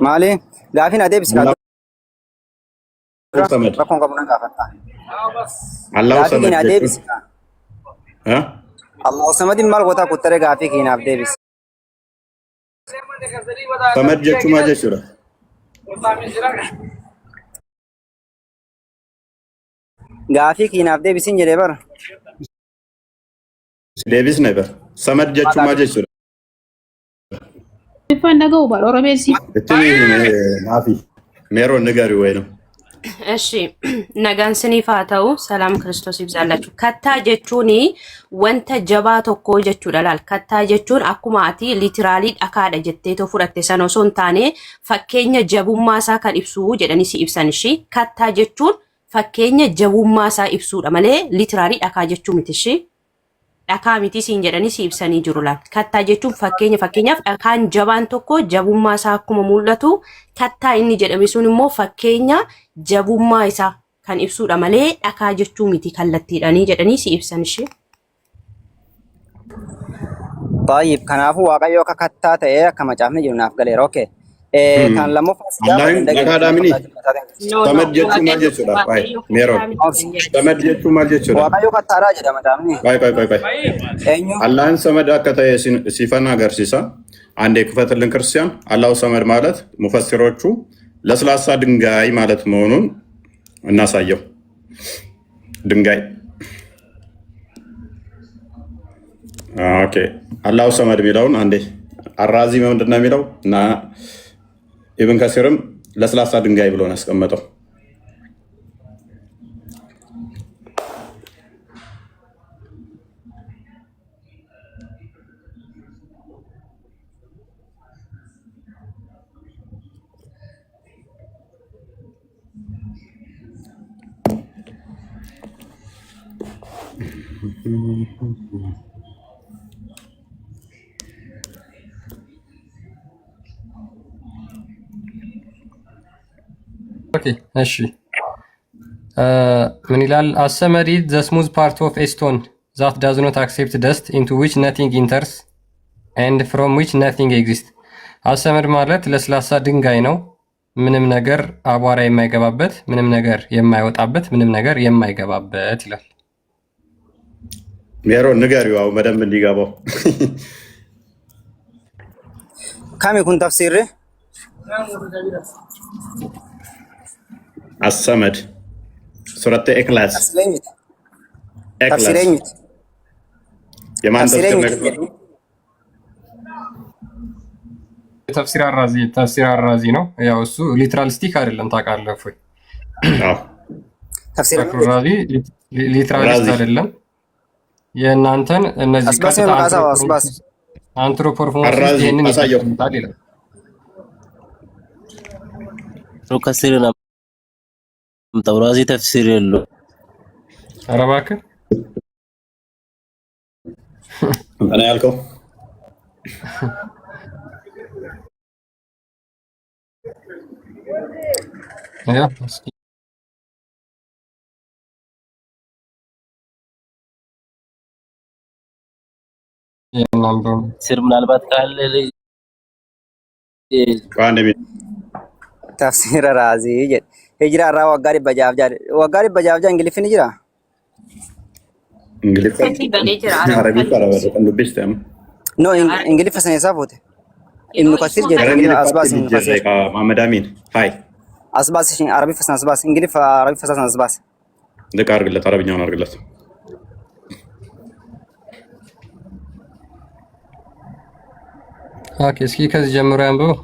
ማሊ ጋፊን አደብስ ካቶ ሰመድ ረኮን ከሙና ጋፈታ አላሁ ሰመድ الله صمد مال غوتا كتره غافي كيناف ديبس Samad jechuu maal jechuudha? غافي كيناف ديبس إن جريبر Deebisne bar. Samad jechuu maal jechuudha? Ifaan dhaga'u baadha Oromeessi. Itti maafi meeroo nagari wayno. እሺ nagaan siniif haa ta'u salaam kiristoos ibsallaችሁ kattaa jechuun wanta jabaa tokko jechuudha laal kattaa jechuun akkuma ati liitiraalii dhakaadha jettee too fudhatte san osoo hin taane fakkeenya jabummaa isaa kan ibsu jedhanii si ibsan ishi kattaa jechuun fakkeenya jabummaa isaa ibsuudha malee liitiraalii dhakaa jechuu miti ishi dhakaa miti siin jedhanii si ibsanii jiru laal kattaa jechuun fakkeenyaaf dhakaan jabaan tokko jabummaa isaa akkuma mul'atu kattaa inni jedhame sun immoo fakkeenya jabummaa isaa kan ibsuudha malee dhakaa jechuu miti kallattiidhanii jedhanii si ibsan ishee. طيب كنافو واقعيو ككتا تاي كما جافني جناف غلير اوكي كان لمو Allahin dhagaa daamini. Samad jechuu maal jechuudha? Waay meeroo. Samad jechuu maal jechuudha? واقعيو كتارا جدام دامني Waay. Allahin samad akka ta'e siifan agarsiisa. አንዴ ክፈትልን ክርስቲያን አላሁ ሰመድ ማለት ሙፈሲሮቹ ለስላሳ ድንጋይ ማለት መሆኑን እናሳየው። ድንጋይ ኦኬ። አላሁ ሰመድ የሚለውን አንዴ አራዚ ምንድን ነው የሚለው እና ኢብን ከሲርም ለስላሳ ድንጋይ ብሎ ነው ያስቀመጠው። ኦኬ እሺ ምን ይላል? አሰመሪ ዘ ስሙዝ ፓርት ኦፍ ኤ ስቶን ዛት ዳዝ ኖት አክሴፕት ደስት ኢንቱ ዊች ነቲንግ ኢንተርስ ኤንድ ፍሮም ዊች ነቲንግ ኤግዚስት። አሰመድ ማለት ለስላሳ ድንጋይ ነው፣ ምንም ነገር አቧራ የማይገባበት፣ ምንም ነገር የማይወጣበት፣ ምንም ነገር የማይገባበት ይላል። ሜሮን ንገሪው አው በደንብ እንዲገባው። كم يكون تفسيره؟ الصمد سورة إخلاص تفسيره የማን ተፍሲር አራዚ ነው። ያው እሱ ሊትራሊስቲክ አይደለም ታውቃለህ እፎይ። ተፍሲር አራዚ ሊትራሊስት አይደለም። የእናንተን እነዚህ አንትሮፖርሞርፊዝም ይሄንን ይሰጣል ይላል። ከሲርና ተውራዚ ተፍሲር የለው። ኧረ እባክህ እኔ ያልከው ያ እስኪ ሲር ምናልባት ካለ ተፍሲር ራዚ ሂጅራ ራ ወጋሪ በጃብጃ እንግሊፍን ሂጅራ no ingilif fasan yasafute ibn kathir jere asbas محمد امين هاي asbas shin arabi fasan asbas ingilif arabi fasan asbas ልቅ አድርግለት አረብኛውን አድርግለት ኦኬ እስኪ ከዚህ ጀምሮ ያንብበው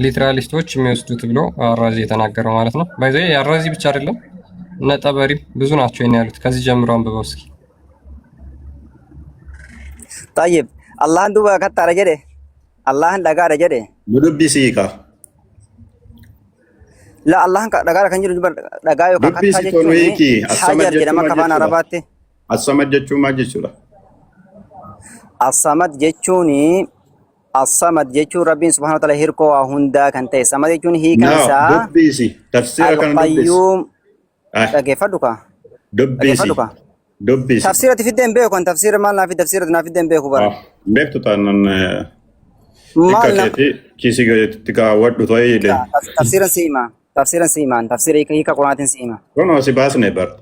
ሊትራሊስቶች የሚወስዱት ብሎ አራዚ የተናገረው ማለት ነው። ባይዘ አራዚ ብቻ አይደለም እነ ጠበሪ ብዙ ናቸው የኔ ያሉት። ከዚህ ጀምሮ አንብበው እስኪ። طيب الله دوبا ከታረ ጀደ الله ደጋረ ጀደ ሙዱቢ ሲካ لا الله ደጋረ ከንጅሩ ደጋዮ ከከታ ጀቹ ሀጀር ጀደማ ከፋን አረባቴ አሰመድ ጀቹ ማጅቹላ አሰመድ ጀቹኒ الصمد جيتشو ربي سبحانه وتعالى هيركو هوندا كانت الصمد جيتشون هي كنسا دبيسي تفسير كان القيوم كيف فدوكا دبيسي تفسير في الدين بيكو تفسير ما لا في تفسير في الدين بيكو بار بيكتو تانن كاكيتي كيسي تيكا ودو توي تفسير سيما تفسير هيك قرآن سيما كونو سي باس نيبر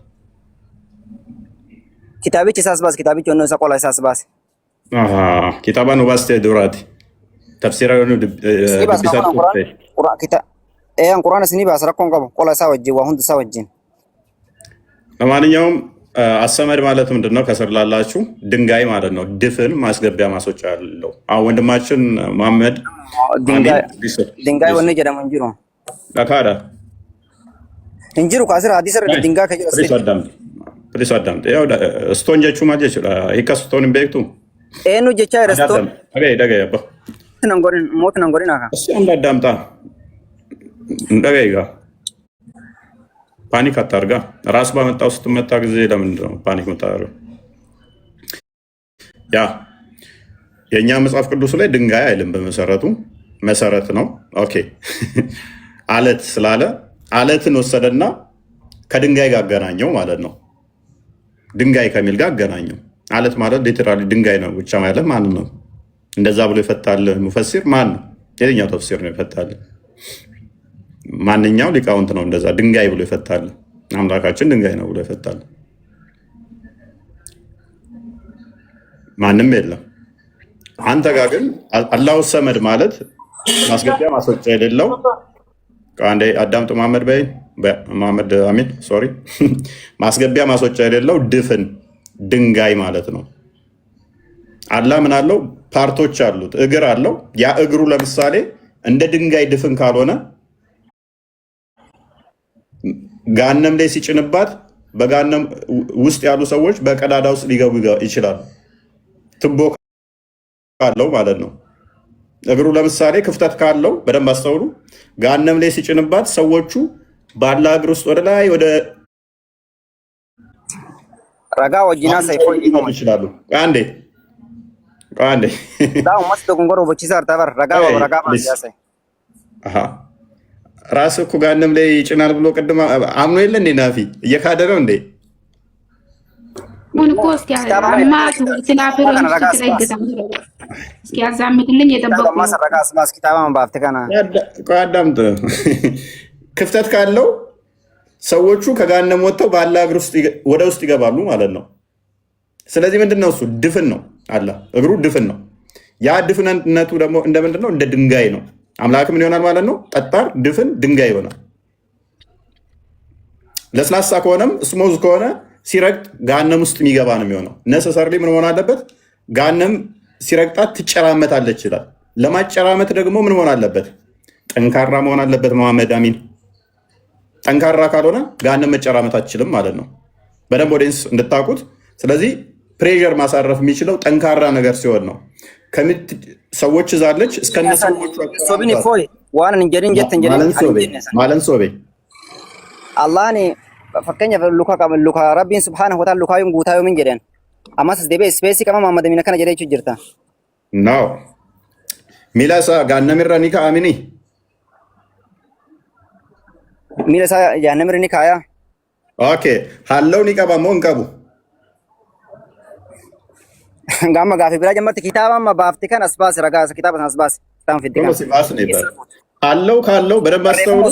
كتابي إساس باس كتابي جونو سقول إساس باس كتابا نوباستي دوراتي تفسير بيسات قرآن كتاب القرآن سني باس ركون قبل قول ساوجي وهند ساوجين ለማንኛውም አሰመድ ማለት ምንድነው? ከስር ላላችሁ ድንጋይ ማለት ነው። ድፍን ማስገቢያ ማስወጫ አለው። አሁን ወንድማችን መሐመድ ድንጋይ ወነ ጀደም እንጅሩ ለካዳ እንጅሩ ካስር ሐዲስ ረድ ድንጋይ ከጀስ ፕሊስ አዳም ያው ስቶን ጀቹ ማለት ይችላል። ስቶን ቤክቱ ኤኑ ጀቻ ረስቶን ደገ ያባ ነንጎሪን ሞት ነንጎሪን አካ እሺ እንዳዳምጣ እንደገይጋ ፓኒክ አታርጋ። ራስ ባመጣው ስትመታ ጊዜ ለምንድን ነው ፓኒክ የምታደርገው? ያ የእኛ መጽሐፍ ቅዱስ ላይ ድንጋይ አይልም። በመሰረቱ መሰረት ነው። ኦኬ አለት ስላለ አለትን ወሰደና ከድንጋይ ጋር አገናኘው ማለት ነው። ድንጋይ ከሚል ጋር አገናኘው። አለት ማለት ሊተራሊ ድንጋይ ነው ብቻ ማለት ማን ነው? እንደዛ ብሎ ይፈታል ሙፈሲር ማን ነው? የትኛው ተፍሲር ነው ይፈታል? ማንኛው ሊቃውንት ነው እንደዛ ድንጋይ ብሎ ይፈታል? አምላካችን ድንጋይ ነው ብሎ ይፈታል? ማንም የለም። አንተ ጋር ግን አላሁ ሰመድ ማለት ማስገቢያ ማስወጫ የሌለው አንዴ አዳምጡ መሐመድ በይ መሐመድ አሚን ሶሪ ማስገቢያ ማስወጫ የሌለው ድፍን ድንጋይ ማለት ነው። አላህ ምን አለው? ፓርቶች አሉት፣ እግር አለው። ያ እግሩ ለምሳሌ እንደ ድንጋይ ድፍን ካልሆነ ጋነም ላይ ሲጭንባት በጋነም ውስጥ ያሉ ሰዎች በቀዳዳ ውስጥ ሊገቡ ይችላሉ። ትቦ ካለው ማለት ነው። እግሩ ለምሳሌ ክፍተት ካለው በደንብ አስተውሉ። ጋነም ላይ ሲጭንባት ሰዎቹ ባላ እግር ውስጥ ወደ ላይ ወደ ረጋ ወጂና ሰይፎ ይችላሉ። አንዴ ዳው ማስ ተጎንጎሮ በቺሳር ታበር ረጋ ማያሰይ ራስ እኮ ጋነም ላይ ይጭናል ብሎ ቅድም አምኖ የለ እንዴ? ናፊ እየካደ ነው እንዴ? ምን ኮስ ያማ ትላፍሩ እስኪ አዛምድልኝ የጠበቁ ማሰረጋስ ማስ ኪታባ ማባፍተ ካና አዳምጥ። ክፍተት ካለው ሰዎቹ ከጋነም ወጥተው ባላ እግር ውስጥ ወደ ውስጥ ይገባሉ ማለት ነው። ስለዚህ ምንድነው እሱ? ድፍን ነው። አላ እግሩ ድፍን ነው። ያ ድፍነቱ ደግሞ እንደምንድነው? እንደ ድንጋይ ነው። አምላክ ምን ይሆናል ማለት ነው? ጠጣር ድፍን ድንጋይ ይሆናል። ለስላሳ ከሆነም ስሞዝ ከሆነ ሲረግጥ ጋነም ውስጥ የሚገባ ነው የሚሆነው። ነሰሰርሊ ምን መሆን አለበት? ጋነም ሲረግጣት ትጨራመታለች ይላል። ለማጨራመት ደግሞ ምን መሆን አለበት? ጠንካራ መሆን አለበት። መሐመድ አሚን ጠንካራ ካልሆነ ጋነም መጨራመት አትችልም ማለት ነው። በደንብ ኦዲየንስ እንድታውቁት። ስለዚህ ፕሬዠር ማሳረፍ የሚችለው ጠንካራ ነገር ሲሆን ነው። ሰዎች ዛለች እስከነ ሰዎቹ ሶብኒ ፎይ ዋን እንጀሪን ጀተን ማለን ሶቤ አላህኒ ፈከኛ ሉካ ረቢን ሱብሃነሁ ወተዓላ ሉካዩን ጉታዩ ምን ጀደን አማስ ደቤ ስፔሲ ከማ መሐመድ ሚና ከነ ጀደቹ ጅርታ ነው ሚላሳ ጋነምራ ኒካ አሚኒ ሚላሳ ጋነምራ ኒካ ያ ኦኬ ሃለው ኒካ ባሞ እንቀቡ ጋማ ጋፊ ብላ ጀመርት ኪታባማ ባፍቲ ከን አስባስ ረጋስ ኪታባን አስባስ ታም ፍዲካ አለው ካለው በደንብ አስተውሉ።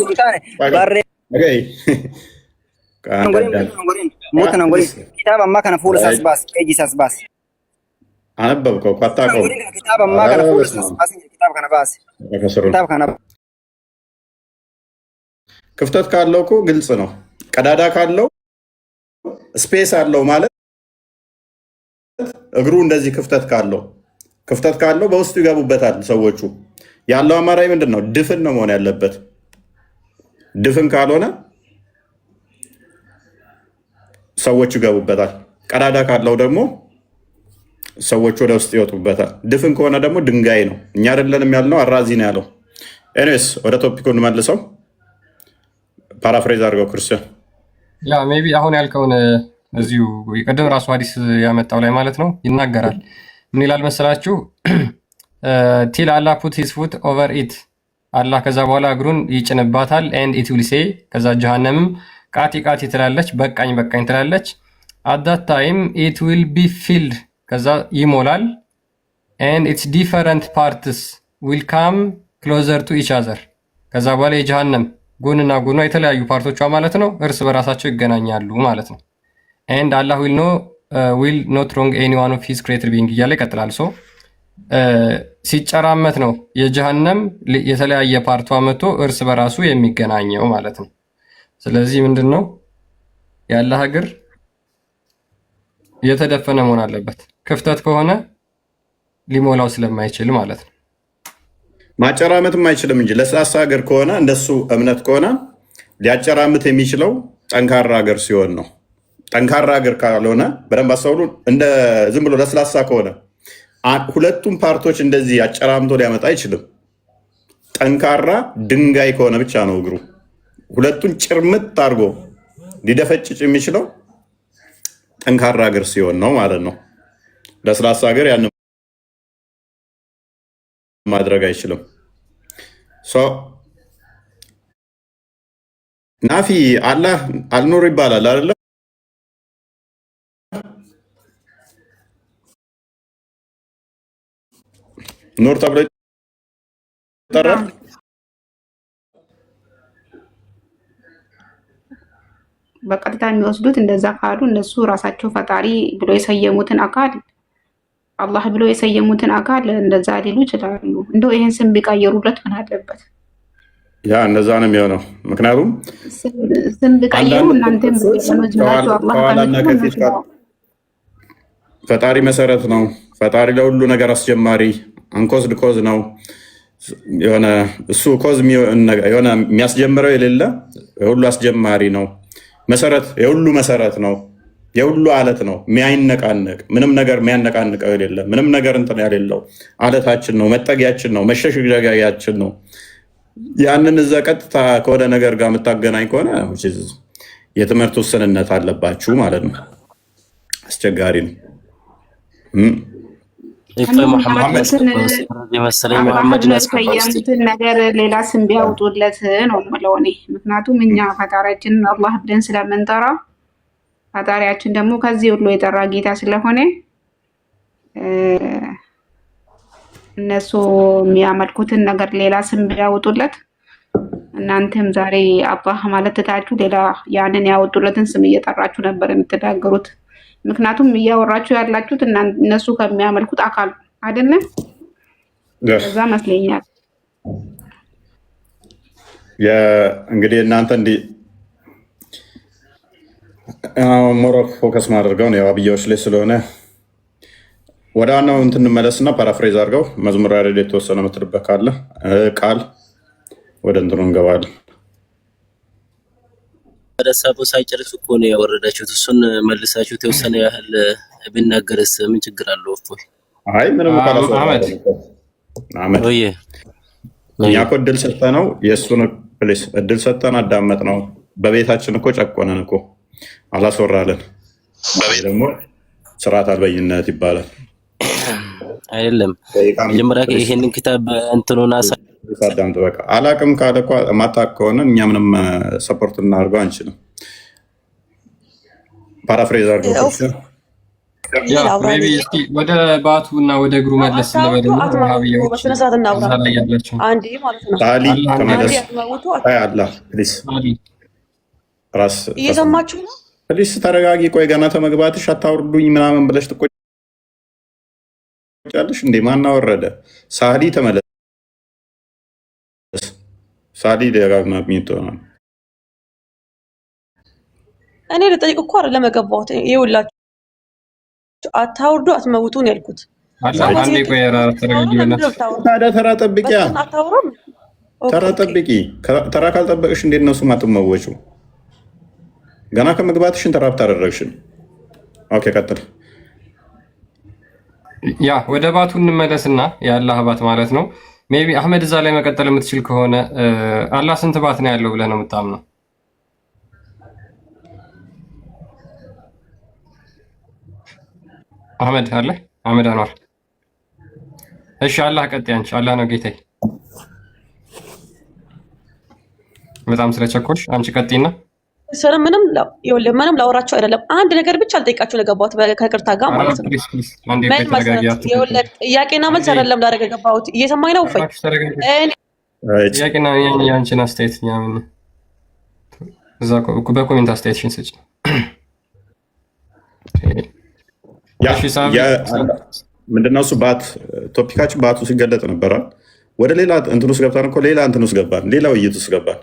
ኪታባማ ከነ ፉልስ አስባስ ኤጂስ አስባስ አነበብከው አታውቀው? ኪታባማ ከነ ፉልስ አስባስ ኪታብ ከነ ባስ ኪታብ ከነ ክፍተት ካለው እኮ ግልጽ ነው። ቀዳዳ ካለው ስፔስ አለው ማለት እግሩ እንደዚህ ክፍተት ካለው በውስጡ ይገቡበታል ሰዎቹ። ያለው አማራጭ ምንድን ነው? ድፍን ነው መሆን ያለበት። ድፍን ካልሆነ ሰዎቹ ይገቡበታል። ቀዳዳ ካለው ደግሞ ሰዎቹ ወደ ውስጥ ይወጡበታል። ድፍን ከሆነ ደግሞ ድንጋይ ነው። እኛ አይደለንም ያልነው፣ አራዚ ነው ያለው። ኤኒዌይስ ወደ ቶፒኩ እንመልሰው። ፓራፍሬዝ አድርገው ክርስቲያን። ያ ሜይ ቢ አሁን ያልከውን እዚሁ የቀደም ራሱ ሐዲስ ያመጣው ላይ ማለት ነው ይናገራል። ምን ይላል መሰላችሁ? ቲል አላህ ፑት ሂዝ ፉት ኦቨር ኢት አላህ ከዛ በኋላ እግሩን ይጭንባታል። ኤንድ ኢት ዊል ሴይ ከዛ ጀሃነምም ቃቲ ቃቲ ትላለች፣ በቃኝ በቃኝ ትላለች። አት ዳት ታይም ኢት ዊል ቢ ፊልድ ከዛ ይሞላል። ኤንድ ኢትስ ዲፈረንት ፓርትስ ዊል ካም ክሎዘር ቱ ኢች አዘር ከዛ በኋላ የጀሃነም ጎንና ጎኗ የተለያዩ ፓርቶቿ ማለት ነው እርስ በራሳቸው ይገናኛሉ ማለት ነው። ኤንድ አላህ ዊል ኖ ዊል ኖት ሮንግ ኤኒዋን ኦፍ ሂዝ ክሬትድ ቢንግ እያለ ይቀጥላል። ሶ ሲጨራመት ነው የጀሃነም የተለያየ ፓርቷ መጥቶ እርስ በራሱ የሚገናኘው ማለት ነው። ስለዚህ ምንድን ነው የአላህ እግር የተደፈነ መሆን አለበት። ክፍተት ከሆነ ሊሞላው ስለማይችል ማለት ነው። ማጨራመትም አይችልም እንጂ ለስላሳ እግር ከሆነ እንደሱ እምነት ከሆነ ሊያጨራምት የሚችለው ጠንካራ እግር ሲሆን ነው። ጠንካራ እግር ካልሆነ በደንብ አስተውሉ። እንደ ዝም ብሎ ለስላሳ ከሆነ ሁለቱም ፓርቶች እንደዚህ አጨራምቶ ሊያመጣ አይችልም። ጠንካራ ድንጋይ ከሆነ ብቻ ነው እግሩ ሁለቱን ጭርምት አድርጎ ሊደፈጭጭ የሚችለው ጠንካራ እግር ሲሆን ነው ማለት ነው። ለስላሳ እግር ያን ማድረግ አይችልም። ናፊ አላህ አልኑር ይባላል አይደለ? ኑር ተብሎ ይጠራል። በቀጥታ የሚወስዱት እንደዛ ካሉ እነሱ ራሳቸው ፈጣሪ ብሎ የሰየሙትን አካል አላህ ብሎ የሰየሙትን አካል እንደዛ ሊሉ ይችላሉ። እንደው ይህን ስም ቢቀየሩለት ምን አለበት? ያ እንደዛ ነው የሚሆነው። ምክንያቱም ስም ቢቀየሩ እናንተም ከኋላና ከፊት ፈጣሪ መሰረት ነው። ፈጣሪ ለሁሉ ነገር አስጀማሪ አንኮዝድ ኮዝ ነው። የሆነ እሱ ኮዝ የሆነ የሚያስጀምረው የሌለ የሁሉ አስጀማሪ ነው። መሰረት የሁሉ መሰረት ነው። የሁሉ አለት ነው። የሚያይነቃነቅ ምንም ነገር የሚያነቃንቀው የሌለ ምንም ነገር እንትን ያሌለው አለታችን ነው። መጠጊያችን ነው። መሸሸጊያችን ነው። ያንን እዛ ቀጥታ ከሆነ ነገር ጋር የምታገናኝ ከሆነ የትምህርት ውስንነት አለባችሁ ማለት ነው። አስቸጋሪ ነው። የሰየሙትን ነገር ሌላ ስም ቢያውጡለት ነው የምለው እኔ። ምክንያቱም እኛ ፈጣሪያችንን አላህ ብለን ስለምንጠራ ፈጣሪያችን ደግሞ ከዚህ ሁሉ የጠራ ጌታ ስለሆነ እነሱ የሚያመልኩትን ነገር ሌላ ስም ቢያወጡለት እናንተም ዛሬ አላህ ማለት ትታችሁ ሌላ ያንን ያወጡለትን ስም እየጠራችሁ ነበር የምትናገሩት። ምክንያቱም እያወራችሁ ያላችሁት እነሱ ከሚያመልኩት አካል አይደለም። እዛ መስለኛል። እንግዲህ እናንተ እንዲህ ሞሮ ፎከስ ማድረገው ነው አብያዎች ላይ ስለሆነ ወደ ዋናው እንትን እንመለስና ፓራፍሬዝ አድርገው መዝሙር ያሬድ የተወሰነ ምትልበት ካለ ቃል ወደ እንትኑ እንገባለን። ወደ ሀሳቡ ሳይጨርሱ እኮ ነው ያወረዳችሁት። እሱን መልሳችሁ የተወሰነ ያህል ቢናገርስ ምን ችግር አለው? እፎይ አይ ምንም አህመድ እኛ እኮ እድል ሰጠነው። የእሱን ፕሌስ እድል ሰጠን፣ አዳመጥ ነው። በቤታችን እኮ ጨቆነን እኮ አላስወራለን። ደግሞ ስርዓት አልበኝነት ይባላል አይደለም። መጀመሪያ ይሄንን ክታብ እንትኑና አዳምጥ። በቃ አላቅም ካለ እኮ ማታቅ ከሆነ እኛ ምንም ሰፖርት እናደርገው አንችልም። ፓራፍሬዝ አድርገው ወደ ባቱ እና ወደ እግሩ መለስ ስለበደና ረሃብያዎች ላይ ያላቸው ራስ እየሰማችሁ ነው። ፕሊስ ተረጋጊ። ቆይ ገና ተመግባትሽ አታውርዱኝ ምናምን ብለሽ ትቆጫለሽ እንዴ? ማናወረደ? ሳዲ ተመለስ። ሳዲ ደጋግማ ሚቶ ነው። እኔ ልጠይቅ እኮ አይደለም የገባሁት። ይኸውላችሁ አታውርዱ አትመውቱን ያልኩት። ታዲያ ተራ ጠብቂያ፣ ተራ ጠብቂ። ተራ ካልጠበቅሽ እንዴት ነው እሱም አትመወጪው? ገና ከመግባትሽ ኢንተራፕት አደረግሽን። ኦኬ ቀጥል። ያ ወደ ባቱ እንመለስና የአላህ ባት ማለት ነው። ሜቢ አህመድ እዛ ላይ መቀጠል የምትችል ከሆነ አላህ ስንት ባት ነው ያለው ብለህ ነው የምታምነው? አህመድ አለ? አህመድ አንዋር። እሺ አላህ ቀጥይ አንቺ። አላህ ነው ጌታዬ። በጣም ስለቸኮልሽ አንቺ ቀጥይና ምንም ላወራችሁ አይደለም። አንድ ነገር ብቻ አልጠይቃችሁ ለገባሁት ከቅርታ ጋር ማለት ነው። ጥያቄና መልስ አይደለም ላደረገ ገባሁት። እየሰማኝ ነው? ፈይ ጥያቄና የአንቺን አስተያየት እዛ በኮሜንት አስተያየትሽን ስጭ። ምንድነው እሱ ባት ቶፒካችን ባቱ ሲገለጥ ነበራል። ወደ ሌላ እንትን ውስጥ ገብታን እኮ ሌላ እንትን ውስጥ ገባን፣ ሌላ ውይይት ውስጥ ገባን።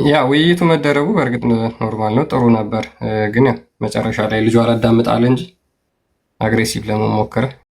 ያ ውይይቱ መደረጉ በእርግጥ ኖርማል ነው፣ ጥሩ ነበር። ግን ያው መጨረሻ ላይ ልጁ አላዳምጥ አለ እንጂ አግሬሲቭ ለመሞከር